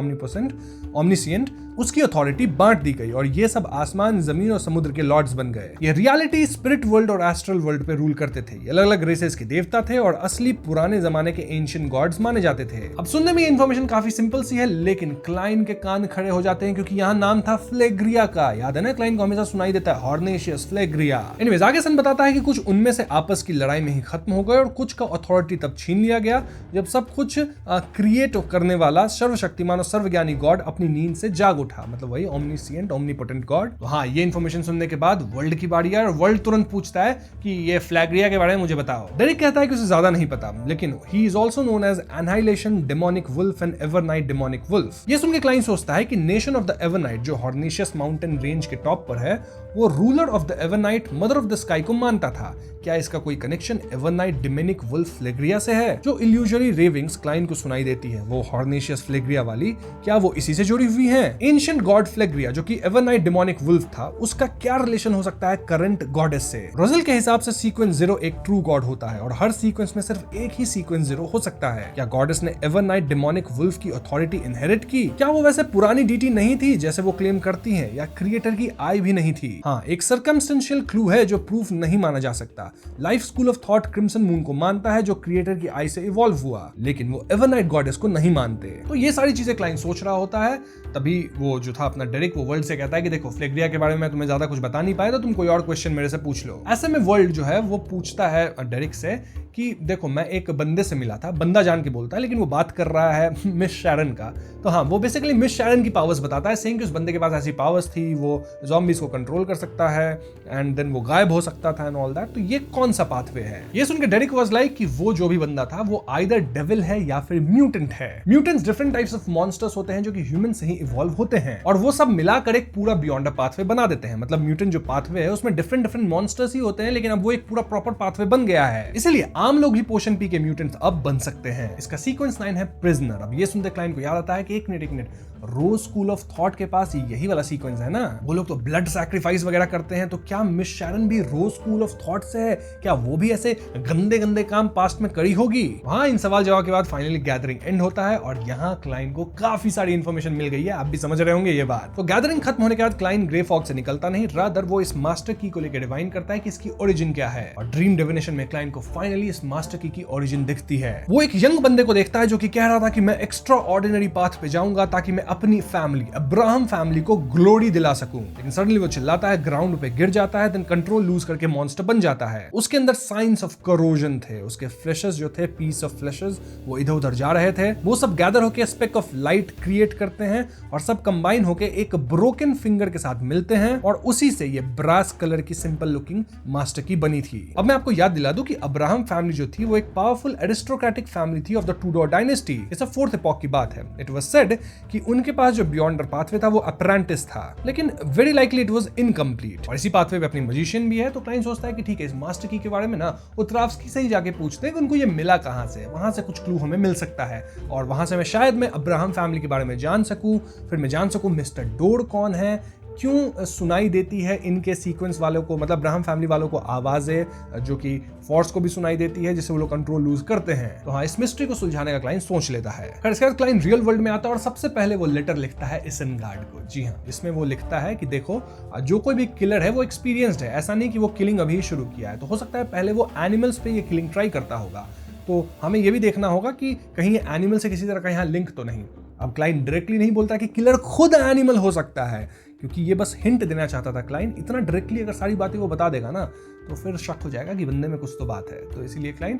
ओमनीसिएंट, उसकी अथॉरिटी बांट दी गई और ये सब आसमान, जमीन और समुद्र के लॉर्ड्स बन गए। ये रियलिटी, स्पिरिट वर्ल्ड और एस्ट्रल वर्ल्ड पे रूल करते थे। ये अलग अलग रेसेस के देवता थे और असली पुराने जमाने के एंशिएंट गॉड्स माने जाते थे। अब सुनने में इन्फॉर्मेशन काफी सिंपल सी है, लेकिन क्लाइन के कान खड़े हो जाते हैं क्योंकि यहाँ नाम था फ्लेग्रिया का। याद है ना, क्लाइन को हमेशा सुनाई देता है हॉर्नेशियस फ्लेग्रिया। एनीवेज, आगे सन बताता है कि कुछ उनमें से आपस की लड़ाई में ही खत्म हो गए और कुछ का अथॉरिटी तब छीन लिया गया जब सब कुछ क्रिएट करने वाला सर्वशक्तिमान और सर्वज्ञानी गॉड अपनी नींद से जाग उठा, मतलब वही ओमनीसिएंट, ओमनीपोटेंट गॉड। तो हाँ, ये इन्फॉर्मेशन सुनने के बाद वर्ल्ड की बारी है और वर्ल्ड तुरंत पूछता है कि ये फ्लैग्रिया के बारे में मुझे बताओ। डेरिक कहता है कि उसे ज्यादा नहीं पता, लेकिन he is also known as annihilation demonic wolf and evernight demonic wolf. ये सुन के क्लाइंट सोचता है कि नेशन ऑफ द एवरनाइट, जो हॉर्नेशियस माउंटेन रेंज के टॉप पर है, वो ruler of the Evernight, mother of the sky को मानता था। क्या इसका कोई कनेक्शन एवरनाइट डेमोनिक वुल्फ फ्लेग्रिया से है? जो इल्यूजरी रेविंग्स क्लाइंट को सुनाई देती है, वो हॉर्नेशियस फ्लेग्रिया वाली, क्या वो इसी से जुड़ी हुई है? एंशिएंट गॉड फ्लेग्रिया, जो कि एवरनाइट डेमोनिक वुल्फ था, उसका क्या रिलेशन हो सकता है करंट गॉडेस से? रोजेल के हिसाब से सीक्वेंस 0 एक ट्रू गॉड होता है और हर सीक्वेंस में सिर्फ एक ही सीक्वेंस 0 हो सकता है। क्या गॉडेस ने एवरनाइट डेमोनिक वुल्फ की अथॉरिटी इनहेरिट की? क्या वो वैसे पुरानी डीटी नहीं थी जैसे वो क्लेम करती है, या क्रिएटर की आई भी नहीं थी? हाँ, एक सर्कमस्टेंशियल क्लू है जो प्रूफ नहीं माना जा सकता। Life school of thought crimson moon को मानता है, जो क्रिएटर की आई से इवॉल्व हुआ, लेकिन वो एवरनाइट गॉडेस को नहीं मानते। तो ये सारी चीजें क्लाइंट सोच रहा होता है। तभी वो जो था अपना डेरिक, वो वर्ल्ड से कहता है कि देखो, फ्लेग्रिया के बारे में मैं तुम्हें ज्यादा कुछ बता नहीं पाया, तो तुम कोई और क्वेश्चन मेरे से पूछ लो। ऐसे में वर्ल्ड जो है वो पूछता है डेरिक से कि देखो, मैं एक बंदे से मिला था, बंदा जान के बोलता है, लेकिन वो बात कर रहा है मिस शैरन का। तो हाँ, वो बेसिकली मिस शैरन की पावर्स बताता है, सेइंग कि उस बंदे के पास ऐसी पावर्स थी, वो ज़ॉम्बीज को कंट्रोल कर सकता है एंड देन वो गायब हो सकता था एंड ऑल दैट। तो ये कौन सा पाथवे है? ये सुनकर डेरिक वाज लाइक कि वो जो भी बंदा था वो आइदर डेविल है या फिर म्यूटेंट है। Mutants different types of monsters होते हैं जो कि ह्यूमन से ही इवॉल्व होते हैं और वो सब मिलाकर एक पूरा बियॉन्ड अ पाथवे बना देते हैं। मतलब म्यूटेंट जो पाथवे है उसमें डिफरेंट मॉन्स्टर्स ही होते हैं, लेकिन अब वो एक पूरा प्रॉपर पाथवे बन गया है। इसलिए आम लोग भी पोशन पी के म्यूटेंट्स अब बन सकते हैं। इसका सीक्वेंस 9 है प्रिजनर। अब ये सुनते क्लाइंट को याद आता है कि एक minute, Rose School of Thought के पास यही वाला सीक्वेंस है ना, वो लोग तो ब्लड सैक्रिफाइस वगैरह करते हैं, तो क्या मिस शैरन भी रोज स्कूल ऑफ थॉट से है? क्या वो भी ऐसे गंदे गंदे काम पास्ट में करी होगी? वहां इन सवाल जवाब के बाद फाइनली गैदरिंग एंड होता है और यहाँ क्लाइन को काफी सारी इंफॉर्मेशन मिल गई है। आप भी समझ रहे होंगे ये बात। तो गैदरिंग खत्म होने के बाद क्लाइन ग्रे फॉग से निकलता नहीं, रादर वो इस मास्टर की को लेकर डिवाइन करता है कि इसकी ओरिजिन क्या है। और ड्रीम डिविनेशन में क्लाइन को फाइनली इस मास्टर की ओरिजिन दिखती है। वो एक यंग बंदे को देखता है जो कि कह रहा था कि मैं एक्स्ट्रा ऑर्डिनरी पाथ पे जाऊंगा ताकि मैं अपनी फैमिली अब्राहम फैमिली को ग्लोरी दिला सकूं। लेकिन सडनली वो चिल्लाता है, ग्राउंड पे गिर जाता है, देन कंट्रोल लूज करके मॉन्स्टर बन जाता है। उसके अंदर साइंस ऑफ करोजन थे, उसके फ्लैशेस जो थे, पीस ऑफ फ्लैशेस, वो इधर उधर जा रहे थे। वो सब गैदर होकर स्पेक ऑफ लाइट क्रिएट करते हैं और सब कंबाइन होकर एक ब्रोकन फिंगर के साथ मिलते हैं और उसी से ये ब्रास कलर की सिंपल लुकिंग मास्टर की बनी थी। अब मैं आपको याद दिला दूं कि अब्राहम फैमिली जो थी वो एक पावरफुल एरिस्टोक्रेटिक फैमिली थी ऑफ द टूडोर डायनेस्टी। ये सब फोर्थ एपॉक की बात है। इट वाज सेड कि उनके पास जो बियॉन्डर पाथवे था वो अप्रेंटिस था, लेकिन very likely it was incomplete. और इसी पाथवे पे अपनी मजिशियन भी है। तो क्लाइन सोचता है कि ठीक है, इस मास्टर की के बारे में ना उत्तरावस्की से ही जाके पूछते हैं कि उनको ये मिला कहां से, वहां से कुछ क्लू हमें मिल सकता है और वहां से शायद मैं अब्राहम फैमिली के बारे में जान सकूं। फिर मैं जान सकूं मिस्टर डोर कौन है, क्यों सुनाई देती है इनके सीक्वेंस वालों को, मतलब अब्राहम फैमिली वालों को आवाजें जो कि फोर्स को भी सुनाई देती है जिससे वो लोग कंट्रोल लूज करते हैं। तो हाँ, इस मिस्ट्री को सुलझाने का क्लाइन सोच लेता है। फिर इसके बाद क्लाइन रियल वर्ल्ड में आता है और सबसे पहले वो लेटर लिखता है इसनगार्ड को। जी हाँ, इसमें वो लिखता है कि देखो, जो कोई भी किलर है वो एक्सपीरियंस्ड है, ऐसा नहीं कि वो किलिंग अभी शुरू किया है। तो हो सकता है पहले वो एनिमल्स पे ये किलिंग ट्राई करता होगा। तो हमें ये भी देखना होगा कि कहीं ये एनिमल से किसी तरह का यहाँ लिंक तो नहीं। अब क्लाइन डायरेक्टली नहीं बोलता कि किलर खुद एनिमल हो सकता है, क्योंकि ये बस हिंट देना चाहता था क्लाइन। इतना डायरेक्टली अगर सारी बातें वो बता देगा ना तो फिर शक हो जाएगा कि बंदे में कुछ तो बात है। तो इसीलिए क्लाइन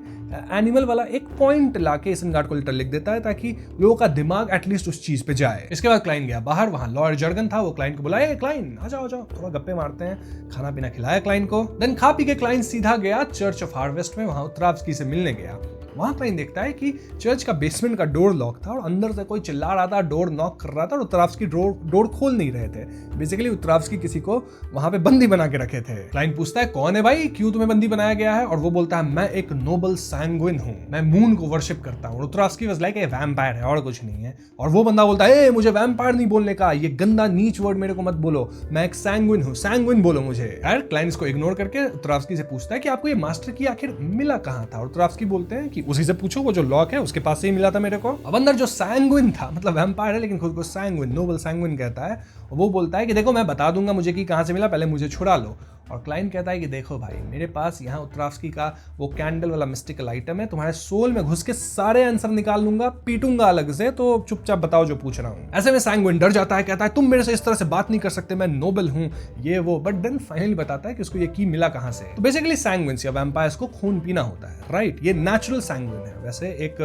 एनिमल वाला एक पॉइंट लाके इसनगार्ड को लेटर लिख देता है ताकि लोगों का दिमाग एटलीस्ट उस चीज पे जाए। इसके बाद क्लाइन गया बाहर, वहां लॉर्ड जर्गन था। वो क्लाइन को बुलाया, क्लाइन आ जाओ जाओ, थोड़ा गप्पे मारते हैं। खाना पीना खिलाया क्लाइन को। देन खा पी के क्लाइन सीधा गया चर्च ऑफ हार्वेस्ट में, वहां उत्तरावस्की से मिलने गया। वहां क्लाइन देखता है कि चर्च का बेसमेंट का डोर लॉक था और अंदर से कोई चिल्ला रहा था, डोर नॉक कर रहा था और उत्तरावस्की डोर खोल नहीं रहे थे। बेसिकली उत्तरावस्की किसी को वहां पे बंदी बना के रखे थे। क्लाइन पूछता है कौन है भाई, क्यों तुम्हें बंदी बनाया गया है? और वो बोलता है मैं एक नोबल सैंग्विन हूं, मैं मून को वर्शिप करता हूं। उत्तरावस्की वाज लाइक ए वैम्पायर है और कुछ नहीं है। और वो बंदा बोलता है मुझे वैम्पायर नहीं बोलने का, ये गंदा नीच वर्ड मेरे को मत बोलो, मैं एक सैंग्विन हूं, सैंग्विन बोलो मुझे। यार क्लाइन इसको इग्नोर करके उत्तरावस्की से पूछता है कि आपको ये मास्टर की आखिर मिला कहां था? उत्तरावस्की बोलते हैं कि उसी से पूछो, वो जो लॉक है उसके पास से ही मिला था मेरे को। अब अंदर जो सैंग्विन था, मतलब वैम्पायर है लेकिन खुद को सैंग्विन, नोबल सैंग्विन कहता है, वो बोलता है कि देखो मैं बता दूंगा मुझे कि कहां से मिला, पहले मुझे छुड़ा लो। और क्लाइन कहता है कि देखो भाई, मेरे पास यहाँ उत्तरावस्की का वो कैंडल वाला मिस्टिकल आइटम है, तुम्हारे सोल में घुस के सारे आंसर निकाल लूंगा, पीटूंगा अलग से, तो चुपचाप बताओ जो पूछ रहा हूँ। ऐसे में सैंग्विन डर जाता है, कहता है तुम मेरे से इस तरह से बात नहीं कर सकते, मैं नोबल हूँ ये वो। बट देन फाइनली बताता है कि उसको ये की मिला कहां से। तो बेसिकली सैंग्विन्स या वैम्पायर्स को खून पीना होता है, राइट? ये नेचुरल सैंग्विन है। वैसे एक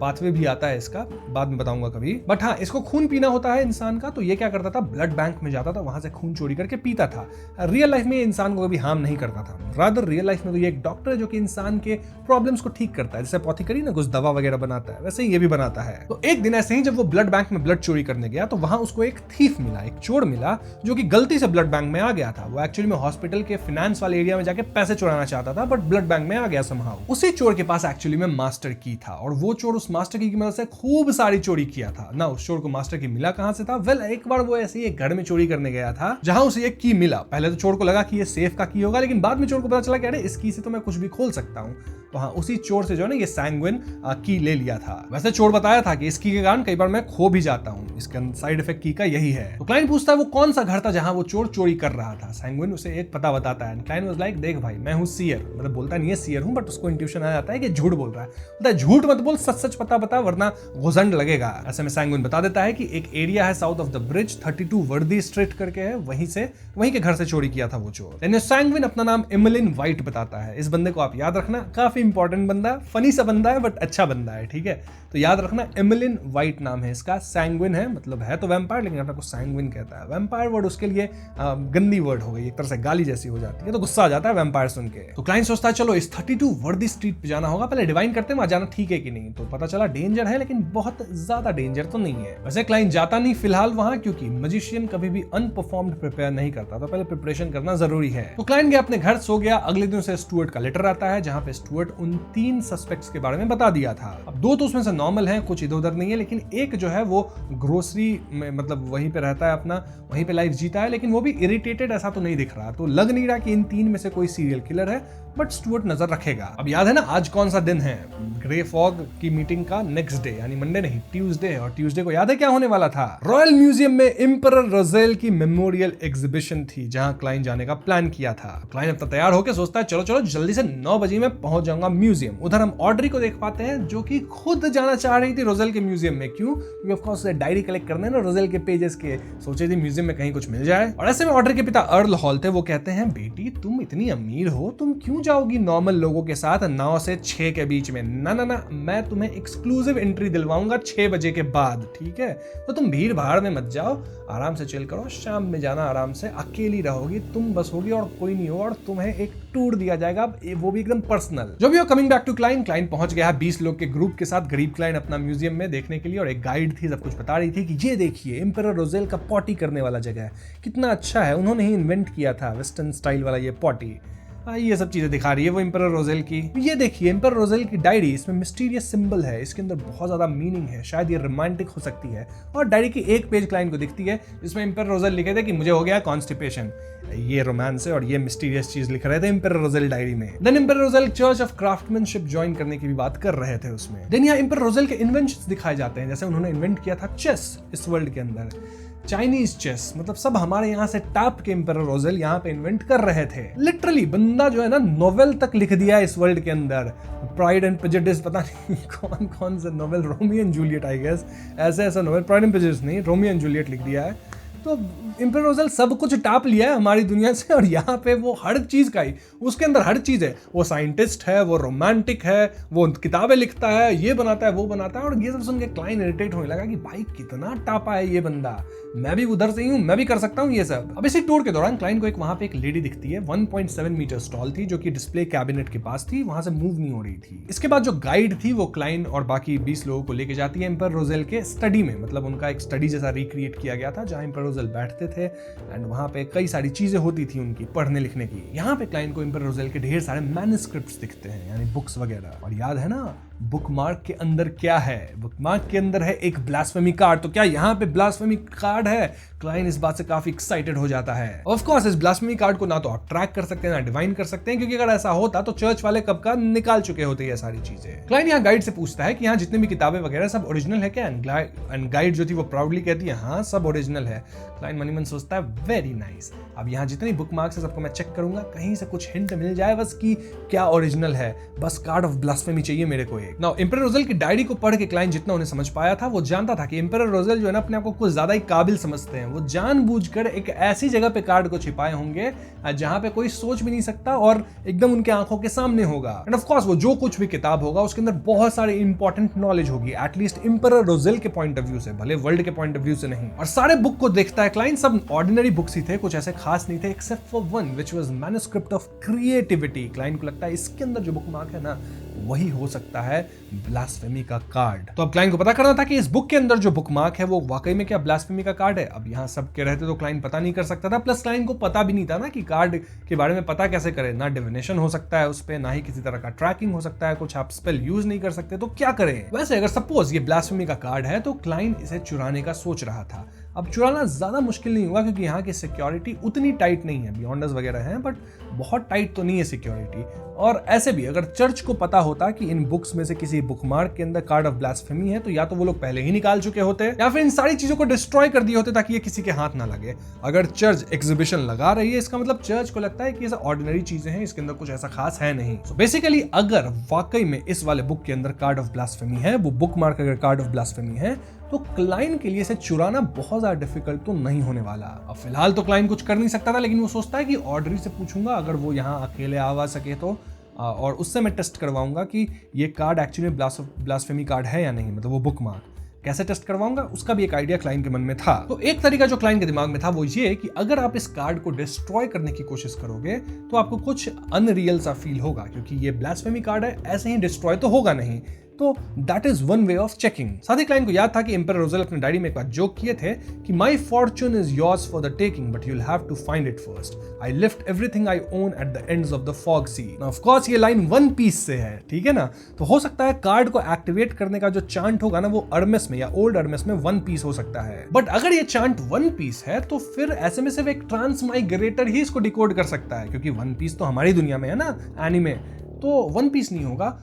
पाथवे भी आता है इसका, बाद में बताऊंगा कभी। बट हाँ, इसको खून पीना होता है इंसान का। तो ये क्या करता था, ब्लड बैंक में जाता था, वहां से खून चोरी करके पीता था। रियल लाइफ में इंसान को कभी हार्म नहीं करता था। रादर रियल लाइफ में तो ये एक डॉक्टर है जो कि इंसान के प्रॉब्लम्स को ठीक करता है, जैसे पॉथिकरी ना कुछ दवा वगैरह बनाता है, वैसे ही ये भी बनाता है। तो एक दिन ऐसे ही जब वो ब्लड बैंक में ब्लड चोरी करने गया तो वहां उसको एक थीफ मिला, एक चोर मिला जो कि गलती से ब्लड बैंक में आ गया था। वो एक्चुअली में हॉस्पिटल के फाइनेंस वाले एरिया में जाके पैसे चुराना चाहता था, बट ब्लड बैंक में आ गया समहाउ। उसी चोर के पास एक्चुअली में मास्टर की था और वो चोर उस मास्टर की मदद से खूब सारी चोरी किया था ना। उस चोर को मास्टर की मिला कहां से था? वेल, एक बार वो ऐसे ही एक घर में चोरी करने गया था जहां उसे एक की मिला। पहले तो चोर को लगा कि ये सेफ का की होगा, लेकिन बाद में चोर को पता चला कि अरे इस की से तो मैं कुछ भी खोल सकता हूं। तो हाँ, उसी चोर से जो है ना ये सैंग्विन की ले लिया था। वैसे चोर बताया था कि इस की के कारण कई बार मैं खो भी जाता हूं, इसका साइड इफेक्ट की का यही है। तो क्लाइन पूछता है वो कौन सा घर था जहां वो चोर चोरी कर रहा था। सैंग्विन उसे एक पता बताता है। क्लाइन वाज लाइक देख भाई, मैं हूं सीयर, मतलब बोलता नहीं है सीयर हूं, बट उसको इंट्यूशन आ जाता है कि झूठ बोल रहा है। बोलता है झूठ मत बोल, सच सच पता बता वरना घुसंड लगेगा। ऐसे में सैंग्विन बता देता है कि एक एरिया है साउथ ऑफ द ब्रिज, 32 वर्दी स्ट्रीट करके है, वहीं के घर से चोरी किया था वो चोर। सैंग्विन अपना नाम एमिलिन वाइट बताता है। इस बंदे को आप याद रखना, काफी इंपॉर्टेंट बंदा, फनी सा बंदा है बट अच्छा बंदा है, ठीक है? तो याद रखना, एमिलिन वाइट नाम है इसका। सैंग्विन है, मतलब है तो वैम्पायर लेकिन अपने को सैंग्विन कहता है। वैम्पायर वर्ड उसके लिए गंदी वर्ड हो गई, एक तरह से गाली जैसी हो जाती है, तो गुस्सा आ जाता है वैम्पायर सुन के। तो क्लाइंट सोचता है चलो इस 32 वर्दी स्ट्रीट पे जाना होगा, पहले डिवाइन करते हैं वहां जाना ठीक है कि नहीं। तो पता चला डेंजर है, लेकिन बहुत ज्यादा डेंजर तो नहीं है। वैसे क्लाइंट जाता नहीं फिलहाल वहां, क्योंकि मजिशियन कभी भी अनपरफॉर्म्ड प्रिपेयर नहीं करता, तो पहले प्रिपरेशन करना जरूरी है। तो क्लाइंट गया अपने घर, सो गया। अगले दिन से स्टुअर्ट का लेटर आता है जहां पे स्टुअर्ट स्टुअर्ट उन 3 सस्पेक्ट्स के बारे में बता दिया था। अब 2 तो उसमें से नॉर्मल हैं, कुछ इधर उधर नहीं है, लेकिन एक जो है वो ग्रोसरी में मतलब वहीं पे रहता है, अपना वहीं पे लाइफ जीता है, लेकिन वो भी इरिटेटेड ऐसा तो नहीं दिख रहा। तो लग नहीं रहा कि इन 3 में से कोई सीरियल किलर है, बट स्टुअर्ट नजर रखेगा। अब याद है ना आज कौन सा दिन है? ग्रे फॉग की मीटिंग का नेक्स्ट डे, यानी मंडे नहीं, ट्यूसडे। और ट्यूसडे को याद है क्या होने वाला था? रॉयल म्यूजियम में एम्परर रोजेल की मेमोरियल एग्जीबिशन थी, जहां क्लाइन जाने का प्लान किया था। क्लाइन अब तैयार होकर सोचता है चलो चलो जल्दी से 9 बजे मैं पहुंच जाऊंगा म्यूजियम। उधर हम ऑड्री को देख पाते हैं जो कि खुद जाना चाह रही थी रोजेल के म्यूजियम में। क्यों? क्योंकि ऑफ कोर्स डायरी कलेक्ट करने ना रोजेल के पेजेस के, सोच रही थी म्यूजियम में कहीं कुछ मिल जाए। और ऐसे में ऑड्री के पिता अर्ल हॉल थे, वो कहते हैं बेटी तुम इतनी अमीर हो, तुम क्यों जाओगी नॉर्मल लोगों के साथ 9 से 6 के बीच में? ना ना ना, मैं तुम्हें एक्सक्लूसिव एंट्री दिलवाऊंगा 6 बजे के बाद, ठीक है? तो तुम भीड़ भाड़ में मत जाओ, आराम से चिल करो, शाम में जाना आराम से, अकेली रहोगी, तुम बस होगी और कोई नहीं हो, और तुम्हें एक टूर दिया जाएगा, वो भी एकदम पर्सनल। जो भी हो, coming back to Klein, Klein पहुंच गया 20 लोग के ग्रुप के साथ गरीब क्लाइन अपना म्यूजियम में देखने के लिए, और एक गाइड थी सब कुछ बता रही थी कि ये देखिए एम्परर रोजेल का पॉटी करने वाला जगह है, कितना अच्छा है, उन्होंने ही इन्वेंट किया था वेस्टर्न स्टाइल वाला ये पॉटी। ये सब चीजें दिखा रही है वो एम्परर रोजेल की। ये देखिए एम्परर रोजेल की डायरी, इसमें मिस्टीरियस सिंबल है, इसके अंदर बहुत ज्यादा मीनिंग है, शायद ये रोमांटिक हो सकती है। और डायरी की एक पेज क्लाइन को दिखती है जिसमें एम्परर रोजेल लिखे थे कि मुझे हो गया कॉन्स्टिपेशन। ये रोमांस है और ये मिस्टीरियस चीज लिख रहे थे एम्परर रोजेल डायरी में। Then emperor Roselle church of craftsmanship join करने की भी बात कर रहे थे उसमें। देन यहाँ एम्परर रोजेल के इन्वेंशंस दिखाए जाते हैं, जैसे उन्होंने इन्वेंट किया था चेस इस वर्ल्ड के अंदर, चाइनीज चेस, मतलब सब हमारे यहाँ से टाप के एम्परर रोजेल यहाँ पे इन्वेंट कर रहे थे। लिटरली बंदा जो है ना नोवेल तक लिख दिया इस वर्ल्ड के अंदर, प्राइड एंड प्रेजुडिस, पता नहीं कौन कौन से novel, Romeo and Juliet I guess, ऐसे ऐसा नोवेल, प्राइड एंड प्रेजुडिस नहीं, रोमियो एंड जूलियट लिख दिया है। तो एम्परर रोजेल सब कुछ टाप लिया है हमारी दुनिया से, और यहाँ पे वो हर चीज का ही, उसके अंदर हर चीज है। वो साइंटिस्ट है, वो रोमांटिक है, वो किताबें लिखता है, ये बनाता है, वो बनाता है। और ये सब सुन के क्लाइन इरिटेट होने लगा कि भाई कितना टापा है ये बंदा, मैं भी उधर से ही हूँ, मैं भी कर सकता हूँ ये सब। अब इसी टूर के दौरान क्लाइन को वहां पे एक लेडी दिखती है, 1.7 मीटर टॉल थी, जो कि डिस्प्ले कैबिनेट के पास थी, वहां से मूव नहीं हो रही थी। इसके बाद जो गाइड थी वो क्लाइन और बाकी 20 लोगों को लेके जाती है एम्परर रोजेल के स्टडी में, मतलब उनका एक स्टडी जैसा रिक्रिएट किया गया था जहां एम्परर रोजेल बैठते थे, एंड वहां पे कई सारी चीजें होती थी उनकी पढ़ने लिखने की। यहाँ पे क्लाइन को एम्परर रोजेल के ढेर सारे मैन्युस्क्रिप्ट्स दिखते हैं, यानी बुक्स वगैरह। और याद है ना बुकमार्क के अंदर क्या है? बुकमार्क के अंदर है एक ब्लास्फेमी कार्ड। तो क्या यहाँ पे ब्लास्फेमी कार्ड है? क्लाइन इस बात से काफी एक्साइटेड हो जाता है। ऑफ कोर्स इस ब्लास्फेमी कार्ड को ना तो आप ट्रैक कर सकते हैं ना डिवाइन कर सकते हैं, क्योंकि अगर ऐसा होता तो चर्च वाले कब का निकाल चुके होते ये सारी चीजें। क्लाइन यहाँ गाइड से पूछता है कि यहाँ जितनी भी किताबें वगैरह सब ओरिजिनल है क्या? एंड गाइड जो थी वो प्राउडली कहती है हाँ सब ओरिजिनल है। क्लाइन मन ही मन सोचता है वेरी नाइस, अब यहाँ जितनी बुक मार्क्स है सबको मैं चेक करूंगा, कहीं से कुछ हिंट मिल जाए बस कि क्या ओरिजिनल है, बस कार्ड ऑफ ब्लास्फेमी चाहिए मेरे को एक। नाउ एम्परर रोजेल की डायरी को पढ़ के क्लाइन जितना उन्हें समझ पाया था, वो जानता था कि एम्परर रोजेल जो है ना अपने आप को कुछ ज्यादा ही काबिल समझते हैं। वो जानबूझकर एक ऐसी जगह पे कार्ड को छिपाए होंगे जहां पे कोई सोच भी नहीं सकता और एकदम उनके आंखों के सामने होगा। एंड ऑफ कोर्स वो जो कुछ भी किताब होगा उसके अंदर बहुत सारे इंपॉर्टेंट नॉलेज होगी, एटलीस्ट एम्परर रोजेल के पॉइंट ऑफ व्यू से, भले वर्ल्ड के पॉइंट ऑफ व्यू से नहीं। और सारे बुक को देखता है क्लाइन, सब ऑर्डिनरी बुक्स ही थे, कुछ ऐसे खास नहीं थे, except for one which was manuscript of creativity. Klein को लगता है इसके अंदर जो बुक मार्क है ना वही हो सकता है ब्लास्फेमी का कार्ड। तो अब क्लाइन को पता करना था कि इस बुक के अंदर जो बुक मार्क है वो वाकई में क्या ब्लास्फेमी का कार्ड है। अब यहाँ सब के रहते तो क्लाइन पता नहीं कर सकता था, प्लस क्लाइन को पता भी नहीं था ना कि कार्ड के बारे में पता कैसे करे, ना डिविनेशन हो सकता है उस पे, ना ही किसी तरह का ट्रैकिंग हो सकता है, कुछ आप स्पेल यूज नहीं कर सकते, तो क्या करें। वैसे अगर सपोज ये ब्लास्फेमी का कार्ड है तो क्लाइन इसे चुराने का सोच रहा था। अब चुराना ज्यादा मुश्किल नहीं होगा क्योंकि यहाँ की सिक्योरिटी उतनी टाइट नहीं है, बियॉन्डर्स वगैरह हैं बट बहुत टाइट तो नहीं है सिक्योरिटी। और ऐसे भी अगर चर्च को पता होता कि इन बुक्स में से किसी बुकमार्क के अंदर कार्ड ऑफ ब्लास्फेमी है तो या तो वो लोग पहले ही निकाल चुके होते या फिर इन सारी चीजों को डिस्ट्रॉय कर दिए होते ताकि ये किसी के हाथ ना लगे। अगर चर्च एग्जीबिशन लगा रही है इसका मतलब चर्च को लगता है कि ये सब ऑर्डिनरी चीजें हैं, इसके अंदर कुछ ऐसा खास है नहीं। So बेसिकली अगर वाकई में इस वाले बुक के अंदर कार्ड ऑफ ब्लास्फेमी है, वो बुकमार्क अगर कार्ड ऑफ ब्लास्फेमी है, तो क्लाइन के लिए इसे चुराना बहुत ज्यादा डिफिकल्ट तो नहीं होने वाला। अब फिलहाल तो क्लाइन कुछ कर नहीं सकता था, लेकिन वो सोचता है कि ऑड्री से पूछूंगा अगर वो यहाँ अकेले आ सके तो, और उससे मैं टेस्ट करवाऊंगा कि ये कार्ड एक्चुअली ब्लास्फेमी कार्ड है या नहीं, मतलब वो बुक मार्क कैसे टेस्ट करवाऊंगा उसका भी एक आइडिया क्लाइन के मन में था। तो एक तरीका जो क्लाइन के दिमाग में था वो ये कि अगर आप इस कार्ड को डिस्ट्रॉय करने की कोशिश करोगे तो आपको कुछ अनरियल सा फील होगा, क्योंकि ये ब्लास्फेमी कार्ड है, ऐसे ही डिस्ट्रॉय तो होगा नहीं, तो that is one way of checking. साथ ही क्लाइन को याद था कि एम्परर रोजेल अपनी डायरी में एक बार जोक किए थे कि my fortune is yours for the taking but you'll have to find it first. I left everything I own at the ends of the fog sea. Of course ये line One Piece से है, ठीक है ना। तो हो सकता है कार्ड को एक्टिवेट करने का जो चांट होगा ना वो अर्मेस में या ओल्ड अर्मेस में वन पीस हो सकता है। बट अगर ये चांट वन पीस है तो फिर ऐसे में सिर्फ एक ट्रांसमाइग्रेटर ही इसको डिकोड कर सकता है, क्योंकि वन पीस तो हमारी दुनिया में है ना एनीमे, तो वन पीस नहीं होगा।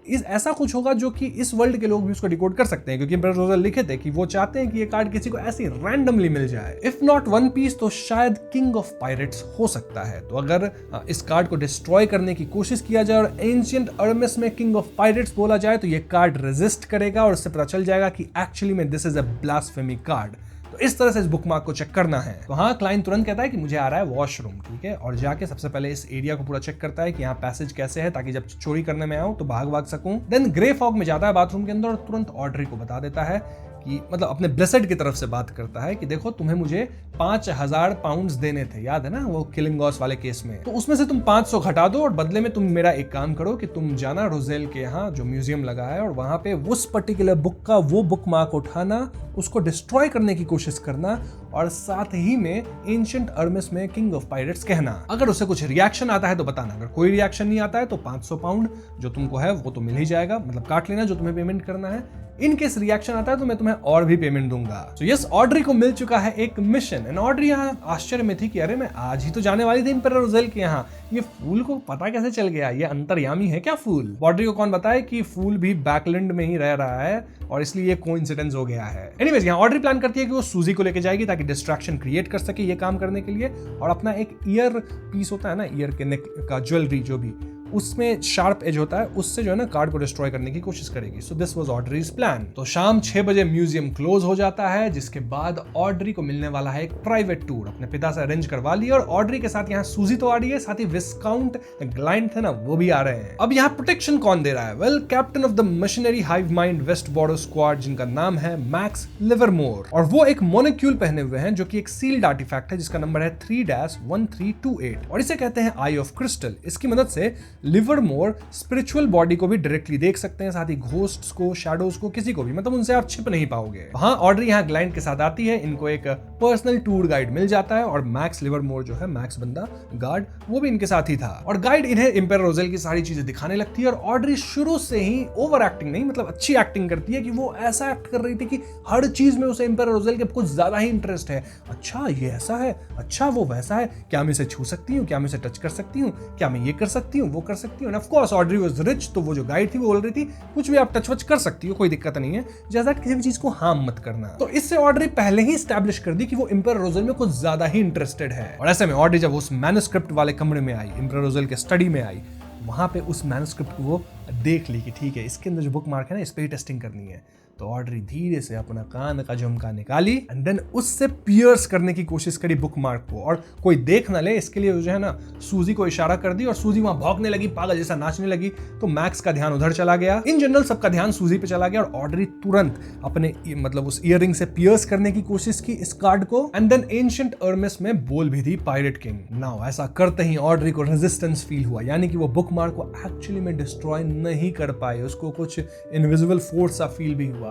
ऐसा कुछ होगा जो कि इस वर्ल्ड के लोग भी उसको डिकोड कर सकते हैं, क्योंकि एम्परर रोजेल लिखे थे कि वो चाहते हैं कि ये कार्ड किसी को ऐसे रैंडमली मिल जाए। इफ नॉट वन पीस तो शायद किंग ऑफ पायरेट्स हो सकता है। तो अगर इस कार्ड को डिस्ट्रॉय करने की कोशिश किया जाए और एंशिएंट अर्मेस में किंग ऑफ पायरेट्स बोला जाए तो ये कार्ड रेजिस्ट करेगा और इससे पता चल जाएगा कि एक्चुअली में this is a blasphemy card. तो इस तरह से इस बुकमार्क को चेक करना है। तो हाँ, क्लाइन तुरंत कहता है कि मुझे आ रहा है वॉशरूम, ठीक है, और जाके सबसे पहले इस एरिया को पूरा चेक करता है कि यहाँ पैसेज कैसे है, ताकि जब चोरी करने में आऊं तो भाग सकूं। देन ग्रे फॉग में जाता है बाथरूम के अंदर और तुरंत ऑड्री को बता देता है कि मतलब अपने ब्लेसेड की तरफ से बात करता है कि देखो तुम्हें मुझे 5000 पाउंड्स देने थे, याद है ना वो किलिंगॉस वाले केस में, तो उसमें से तुम 500 घटा दो और बदले में तुम मेरा एक काम करो कि तुम जाना रोजेल के यहाँ जो म्यूजियम लगा है और वहां पे उस पर्टिकुलर बुक का वो बुक मार्क उठाना, उसको डिस्ट्रॉय करने की कोशिश करना और साथ ही में एंशिएंट अर्मेस में किंग ऑफ पायरेट्स कहना। अगर उससे कुछ रिएक्शन आता है तो बताना, अगर कोई रिएक्शन नहीं आता है तो 500 पाउंड जो तुमको है वो तो मिल ही जाएगा, मतलब काट लेना जो तुम्हें पेमेंट करना है। इन केस रिएक्शन आता है तो मैं तुम्हें और भी पेमेंट दूंगा। तो यस, ऑड्री को मिल चुका है एक मिशन एंड ऑड्री यहाँ आश्चर्य में थी कि अरे मैं आज ही तो जाने वाली थी एम्परर रोजेल के यहाँ, ये फूल को पता कैसे चल गया, ये अंतर्यामी है क्या फूल। ऑड्री को कौन बताए कि फूल भी बैकलैंड में ही रह रहा है और इसलिए ये कोइंसिडेंस हो गया है। एनीवेज, यहाँ ऑड्री प्लान करती है कि वो सूजी को लेके जाएगी ताकि डिस्ट्रैक्शन क्रिएट कर सके ये काम करने के लिए, और अपना एक ईयर पीस होता है ना, ईयर के नेक का ज्वेलरी जो भी उसमें शार्प एज होता है, उससे जो है ना कार्ड को डिस्ट्रॉय करने की कोशिश करेगी। So this was Audrey's plan. तो शाम 6 बजे म्यूजियम क्लोज हो जाता है, जिसके बाद ऑड्री को मिलने वाला है एक प्राइवेट टूर, अपने पिता से अरेंज करवा लिया, और ऑड्री के साथ यहाँ सूजी तो आ रही है, साथ ही विस्काउंट ग्लाइंड थे ना वो भी आ रहे हैं। अब यहाँ प्रोटेक्शन कौन दे रहा है? Well, captain of the machinery hive mind west border squad, जिनका नाम है मैक्स लिवरमोर, और वो एक मोनोक्यूल पहने हुए हैं जो कि एक सील्ड आर्टिफैक्ट है जिसका नंबर है 3-1328 और इसे कहते हैं आई ऑफ क्रिस्टल। इसकी मदद से लिवरमोर स्पिरिचुअल बॉडी को भी डायरेक्टली देख सकते हैं, साथ ही घोस्ट्स को, शैडोज को, किसी को भी, मतलब उनसे आप छिप नहीं पाओगे। हाँ, ऑड्री यहाँ ग्लाइंड के साथ आती है, इनको एक पर्सनल टूर गाइड मिल जाता है और मैक्स लिवरमोर जो है, मैक्स बंदा गार्ड, वो भी इनके साथ ही था और गाइड इन्हें एम्परर रोजेल की सारी चीजें दिखाने लगती है। और ऑड्री शुरू से ही ओवर एक्टिंग नहीं, मतलब अच्छी एक्टिंग करती है कि वो ऐसा एक्ट कर रही थी कि हर चीज में उसे एम्परर रोजेल के कुछ ज्यादा ही इंटरेस्ट है। अच्छा ये ऐसा है, अच्छा वो वैसा है, क्या मैं इसे छू सकती हूँ, क्या मैं इसे टच कर सकती हूँ, क्या मैं ये कर सकती हूँ, वो कर सकती हूँ। Of course Audrey was rich, तो वो जो गाइड थी वो बोल रही थी कुछ भी आप टच वच कर सकती हो, कोई दिक्कत नहीं है, जैसा किसी भी चीज को हार्म मत करना। तो इससे ऑड्री पहले ही एस्टैब्लिश कर दी कि वो एम्परर रोजेल में कुछ ज्यादा ही इंटरेस्टेड है। और ऐसे में ऑड्री जब उस मैन्युस्क्रिप्ट वाले कमरे में आई, एम्परर रोजेल के स्टडी में आई, वहां पे उस मैन्युस्क्रिप्ट को वो देख ली कि ठीक है इसके अंदर जो बुक मार्क है ना इस पे ही टेस्टिंग करनी है। तो ऑड्री धीरे से अपना कान का झुमका निकाली एंड देन उससे पियर्स करने की कोशिश करी बुक मार्क को, और कोई देख ना ले इसके लिए जो है ना सूजी को इशारा कर दी और सूजी वहां भौंकने लगी, पागल जैसा नाचने लगी। तो मैक्स का ध्यान उधर चला गया, इन जनरल सबका ध्यान सूजी पे चला गया और ऑड्री तुरंत अपने मतलब उस इयररिंग से पियर्स करने की कोशिश की इस कार्ड को एंड देन एंशिएंट अर्मेस में बोल भी दी पायरेट किंग। नाउ ऐसा करते ही ऑड्री को रेजिस्टेंस फील हुआ, यानी कि वो बुक मार्क को एक्चुअली में डिस्ट्रॉय नहीं कर पाए, उसको कुछ इनविजिबल फोर्स सा फील भी हुआ।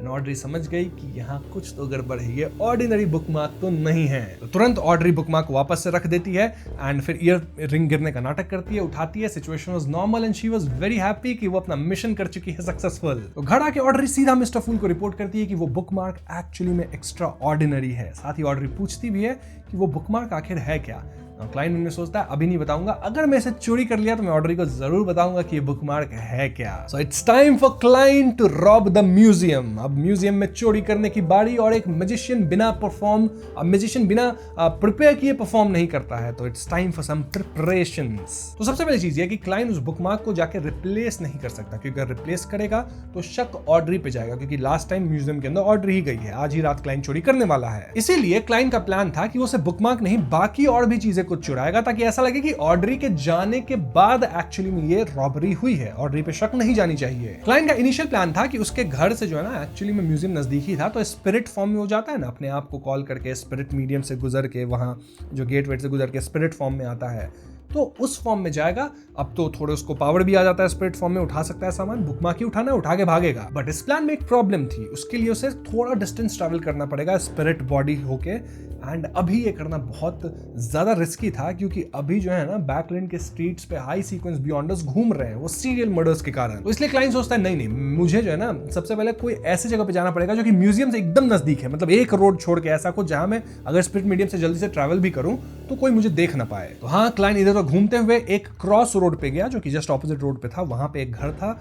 ऑड्री समझ गई कि यहाँ कुछ तो गड़बड़ है, ये ऑर्डिनरी बुकमार्क तो नहीं है। तो तुरंत ऑड्री बुकमार्क को वापस से रख देती है एंड फिर ईयर रिंग गिरने का नाटक करती है, उठाती है। Situation was normal and she was very happy कि वो अपना मिशन कर चुकी है सक्सेसफुल। तो घर आके ऑड्री सीधा मिस्टर फूल को रिपोर्ट करती है कि वो बुकमार्क एक्चुअली में एक्स्ट्रा ऑर्डिनरी है। साथ ही ऑड्री पूछती भी है कि वो बुकमार्क आखिर है क्या। क्लाइन में सोचता है अभी नहीं बताऊंगा, अगर मैं इसे चोरी कर लिया तो मैं ऑड्री को जरूर बताऊंगा कि ये बुकमार्क है क्या। So it's time for Klein to rob the museum. अब म्यूजियम में चोरी करने की बारी, और एक मैजिशियन बिना प्रिपेयर किए परफॉर्म नहीं करता है, तो it's time for some preparations. तो सबसे पहली चीज ये कि क्लाइन उस बुकमार्क को जाके रिप्लेस नहीं कर सकता, क्योंकि अगर रिप्लेस करेगा तो शक ऑड्री पे जाएगा, क्योंकि लास्ट टाइम म्यूजियम के अंदर ऑड्री ही गई है, आज ही रात क्लाइन चोरी करने वाला है। इसीलिए क्लाइन का प्लान था कि वो सिर्फ बुकमार्क नहीं बाकी और भी चीजें कुछ चुराएगा, ताकि ऐसा लगे कि ऑड्री के जाने के बाद एक्चुअली में ये रॉबरी हुई है, ऑड्री पे शक नहीं जानी चाहिए। क्लाइन का इनिशियल प्लान था कि उसके घर से जो है ना एक्चुअली में म्यूजियम नजदीकी था, तो स्पिरिट फॉर्म में हो जाता है ना, अपने आप को कॉल करके स्पिरिट मीडियम से गुजर के वहां जो गेट वेट से गुजर के स्पिरिट फॉर्म में आता है, तो उस फॉर्म में जाएगा। अब तो थोड़े उसको पावर भी आ जाता है, स्पिरिट फॉर्म में उठा सकता है सामान, बुकमार्क ही उठाना है, उठा के भागेगा। बट इस प्लान में एक प्रॉब्लम थी, उसके लिए उसे थोड़ा डिस्टेंस ट्रैवल करना पड़ेगा स्पिरिट बॉडी होके। एंड अभी ये करना बहुत ज्यादा रिस्की था, क्योंकि अभी जो है ना बैकलैंड के स्ट्रीट्स पे हाई सीक्वेंस बियॉन्डर्स घूम रहे हैं वो सीरियल मर्डर्स के कारण। तो इसलिए क्लाइंट सोचता है नहीं मुझे जो है ना सबसे पहले कोई ऐसी जगह पे जाना पड़ेगा जो कि म्यूजियम से एकदम नजदीक है, मतलब एक रोड छोड़ के ऐसा कुछ जहां मैं अगर स्पिरिट मीडियम से जल्दी से ट्रैवल भी करूं तो कोई मुझे देख ना पाए। तो हाँ, क्लाइंट इधर तो घूमते हुए एक क्रॉस रोड पे गया जो कि जस्ट ऑपोजिट रोड पे था। वहां पे एक घर था,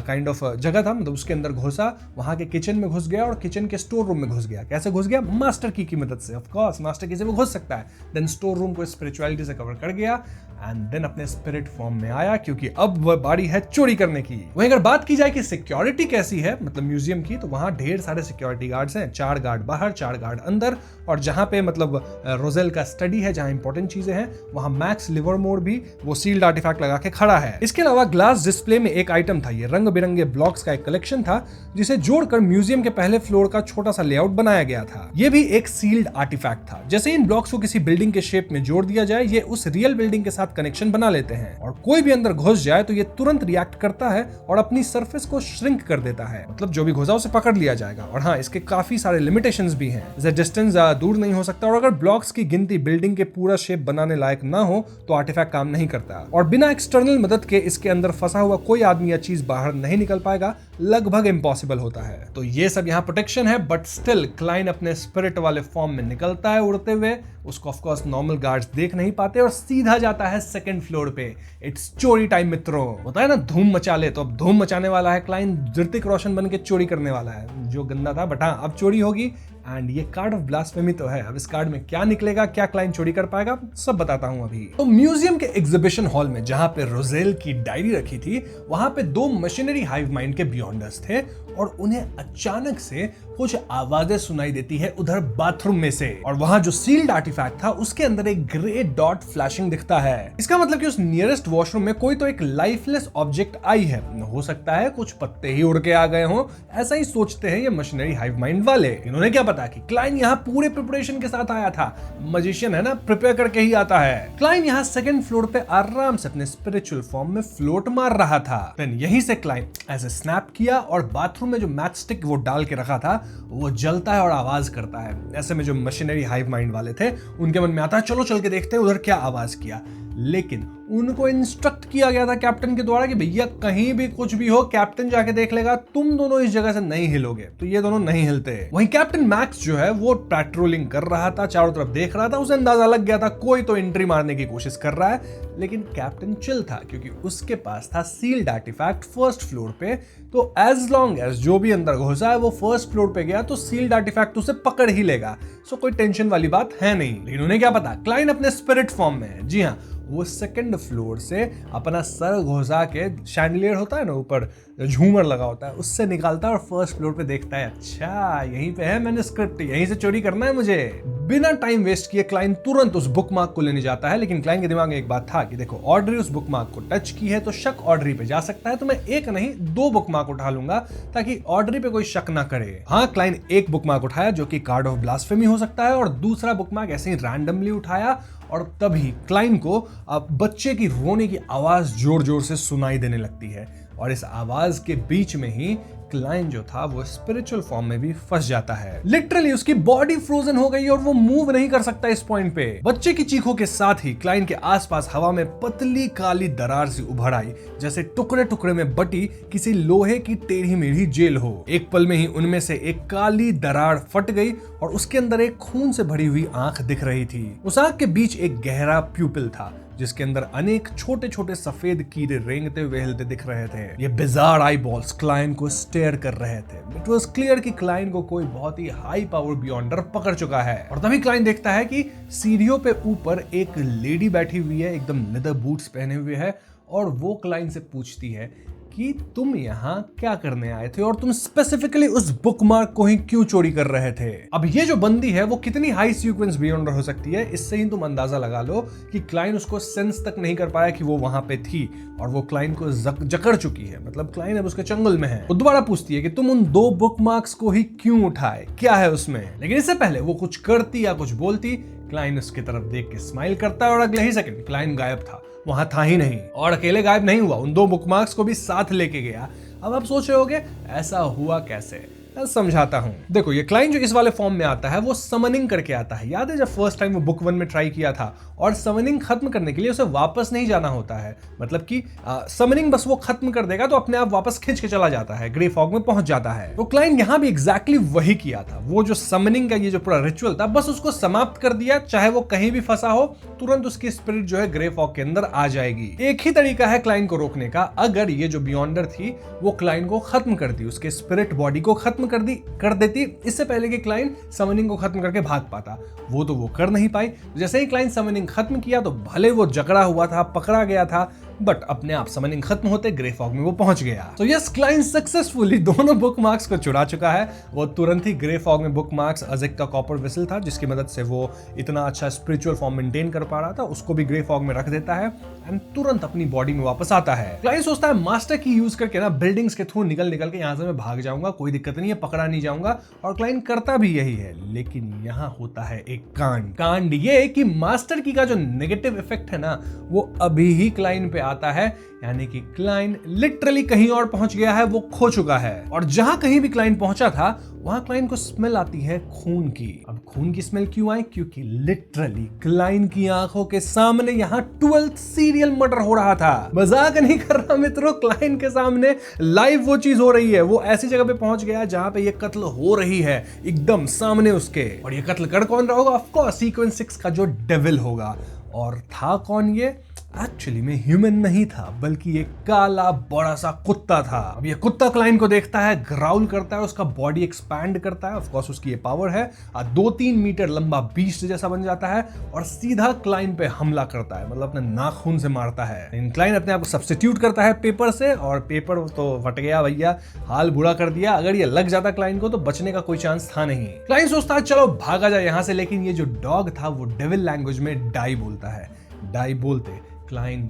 काइंड ऑफ जगह था, मतलब उसके अंदर घुसा, वहां के किचन में घुस गया और किचन के स्टोर रूम में घुस गया। कैसे घुस गया? मास्टर की मदद से। ऑफ कोर्स मास्टर की से वो घुस सकता है। देन स्टोर रूम को स्पिरिचुअलिटी से कवर कर गया एंड देन अपने स्पिरिट फॉर्म में आया, क्योंकि अब वह बारी है चोरी करने की। वहीं अगर बात की जाए कि सिक्योरिटी कैसी है मतलब म्यूजियम की, तो वहां ढेर सारे सिक्योरिटी गार्ड्स हैं, 4 गार्ड बाहर, 4 गार्ड अंदर। और जहां पे मतलब रोजेल का स्टडी है, जहां इंपॉर्टेंट चीजें हैं, वहां मैक्स लिवरमोर भी वो सील्ड आर्टिफैक्ट लगा के खड़ा है। इसके अलावा ग्लास डिस्प्ले में एक आइटम था, ये रंग बिरंगे ब्लॉक्स का एक कलेक्शन था जिसे जोड़कर म्यूजियम के पहले फ्लोर का छोटा सा लेआउट बनाया गया था। ये भी एक सील्ड आर्टिफैक्ट था। जैसे इन ब्लॉक्स को किसी बिल्डिंग के शेप में जोड़ दिया जाए, ये उस रियल बिल्डिंग के साथ कनेक्शन बना लेते हैं और कोई भी अंदर घुस जाए तो ये तुरंत रिएक्ट करता है और अपनी सरफेस को श्रिंक कर देता है, मतलब जो भी घुसा उसे पकड़ लिया जाएगा। और हाँ, इसके काफी सारे लिमिटेशंस भी हैं, जैसे डिस्टेंस दूर नहीं हो सकता, और अगर ब्लॉक्स की गिनती बिल्डिंग के पूरा शेप बनाने लायक ना हो तो आर्टिफैक्ट काम नहीं करता, और बिना एक्सटर्नल मदद के इसके अंदर फंसा हुआ कोई आदमी या चीज बाहर नहीं निकल पाएगा, लगभग इम्पॉसिबल होता है। तो ये सब यहाँ प्रोटेक्शन है, बट स्टिल क्लाइन अपने स्पिरिट वाले फॉर्म में निकलता है उड़ते हुए। उसको ऑफ कोर्स नॉर्मल गार्ड्स देख नहीं पाते और सीधा जाता है सेकंड फ्लोर पे। इट्स चोरी टाइम मित्रों। होता है ना धूम मचा ले, तो अब धूम मचाने वाला है क्लाइन, ऋतिक रोशन बन के चोरी करने वाला है, जो गंदा था। बट हाँ, अब चोरी होगी एंड ये कार्ड ऑफ ब्लास्फेमी तो है। अब इस कार्ड में क्या निकलेगा, क्या क्लाइंट चोरी कर पाएगा, सब बताता हूं अभी। तो म्यूजियम के एग्जीबिशन हॉल में जहां पे रोजेल की डायरी रखी थी, वहां पे 2 मशीनरी हाइव माइंड के बियॉन्डर्स थे और उन्हें अचानक से कुछ आवाजें सुनाई देती है उधर बाथरूम में से, और वहां जो सील्ड आर्टिफैक्ट था उसके अंदर एक ग्रे डॉट फ्लैशिंग दिखता है। इसका मतलब कि उस नियरेस्ट वॉशरूम में कोई तो एक लाइफलेस ऑब्जेक्ट आई है। हो सकता है कुछ पत्ते ही उड़ के आ गए हों, ऐसा ही सोचते हैं ये मशीनरी हाइव माइंड वाले। इन्होंने क्या पता कि क्लाइन यहाँ पूरे प्रिपरेशन के साथ आया था। मजिशियन है ना, प्रिपेयर करके ही आता है। क्लाइन यहाँ सेकंड फ्लोर पे आराम से अपने स्पिरिचुअल फॉर्म में फ्लोट मार रहा था। देन यहीं से क्लाइन ऐसे स्नैप किया और बाथरूम में जो मैच स्टिक वो डाल के रखा था वो जलता है और आवाज करता है। ऐसे में जो मशीनरी हाइव माइंड वाले थे उनके मन में आता है चलो चल के देखते हैं उधर क्या आवाज किया। लेकिन उनको इंस्ट्रक्ट किया गया था कैप्टन के द्वारा कि भैया कहीं भी कुछ भी हो कैप्टन जाके देख लेगा, तुम दोनों इस जगह से नहीं हिलोगे। तो ये दोनों नहीं हिलते। वहीं कैप्टन मैक्स जो है वो पेट्रोलिंग कर रहा था, चारों तरफ देख रहा था। उसे अंदाजा लग गया था कोई तो एंट्री मारने की कोशिश कर रहा है, लेकिन कैप्टन चिल था क्योंकि उसके पास था सील्ड आर्टिफैक्ट फर्स्ट फ्लोर पे। तो एज लॉन्ग एज जो भी अंदर घुसा है वो फर्स्ट फ्लोर पे गया तो सील्ड आर्टिफैक्ट उसे पकड़ ही लेगा। सो कोई टेंशन वाली बात है नहीं। लेकिन उन्हें क्या पता क्लाइन अपने स्पिरिट फॉर्म में है। जी हाँ, वो सेकंड फ्लोर से अपना सर घुसा के, शैंडलियर होता है ना ऊपर झूमर लगा होता है, उससे निकालता है और फर्स्ट फ्लोर पे देखता है अच्छा यहीं पे है मैन्युस्क्रिप्ट, यहीं से चोरी करना है मुझे। बिना टाइम वेस्ट किए क्लाइन तुरंत उस बुकमार्क को लेने जाता है। लेकिन क्लाइन के दिमाग में एक बात था कि देखो ऑड्री उस बुकमार्क को टच की है तो शक ऑड्री पे जा सकता है, तो मैं एक नहीं 2 बुकमार्क उठा लूंगा ताकि ऑड्री पे कोई शक ना करे। हाँ, क्लाइन एक बुकमार्क उठाया जो कि कार्ड ऑफ ब्लास्फेमी हो सकता है और दूसरा बुकमार्क ऐसे ही रैंडमली उठाया और तभी क्लाइन को अब बच्चे की रोने की आवाज जोर जोर से सुनाई देने लगती है और इस आवाज के बीच में ही क्लाइन जो था वो स्पिरिचुअल फॉर्म में भी फंस जाता है। लिटरली उसकी बॉडी फ्रोजन हो गई और वो मूव नहीं कर सकता इस पॉइंट पे। बच्चे की चीखों के साथ ही क्लाइन के आसपास हवा में पतली काली दरार सी उभर आई, जैसे टुकड़े टुकड़े में बटी किसी लोहे की टेढ़ी मेढ़ी जेल हो। एक पल में ही उनमें से एक काली दरार फट गई और उसके अंदर एक खून से भरी हुई आंख दिख रही थी। उस आंख के बीच एक गहरा प्यूपिल था जिसके अंदर अनेक छोटे छोटे सफेद कीड़े रेंगते हुए हिलते दिख रहे थे। ये बिजार आई बॉल्स क्लाइन को स्टेयर कर रहे थे। इट वाज क्लियर कि क्लाइन को कोई बहुत ही हाई पावर बियॉन्डर पकड़ चुका है। और तभी क्लाइन देखता है कि सीढ़ियों पे ऊपर एक लेडी बैठी हुई है, एकदम लेदर बूट्स पहने हुए है, और वो क्लाइन से पूछती है कि तुम यहाँ क्या करने आए थे और तुम स्पेसिफिकली उस बुकमार्क को ही क्यों चोरी कर रहे थे। अब ये जो बंदी है वो कितनी हाई सीक्वेंस बियॉन्डर हो सकती है, इससे ही तुम अंदाजा लगा लो कि क्लाइन उसको सेंस तक नहीं कर पाया कि वो वहां पे थी और वो क्लाइन को जकड़ चुकी है, मतलब क्लाइन अब उसके चंगुल में है। वो दोबारा पूछती है कि तुम उन 2 बुकमार्क्स को ही क्यों उठाए, क्या है उसमें। लेकिन इससे पहले वो कुछ करती या कुछ बोलती, क्लाइन उसकी तरफ देख के स्माइल करता है और अगले ही सेकंड क्लाइन गायब था, वहां था ही नहीं। और अकेले गायब नहीं हुआ, उन 2 बुकमार्क्स को भी साथ लेके गया। अब आप सोच रहे होगे ऐसा हुआ कैसे, समझाता हूं। देखो, ये क्लाइन जो इस वाले फॉर्म में आता है वो समनिंग करके आता है। याद है जब फर्स्ट टाइम वो बुक 1 में ट्राई किया था, और समनिंग खत्म करने के लिए उसे वापस नहीं जाना होता है, मतलब कि समनिंग बस वो खत्म कर देगा तो अपने आप वापस खींच के चला जाता है, ग्रे फॉग में पहुंच जाता है। तो क्लाइन यहां भी एग्जैक्टली वही किया था। वो जो समनिंग का ये जो पूरा रिचुअल था, बस उसको समाप्त कर दिया। चाहे वो कहीं भी फंसा हो, तुरंत उसकी स्पिरिट जो है ग्रे फॉग के अंदर आ जाएगी। एक ही तरीका है क्लाइन को रोकने का, अगर ये जो बियॉन्डर थी वो क्लाइन को खत्म कर दी, उसके स्पिरिट बॉडी को खत्म कर देती, इससे पहले कि क्लाइन समनिंग को खत्म करके भाग पाता। वो तो वो कर नहीं पाई। जैसे ही क्लाइन समनिंग खत्म किया तो भले वो जकड़ा हुआ था, पकड़ा गया था, बट अपने आप समनिंग खत्म होते ग्रे फॉग में वो पहुंच गया। तो यस, क्लाइन सक्सेसफुली दोनों बुक मार्क्स को चुरा चुका है। वो तुरंत ही ग्रे फॉग में बुक मार्क्स, अज़ेक का कॉपर वेसल था जिसकी मदद से वो इतना अच्छा स्पिरिचुअल फॉर्म मेंटेन कर पा रहा था, उसको भी ग्रे फॉग में रख देता है एंड तुरंत अपनी बॉडी में वापस आता है। क्लाइन सोचता है मास्टर की यूज करके ना बिल्डिंग्स के थ्रू निकल के यहां से मैं भाग जाऊंगा, कोई दिक्कत नहीं है, पकड़ा नहीं जाऊंगा। और क्लाइन करता भी यही है, लेकिन यहां होता है एक कांड ये कि मास्टर की का जो नेगेटिव इफेक्ट है ना, वो अभी ही क्लाइन पे आता है। यानी कि क्लाइन लिटरली कहीं और पहुंच गया है, वो खो चुका है। और जहां कहीं भी क्लाइन पहुंचा था, वहां क्लाइन को स्मेल आती है खून की। अब खून की स्मेल क्यों आई? क्योंकि लिटरली क्लाइन की आंखों के सामने यहाँ 12th सीरियल मर्डर हो रहा था। मजाक नहीं कर रहा मित्रों, क्लाइन के सामने लाइव वो चीज हो रही है। वो ऐसी जगह पे पहुंच गया जहां पे ये कत्ल हो रही है, एकदम सामने उसके। और ये कत्ल कर कौन रहा होगा? ऑफ कोर्स सीक्वेंस 6 का जो डेविल होगा। और था कौन ये? एक्चुअली में ह्यूमन नहीं था, बल्कि एक काला बड़ा सा कुत्ता था। अब ये कुत्ता क्लाइन को देखता है, ग्राउल करता है, उसका बॉडी एक्सपैंड करता है। ऑफ कोर्स उसकी ये पावर है, 2-3 मीटर लंबा बीस्ट जैसा बन जाता है और सीधा क्लाइन पे हमला करता है, मतलब अपने नाखून से मारता है। क्लाइन अपने आप को सब्स्टिट्यूट करता है पेपर से, और पेपर तो फट गया भैया, हाल बुरा कर दिया। अगर ये लग जाता क्लाइन को तो बचने का कोई चांस था नहीं। क्लाइन सोचता है चलो भागा जाए यहां से, लेकिन ये जो डॉग था वो डेविल लैंग्वेज में डाई बोलता है। डाई बोलते क्लाइन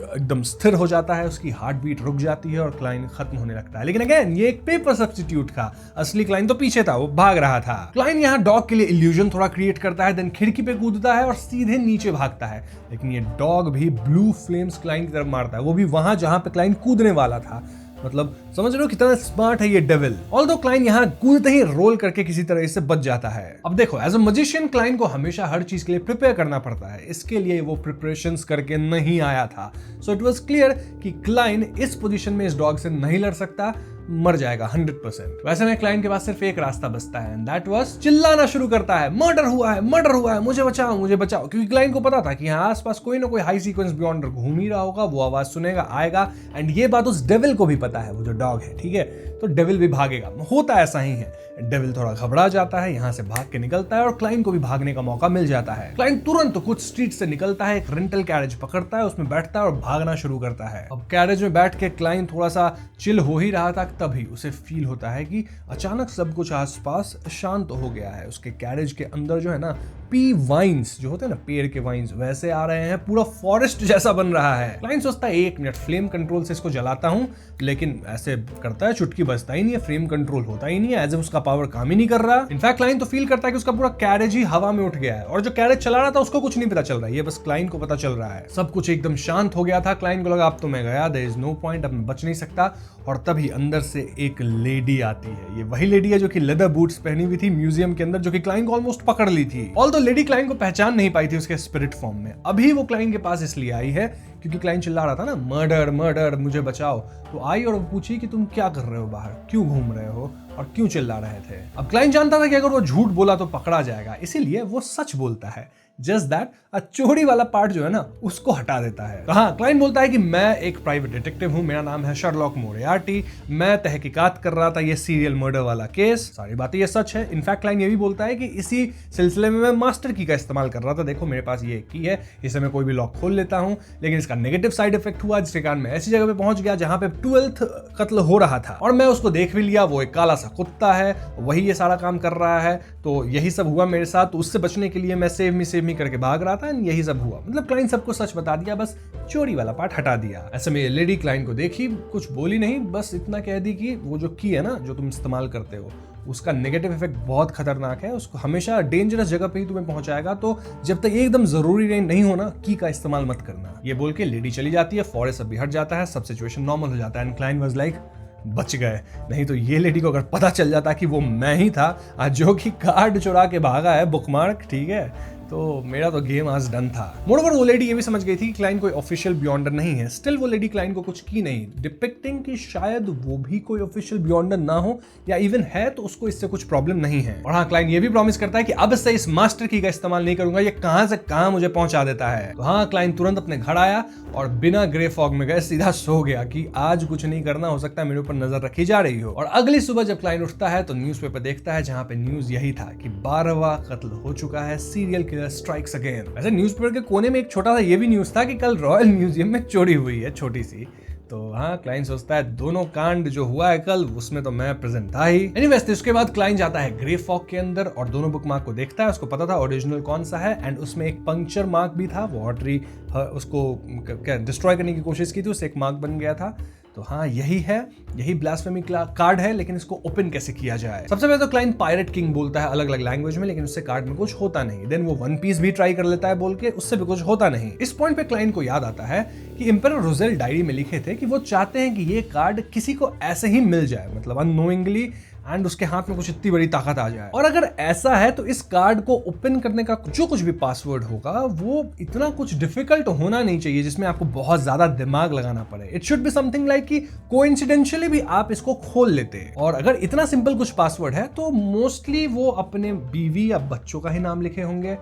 एकदम स्थिर हो जाता है, उसकी हार्ट बीट रुक जाती है और क्लाइन खत्म होने लगता है। लेकिन अगेन ये एक पेपर सब्स्टिट्यूट था, असली क्लाइन तो पीछे था, वो भाग रहा था। क्लाइन यहाँ डॉग के लिए इल्यूजन थोड़ा क्रिएट करता है, देन खिड़की पे कूदता है और सीधे नीचे भागता है। लेकिन ये डॉग भी ब्लू फ्लेम्स क्लाइन की तरफ मारता है, वो भी वहां जहां पे क्लाइन कूदने वाला था। मतलब समझ रहे हो कितना स्मार्ट है ये डेविल। ऑल्दो क्लाइन यहाँ कूदते ही रोल करके किसी तरह इससे बच जाता है। अब देखो, एज अ मैजिशियन क्लाइन को हमेशा हर चीज के लिए प्रिपेयर करना पड़ता है। इसके लिए वो प्रिपरेशंस करके नहीं आया था। सो इट वाज क्लियर कि क्लाइन इस पोजीशन में इस डॉग से नहीं लड़ सकता, मर जाएगा 100%। वैसे में क्लाइन के पास सिर्फ एक रास्ता बचता है, एंड दैट वाज चिल्लाना शुरू करता है, मर्डर हुआ है, मर्डर हुआ है, मुझे बचाओ, मुझे बचाओ। क्योंकि क्लाइन को पता था कि यहाँ आसपास कोई ना कोई हाई सीक्वेंस बियॉन्डर घूम ही रहा होगा, वो आवाज सुनेगा, आएगा। एंड ये बात उस डेविल को भी पता है, वो जो डॉग है, ठीक है, तो डेविल भी भागेगा। होता ऐसा ही है, डेविल थोड़ा घबरा जाता है, यहाँ से भाग के निकलता है और क्लाइन को भी भागने का मौका मिल जाता है। क्लाइन तुरंत कुछ स्ट्रीट से निकलता है, एक रेंटल कैरेज पकड़ता है, उसमें बैठता है और भागना शुरू करता है। अब कैरेज में बैठ के क्लाइन थोड़ा सा चिल हो ही रहा था, तभी उसे फील होता है कि अचानक सब कुछ आसपास शांत हो गया है। उसके कैरेज के अंदर जो है ना, पी वाइन्स जो होते हैं ना, पेड़ के वाइन्स, वैसे आ रहे हैं, पूरा फॉरेस्ट जैसा बन रहा है। क्लाइन सोचता है 1 मिनट फ्लेम कंट्रोल से इसको जलाता हूं, लेकिन ऐसे करता है, चुटकी बजता ही नहीं है, फ्लेम कंट्रोल होता ही नहीं है, एज इफ उसका पावर काम ही नहीं कर रहा। इनफैक्ट क्लाइन तो फील करता है कि उसका पूरा कैरेज ही हवा में उठ गया है, और जो कैरेज चला रहा था उसको कुछ नहीं पता चल रहा है, ये बस क्लाइन को पता चल रहा है। सब कुछ एकदम शांत हो गया था। क्लाइन को लगा अब तो मैं गया, देयर इज नो पॉइंट, अब मैं बच नहीं सकता। और तभी अंदर से एक लेडी आती है। ये वही लेडी है जो कि लेदर बूट्स पहनी हुई थी म्यूजियम के अंदर, जो कि क्लाइन को ऑलमोस्ट पकड़ ली थी। ऑल्दो लेडी क्लाइन को पहचान नहीं पाई थी उसके स्पिरिट फॉर्म में। अभी वो क्लाइन के पास इसलिए आई है क्योंकि क्लाइन चिल्ला रहा था ना, मर्डर मर्डर, मुझे बचाओ। तो आई और पूछी कि तुम क्या कर रहे हो बाहर, क्यों घूम रहे हो और क्यों चिल्ला रहे थे। अब क्लाइन जानता था कि अगर वो झूठ बोला तो पकड़ा जाएगा, इसीलिए वो सच बोलता है। जस्ट दैट चोरी वाला पार्ट जो है ना, उसको हटा देता है। तो हाँ, क्लाइन बोलता है कि मैं एक प्राइवेट डिटेक्टिव हूं, मेरा नाम है शर्लॉक मोरियार्टी, मैं तहकीकात कर रहा था ये सीरियल मर्डर वाला केस। सारी बातें ये सच है। इनफैक्ट क्लाइन ये भी बोलता है कि इसी सिलसिले में मैं मास्टर की का इस्तेमाल कर रहा था, देखो मेरे पास ये की है, इसे मैं कोई भी लॉक खोल लेता हूं। लेकिन इसका नेगेटिव साइड इफेक्ट हुआ, जिसके कारण मैं ऐसी जगह पे पहुंच गया जहां पे 12th कत्ल हो रहा था, और मैं उसको देख भी लिया। वो एक काला सा कुत्ता है, वही ये सारा काम कर रहा है, तो यही सब हुआ मेरे साथ। तो उससे बचने के लिए मैं सेव मी करके भाग रहा था, यही सब हुआ। मतलब क्लाइन सबको सच बता दिया, बस चोरी वाला पार्ट हटा दिया। ऐसे में लेडी क्लाइन को देखी, कुछ बोली नहीं, बस इतना कह दी कि वो जो की है ना, जो तुम इस्तेमाल करते हो, उसका नेगेटिव इफेक्ट बहुत खतरनाक है, उसको हमेशा डेंजरस जगह पे ही तुम्हें पहुंचाएगा। तो जब तक एकदम जरूरी नहीं होना की का इस्तेमाल मत करना। ये बोल के लेडी चली जाती है, फॉरेस्ट अभी हट जाता है, सब सिचुएशन नॉर्मल हो जाता है। एंड क्लाइंट वाज लाइक बच गए, नहीं तो ये लेडी को अगर पता चल जाता कि वो मैं ही था जो कि कार्ड चुरा के भागा है, बुकमार्क, ठीक है, तो मेरा तो गेम आज डन था। मोreover वो लेडी ये भी समझ गई थी कि क्लाइंट कोई ऑफिशियल बियॉन्डर नहीं है। स्टिल वो लेडी क्लाइंट को कुछ की नहीं, डिपिक्टिंग कि शायद वो भी कोई ऑफिशियल बियॉन्डर ना हो, या इवन है तो उसको इससे कुछ प्रॉब्लम नहीं है। और हाँ, क्लाइंट ये भी प्रॉमिस करता है कि अब से इस मास्टर की का इस्तेमाल नहीं करूंगा, ये कहां से कहां मुझे पहुंचा देता है। तो हाँ, क्लाइंट तुरंत अपने घर आया और बिना ग्रे फॉग में गए सीधा सो गया कि आज कुछ नहीं करना, हो सकता है मेरे ऊपर नजर रखी जा रही हो। और अगली सुबह जब क्लाइंट उठता है तो न्यूज़पेपर देखता है, जहां पे न्यूज यही था कि 12वां कत्ल हो चुका है, सीरियल किलर स्ट्राइक्स अगेन। वैसे न्यूज़पेपर के कोने में एक छोटा सा ये भी न्यूज था कि कल रॉयल म्यूजियम में चोरी हुई है, छोटी सी। तो हाँ, क्लाइंट सोचता है दोनों कांड जो हुआ है कल, उसमें तो मैं प्रेजेंट था ही। एनीवेज, उसके बाद क्लाइंट जाता है ग्रे फॉग के अंदर और दोनों बुक मार्क को देखता है। उसको पता था ओरिजिनल कौन सा है, एंड उसमें एक पंक्चर मार्क भी था। वो ऑटरी उसको क्या डिस्ट्रॉय करने की कोशिश की थी, उससे एक मार्क बन गया था। तो हाँ, यही ब्लास्फेमी कार्ड है, लेकिन इसको ओपन कैसे किया जाए। सबसे पहले तो क्लाइंट पायरेट किंग बोलता है अलग अलग लैंग्वेज में, लेकिन उससे कार्ड में कुछ होता नहीं। देन वो वन पीस भी ट्राई कर लेता है बोल के, उससे भी कुछ होता नहीं। इस पॉइंट पे क्लाइंट को याद आता है कि एम्परर रोजेल डायरी में लिखे थे कि वो चाहते हैं कि ये कार्ड किसी को ऐसे ही मिल जाए, मतलब अननोइंगली, एंड उसके हाथ में कुछ इतनी बड़ी ताकत आ जाए। और अगर ऐसा है तो इस कार्ड को ओपन करने का जो कुछ भी पासवर्ड होगा वो इतना कुछ डिफिकल्ट होना नहीं चाहिए जिसमें आपको बहुत ज्यादा दिमाग लगाना पड़े। It should be something like कि कोइंसिडेंशियली भी आप इसको खोल लेते। और अगर इतना सिंपल कुछ पासवर्ड है तो मोस्टली वो अपने बीवी या बच्चों का ही नाम लिखे होंगे,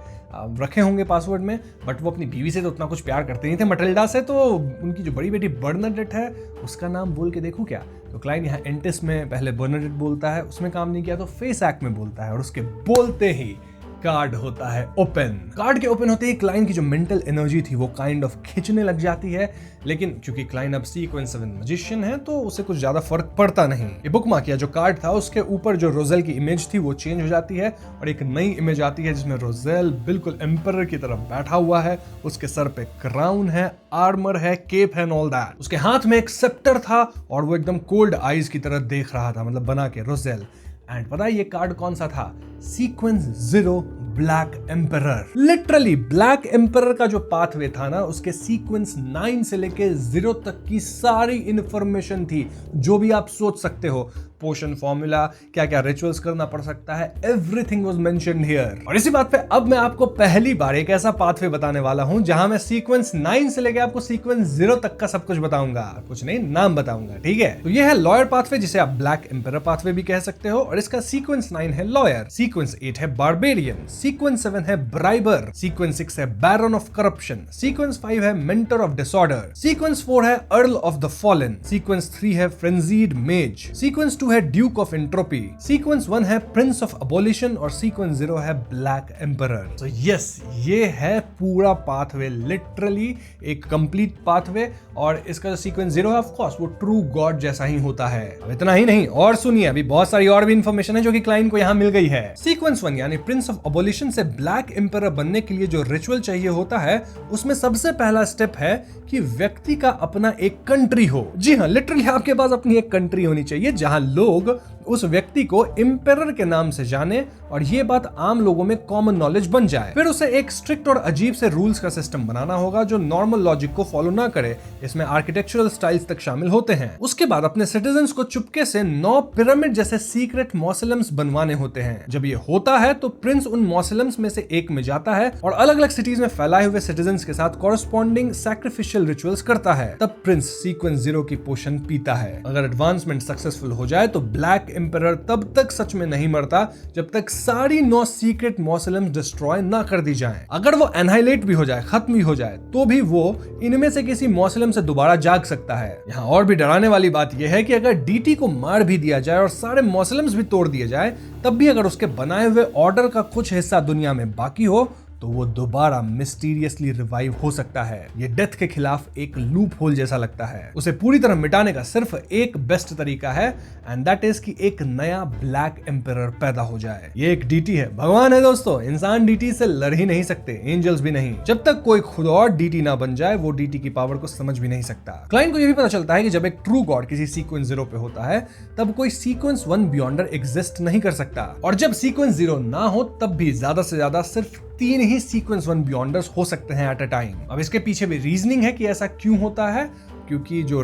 रखे होंगे पासवर्ड में। बट वो अपनी बीवी से तो उतना कुछ प्यार करते नहीं थे, मटिल्डा से, तो उनकी जो बड़ी बेटी बर्नाडेट है उसका नाम बोल के देखूं क्या। तो क्लाइंट यहाँ एंटिस में पहले बर्नाडेट बोलता है, उसमें काम नहीं किया तो फेस एक्ट में बोलता है, और उसके बोलते ही कार्ड होता है ओपन। कार्ड के ओपन होते ही क्लाइंट की जो मेंटल एनर्जी थी वो काइंड ऑफ खिंचने लग जाती है। लेकिन क्योंकि क्लाइंट अब सीक्वेंस 7 मैजिशियन है तो उसे कुछ ज्यादा फर्क पड़ता नहीं। ये बुकमार्क या जो कार्ड था उसके ऊपर जो रोजेल की इमेज थी वो चेंज हो जाती है और एक नई इमेज आती है जिसमें रोजेल बिल्कुल एम्परर की तरफ बैठा हुआ है। उसके सर पे क्राउन है, आर्मर है, केप है, ऑल दैट। उसके हाथ में एक सेप्टर था और वो एकदम कोल्ड आईज की तरह देख रहा था, मतलब बना के रोजेल। एंड पता है ये कार्ड कौन सा था? Sequence 0 black emperor. Literally black emperor का जो पाथवे था ना, उसके सीक्वेंस 9 से लेके 0 तक की सारी इंफॉर्मेशन थी जो भी आप सोच सकते हो। पोशन फॉर्मूला, क्या क्या रिचुअल्स करना पड़ सकता है, एवरीथिंग वाज मेंशन्ड हियर। और इसी बात पे अब मैं आपको पहली बार एक ऐसा पाथवे बताने वाला हूं जहां मैं सीक्वेंस 9 से लेके आपको सीक्वेंस 0 तक का सब कुछ बताऊंगा, कुछ नहीं नाम बताऊंगा, ठीक है। तो ये है लॉयर पाथवे, जिसे आप ब्लैक एम्परर पाथवे भी कह सकते हो, और इसका सीक्वेंस 9 है लॉयर, सीक्वेंस 8 है बारबेरियन, सीक्वेंस 7 है ब्राइबर, सीक्वेंस 6 है बैरन ऑफ करप्शन, सीक्वेंस 5 है मेंटर ऑफ डिसऑर्डर, सीक्वेंस 4 है earl of the fallen, sequence 3 है फ्रेंजीड मेज, सीक्वेंस 2 है ड्यूक ऑफ एंट्रोपी, सीक्वेंस 1 है प्रिंस ऑफ अबोलिशन और सीक्वेंस 0 है ब्लैक एम्परर। तो यस, ये है पूरा पाथवे, लिटरली एक कंप्लीट पाथवे। और इसका जो सीक्वेंस 0 है ऑफ कोर्स वो ट्रू गॉड जैसा ही होता है। अब इतना ही नहीं, और सुनिए, अभी बहुत सारी और भी इंफॉर्मेशन है जो कि क्लाइंट को यहां मिल गई है। सीक्वेंस 1 यानी प्रिंस ऑफ अबोलिशन से ब्लैक एम्परर बनने के लिए जो रिचुअल चाहिए होता है उसमें सबसे पहला स्टेप है कि व्यक्ति का अपना एक कंट्री हो। जी हाँ, लिटरली आपके पास अपनी एक कंट्री होनी चाहिए जहां लोग उस व्यक्ति को एम्परर के नाम से जाने और ये बात आम लोगों में कॉमन नॉलेज बन जाए। फिर उसे एक स्ट्रिक्ट और अजीब से रूल्स का सिस्टम बनाना होगा जो नॉर्मल लॉजिक को फॉलो ना करे। इसमें आर्किटेक्चरल स्टाइल्स तक शामिल होते हैं। उसके बाद अपने सिटीजन्स को चुपके से 9 पिरामिड जैसे सीक्रेट मॉसलम्स बनवाने होते हैं। जब ये होता है तो प्रिंस उन मॉसलम्स में से एक में जाता है और अलग अलग सिटीज में फैलाए हुए सिटीजन्स के साथ कॉरस्पॉन्डिंग सैक्रिफिशियल रिचुअल्स करता है। तब प्रिंस सीक्वेंस 0 की पोशन पीता है। अगर एडवांसमेंट सक्सेसफुल हो जाए तो ब्लैक एम्परर तब तक सच में नहीं मरता जब तक सारी 9 सीक्रेट मॉसलम्स डिस्ट्रॉय ना कर दी जाएं। अगर वो एनहाइलेट भी हो जाए, खत्म भी हो जाए, तो भी वो इनमें से किसी मॉसलम से दोबारा जाग सकता है। यहाँ और भी डराने वाली बात यह है कि अगर डीटी को मार भी दिया जाए और सारे मॉसलम्स भी तोड़ दिए जाए, तब भी अगर उसके बनाए हुए ऑर्डर का कुछ हिस्सा दुनिया में बाकी हो तो वो दोबारा मिस्टीरियसली रिवाइव हो सकता है। ये डेथ के खिलाफ एक लूप होल जैसा लगता है। उसे पूरी तरह मिटाने का सिर्फ एक बेस्ट तरीका है एंड दैट इज कि एक नया ब्लैक एम्परर पैदा हो जाए। ये एक डीटी है, भगवान है दोस्तों। इंसान डीटी से लड़ ही नहीं सकते, एंजल्स भी नहीं। जब तक कोई खुद और डीटी ना बन जाए वो डीटी की पावर को समझ भी नहीं सकता। क्लाइंट को यह भी पता चलता है कि जब एक ट्रू गॉड किसी सीक्वेंस 0 पे होता है तब कोई सीक्वेंस 1 बियॉन्डर एग्जिस्ट नहीं कर सकता, और जब सीक्वेंस 0 ना हो तब भी ज्यादा से ज्यादा सिर्फ 3 ही सीक्वेंस 1 बियॉन्डर्स हो सकते हैं एट अ टाइम। अब इसके पीछे भी रीजनिंग है कि ऐसा क्यों होता है, क्योंकि जो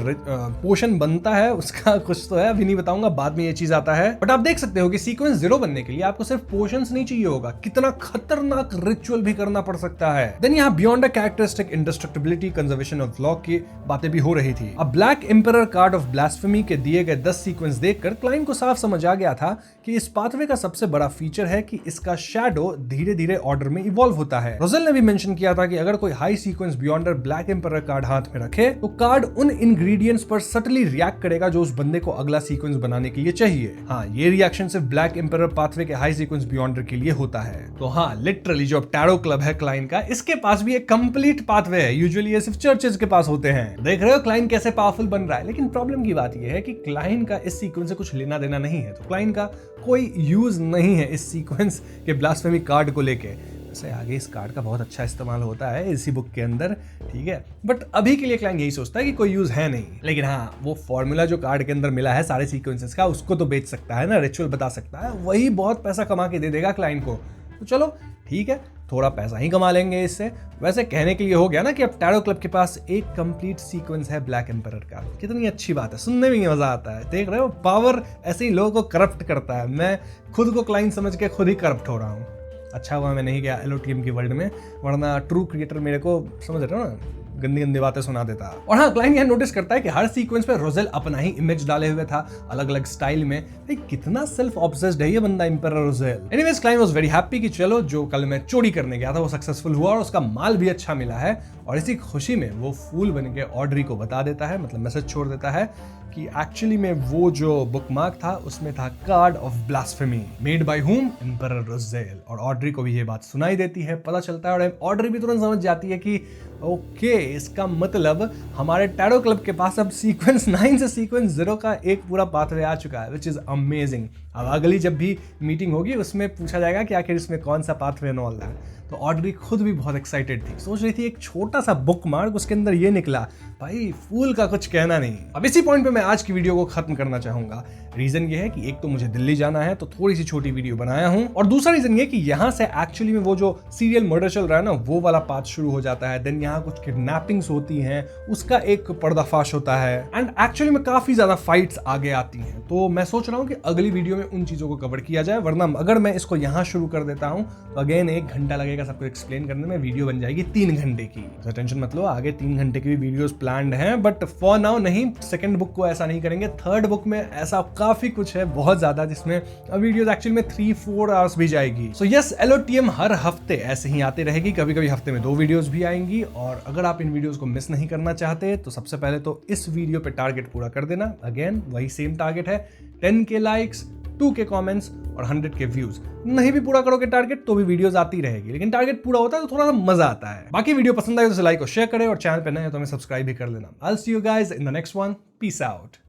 पोशन बनता है उसका कुछ तो है, अभी नहीं बताऊंगा, बाद में ये चीज आता है। बट आप देख सकते हो कि सीक्वेंस 0 बनने के लिए आपको सिर्फ पोशंस नहीं चाहिए होगा, कितना खतरनाक रिचुअल भी करना पड़ सकता है। देन यहाँ beyond a characteristic indestructibility conservation of law की बातें भी हो रही थी। अब black emperor card of blasphemy के दिए गए 10 सीक्वेंस देखकर क्लाइंट को साफ समझ आ गया था कि इस पाथवे का सबसे बड़ा फीचर है कि इसका शैडो धीरे धीरे ऑर्डर में इवॉल्व होता है। रोजेल ने भी मेंशन किया था कि अगर कोई high sequence बियॉन्डर black emperor card हाथ में रखे तो कार्ड उन इंग्रेडिएंट्स पर सटली रिएक्ट करेगा जो उस बंदे को अगला सीक्वेंस बनाने के लिए चाहिए। हाँ, ये रिएक्शन सिर्फ ब्लैक एम्परर पाथवे के हाई सीक्वेंस बियॉन्डर के लिए होता है। तो हाँ, लिटरली जो टैरो क्लब है क्लाइंट का, इसके पास भी एक कंप्लीट पाथवे है। यूजुअली ये सिर्फ चर्चेस के पास होते हैं। देख रहे हो क्लाइंट कैसे पावरफुल बन रहा है। लेकिन प्रॉब्लम की बात यह है कि क्लाइंट का इस सीक्वेंस से कुछ लेना देना नहीं है, तो क्लाइंट का कोई यूज नहीं है इस सीक्वेंस के ब्लास्फेमी कार्ड को लेके। वैसे आगे इस कार्ड का बहुत अच्छा इस्तेमाल होता है इसी बुक के अंदर, ठीक है, बट अभी के लिए क्लाइंट यही सोचता है कि कोई यूज है नहीं। लेकिन हाँ, वो फॉर्मूला जो कार्ड के अंदर मिला है सारे सीक्वेंसेस का, उसको तो बेच सकता है ना, रिचुअल बता सकता है, वही बहुत पैसा कमा के दे देगा क्लाइंट को। तो चलो ठीक है, थोड़ा पैसा ही कमा लेंगे इससे। वैसे कहने के लिए हो गया ना कि अब टैरो क्लब के पास एक कंप्लीट सीक्वेंस है ब्लैक एम्परर का। कितनी अच्छी बात है, सुनने में मजा आता है। देख रहे हो, पावर ऐसे ही लोगों को करप्ट करता है। मैं खुद को क्लाइंट समझ के खुद ही करप्ट हो रहा हूँ। अच्छा हुआ मैं नहीं गया एलोटीएम की वर्ल्ड में, वरना ट्रू क्रिएटर मेरे को, समझ रहे हो ना, गंदी गंदी बातें सुना देता। और हाँ, क्लाइंट यह नोटिस करता है कि हर सीक्वेंस पे रोजेल अपना ही इमेज डाले हुए था, अलग अलग स्टाइल में। कितना सेल्फ ऑब्सेस्ड है ये बंदा emperor roselle. Anyways, client was very happy कि चलो जो कल मैं चोरी करने गया था वो सक्सेसफुल हुआ और उसका माल भी अच्छा मिला है। और इसी खुशी में वो फूल बन के ऑड्री को बता देता है, मतलब मैसेज छोड़ देता है कि एक्चुअली में वो जो बुकमार्क था उसमें था card of blasphemy made by whom, emperor roselle. और ऑड्री को भी ये बात सुनाई देती है, पता चलता है, और ऑड्री भी तुरंत समझ जाती है कि ओके, इसका मतलब हमारे टैरो क्लब के पास अब सीक्वेंस 9 से सीक्वेंस 0 का एक पूरा पाथवे आ चुका है, विच इज अमेजिंग। अब अगली जब भी मीटिंग होगी उसमें पूछा जाएगा कि आखिर इसमें कौन सा पाथवे एंड ऑल दैट। तो ऑड्री खुद भी बहुत एक्साइटेड थी, सोच रही थी एक छोटा सा बुक मार्क, उसके अंदर ये निकला, भाई फूल का कुछ कहना नहीं। अब इसी पॉइंट पे मैं आज की वीडियो को खत्म करना चाहूंगा। रीजन ये है कि एक तो मुझे दिल्ली जाना है तो थोड़ी सी छोटी वीडियो बनाया हूं, और दूसरा रीजन ये कि यहां से एक्चुअली में वो जो सीरियल मर्डर चल रहा है ना, वो वाला पाथ शुरू हो जाता है। देन यहाँ कुछ किडनैपिंग्स होती हैं, उसका एक पर्दाफाश होता है, एंड एक्चुअली में काफी ज्यादा फाइट्स आगे आती हैं। तो मैं सोच रहा हूँ कि अगली वीडियो में उन चीजों को कवर किया जाए, वरना अगर मैं इसको यहाँ शुरू कर देता हूँ तो अगेन 1 घंटा लगेगा सबको एक्सप्लेन करने में, वीडियो बन जाएगी 3 घंटे की। तो टेंशन मत लो, आगे 3 घंटे की भी वीडियोस प्लान्ड हैं, बट फॉर नाउ नहीं। सेकंड बुक को ऐसा नहीं करेंगे, थर्ड बुक में ऐसा काफी कुछ है, बहुत ज्यादा, जिसमें वीडियोस एक्चुअली में 3-4 आवर्स भी जाएगी। सो यस, एलओटीएम हर हफ्ते ऐसे ही आते रहेगी, कभी कभी हफ्ते में 2 वीडियोस भी आएंगी। और अगर आप इन वीडियोस को मिस नहीं करना चाहते तो सबसे पहले तो इस वीडियो पे टारगेट पूरा कर देना। अगेन वही सेम टारगेट है, 10K लाइक्स, 2K कमेंट्स और 100K व्यूज। नहीं भी पूरा करोगे टारगेट तो भी वीडियोस आती रहेगी, लेकिन टारगेट पूरा होता है तो थोड़ा सा मजा आता है। बाकी वीडियो पसंद आए तो लाइक और शेयर करें, और चैनल पे नए हो तो हमें सब्सक्राइब भी कर लेना। I will see you guys in the next one. Peace out.